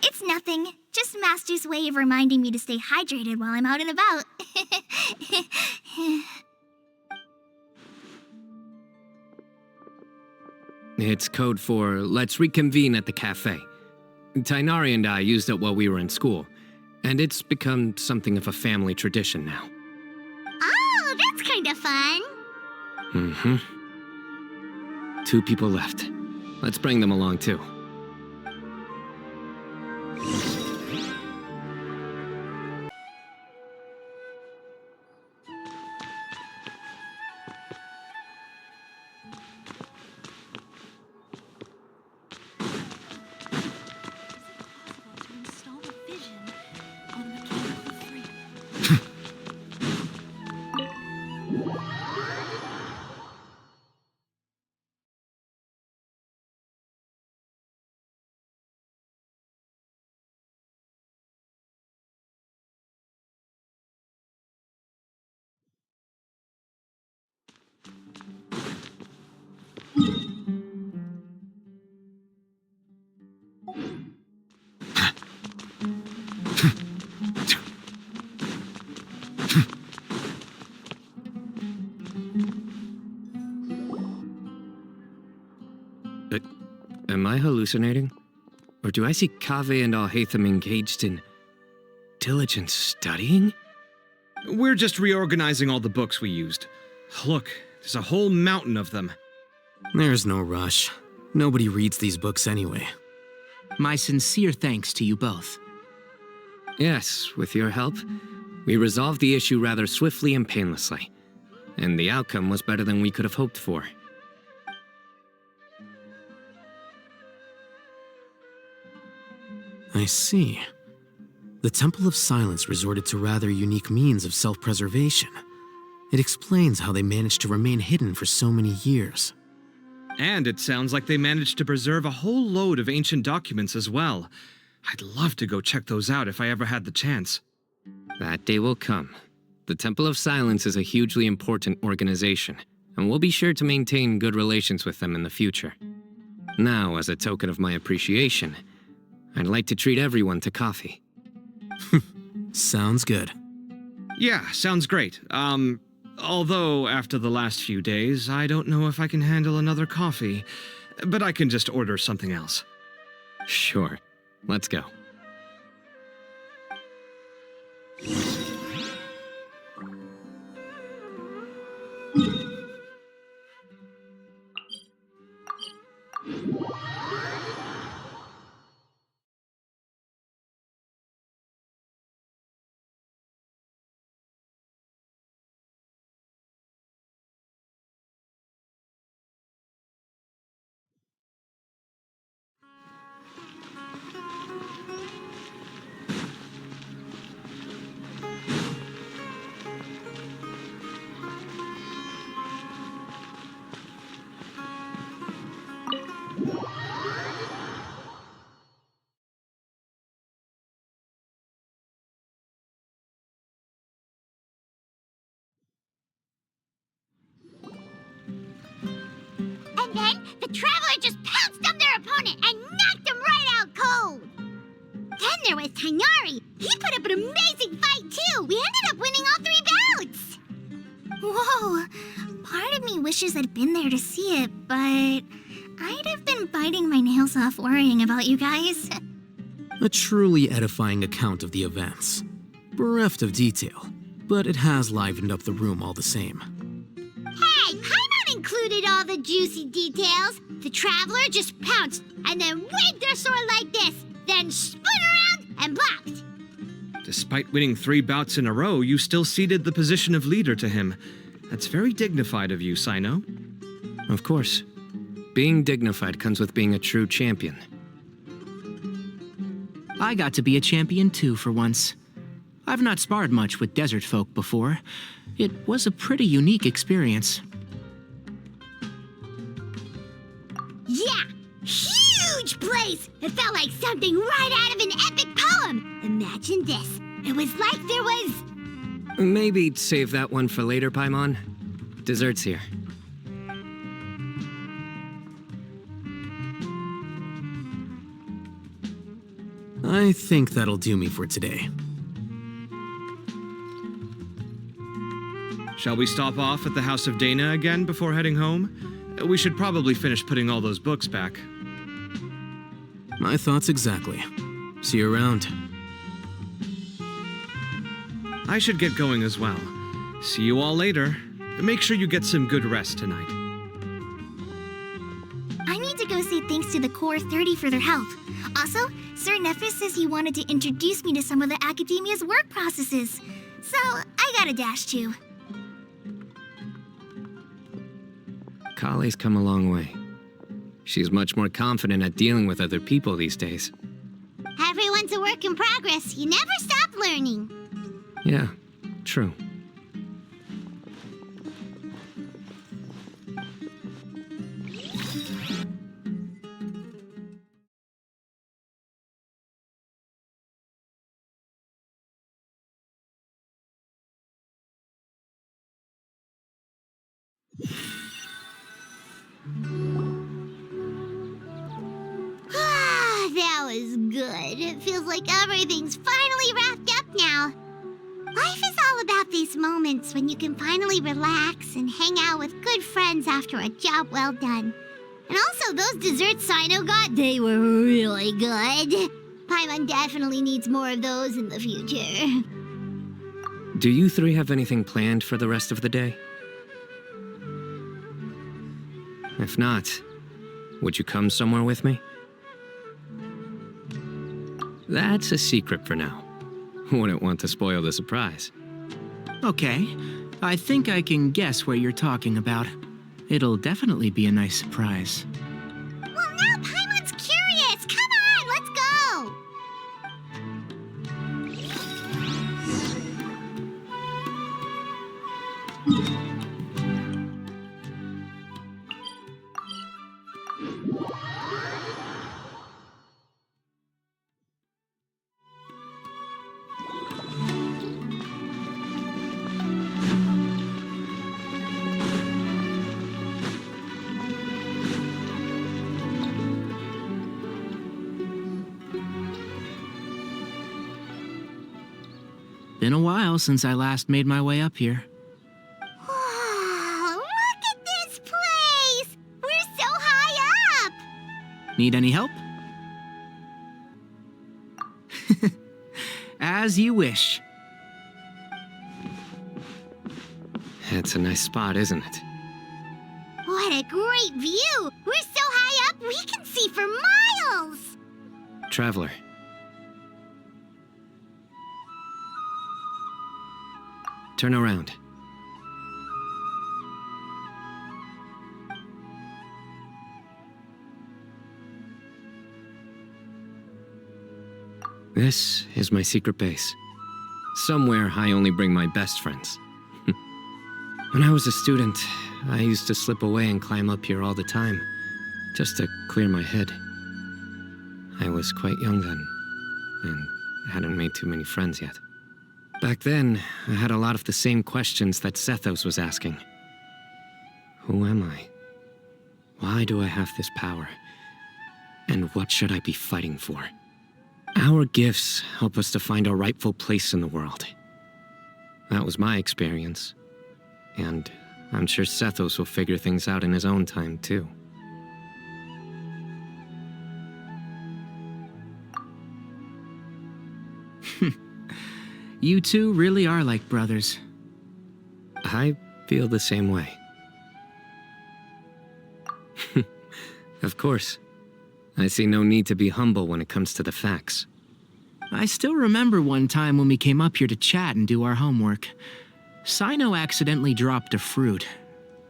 it's nothing. Just Master's way of reminding me to stay hydrated while I'm out and about. It's code for let's reconvene at the cafe. Tainari and I used it while we were in school, and it's become something of a family tradition now. Oh, that's kind of fun. Mm-hmm. 2 people left. Let's bring them along, too. Am I hallucinating? Or do I see Kaveh and Alhaitham engaged in diligent studying? We're just reorganizing all the books we used. Look, there's a whole mountain of them. There's no rush. Nobody reads these books anyway. My sincere thanks to you both. Yes, with your help, we resolved the issue rather swiftly and painlessly. And the outcome was better than we could have hoped for. I see. The Temple of Silence resorted to rather unique means of self-preservation. It explains how they managed to remain hidden for so many years. And it sounds like they managed to preserve a whole load of ancient documents as well. I'd love to go check those out if I ever had the chance. That day will come. The Temple of Silence is a hugely important organization, and we'll be sure to maintain good relations with them in the future. Now, as a token of my appreciation, I'd like to treat everyone to coffee. Sounds good. Yeah, sounds great. Although after the last few days, I don't know if I can handle another coffee, but I can just order something else. Sure. Let's go. And then the Traveler just pounced on their opponent and knocked him right out cold. Then there was Tainari. He put up an amazing fight too. We ended up winning all 3 bouts. Whoa. Part of me wishes I'd been there to see it, but I'd have been biting my nails off worrying about you guys. A truly edifying account of the events. Bereft of detail, but it has livened up the room all the same. Hey, paimon included all the juicy details. The Traveler just pounced and then waved their sword like this, then spun around and blocked. Despite winning 3 bouts in a row, you still ceded the position of leader to him. That's very dignified of you, Cyno. Of course. Being dignified comes with being a true champion. I got to be a champion too for once. I've not sparred much with desert folk before. It was a pretty unique experience. Yeah, huge place! It felt like something right out of an epic poem. Imagine this. It was like there was... Maybe save that one for later, Paimon. Dessert's here. I think that'll do me for today. Shall we stop off at the House of Dana again before heading home? We should probably finish putting all those books back. My thoughts exactly. See you around. I should get going as well. See you all later. Make sure you get some good rest tonight. I need to go say thanks to the Core 30 for their help. Also, Sir Nephis says he wanted to introduce me to some of the Academia's work processes. So, I gotta dash too. Kale's come a long way. She's much more confident at dealing with other people these days. Everyone's a work in progress. You never stop learning. Yeah, true. That was good. It feels like everything's finally wrapped up now. Life is all about these moments when you can finally relax and hang out with good friends after a job well done. And also, those desserts Cyno got, they were really good. Paimon definitely needs more of those in the future. Do you 3 have anything planned for the rest of the day? If not, would you come somewhere with me? That's a secret for now. Wouldn't want to spoil the surprise. Okay, I think I can guess what you're talking about. It'll definitely be a nice surprise. Well, now Paimon's curious. Come on, let's go. Been a while since I last made my way up here. Whoa, look at this place! We're so high up! Need any help? As you wish. It's a nice spot, isn't it? What a great view! We're so high up, we can see for miles! Traveler. Turn around. This is my secret base. Somewhere I only bring my best friends. When I was a student, I used to slip away and climb up here all the time, just to clear my head. I was quite young then, and hadn't made too many friends yet. Back then, I had a lot of the same questions that Sethos was asking. Who am I? Why do I have this power? And what should I be fighting for? Our gifts help us to find our rightful place in the world. That was my experience. And I'm sure Sethos will figure things out in his own time, too. You two really are like brothers. I feel the same way. Of course. I see no need to be humble when it comes to the facts. I still remember one time when we came up here to chat and do our homework. Cyno accidentally dropped a fruit.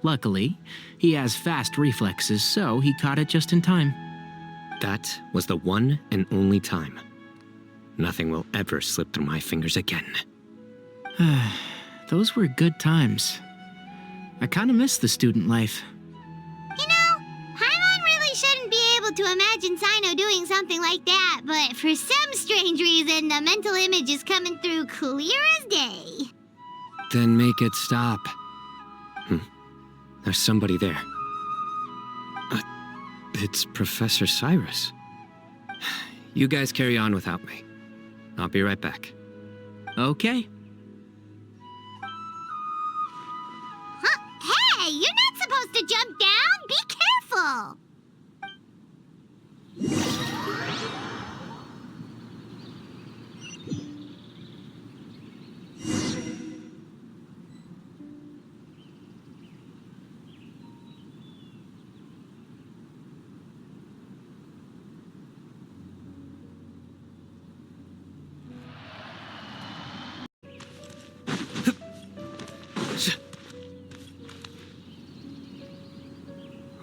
Luckily, he has fast reflexes, so he caught it just in time. That was the one and only time. Nothing will ever slip through my fingers again. Those were good times. I kinda miss the student life. You know, Paimon really shouldn't be able to imagine Cyno doing something like that, but for some strange reason, the mental image is coming through clear as day. Then make it stop. There's somebody there. It's Professor Cyrus. You guys carry on without me. I'll be right back. Okay. Huh? Hey, you're not supposed to jump down! Be careful!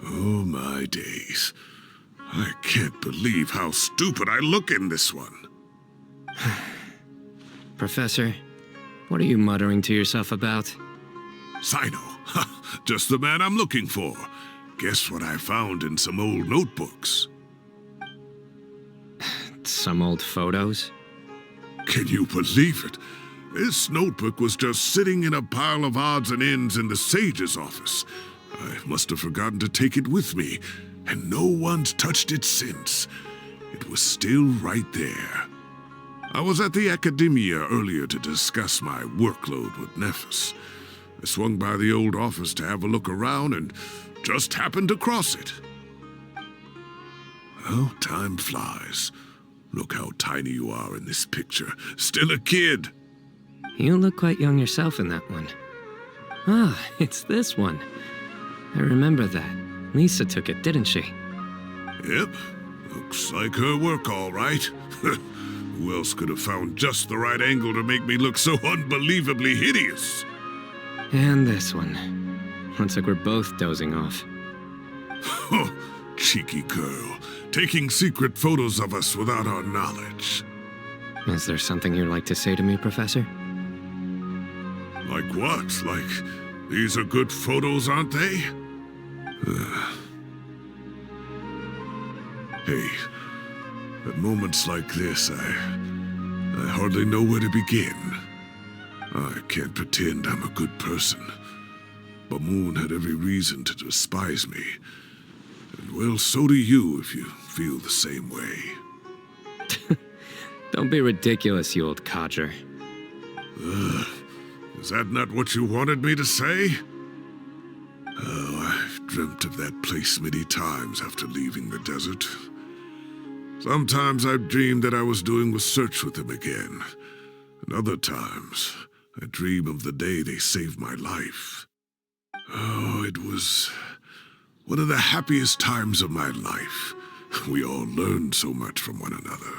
Oh my days. I can't believe how stupid I look in this one. Professor, what are you muttering to yourself about? Cyno. Just the man I'm looking for. Guess what I found in some old notebooks? Some old photos? Can you believe it? This notebook was just sitting in a pile of odds and ends in the sage's office. I must have forgotten to take it with me, and no one's touched it since. It was still right there. I was at the Academia earlier to discuss my workload with Nephis. I swung by the old office to have a look around and just happened to cross it. Well, time flies. Look how tiny you are in this picture. Still a kid. You look quite young yourself in that one. Ah, it's this one. I remember that. Lisa took it, didn't she? Yep. Looks like her work, all right. Who else could have found just the right angle to make me look so unbelievably hideous? And this one. Looks like we're both dozing off. Oh, cheeky girl. Taking secret photos of us without our knowledge. Is there something you'd like to say to me, Professor? Like what? Like, these are good photos, aren't they? Hey, at moments like this, I hardly know where to begin. I can't pretend I'm a good person. But Moon had every reason to despise me. And well, so do you if you feel the same way. Don't be ridiculous, you old codger. Is that not what you wanted me to say? Oh, I've dreamt of that place many times after leaving the desert. Sometimes I've dreamed that I was doing research with them again, and other times I dream of the day they saved my life. Oh, it was one of the happiest times of my life. We all learned so much from one another.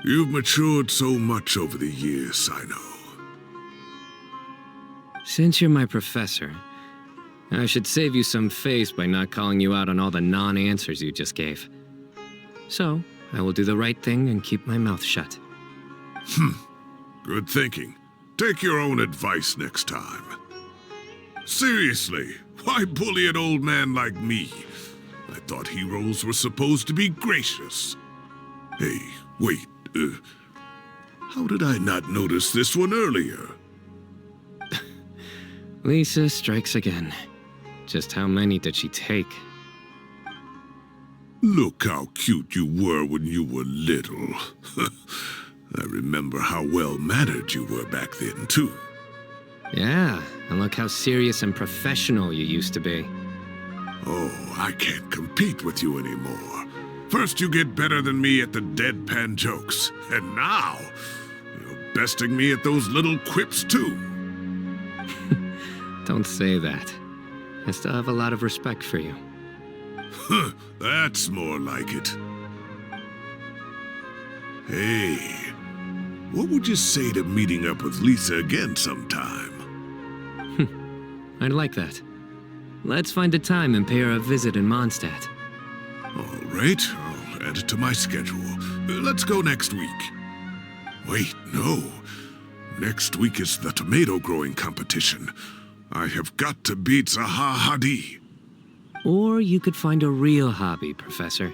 You've matured so much over the years, Cyno. Since you're my professor, I should save you some face by not calling you out on all the non-answers you just gave. So, I will do the right thing and keep my mouth shut. Good thinking. Take your own advice next time. Seriously, why bully an old man like me? I thought heroes were supposed to be gracious. Hey, wait, how did I not notice this one earlier? Lisa strikes again. Just how many did she take? Look how cute you were when you were little. I remember how well-mannered you were back then, too. Yeah, and look how serious and professional you used to be. Oh, I can't compete with you anymore. First you get better than me at the deadpan jokes, and now you're besting me at those little quips, too. Don't say that. I still have a lot of respect for you. Huh, that's more like it. Hey, what would you say to meeting up with Lisa again sometime? I'd like that. Let's find a time and pay her a visit in Mondstadt. All right, I'll add it to my schedule. Let's go next week. Wait, no. Next week is the tomato growing competition. I have got to beat Zaha Hadi. Or you could find a real hobby, Professor.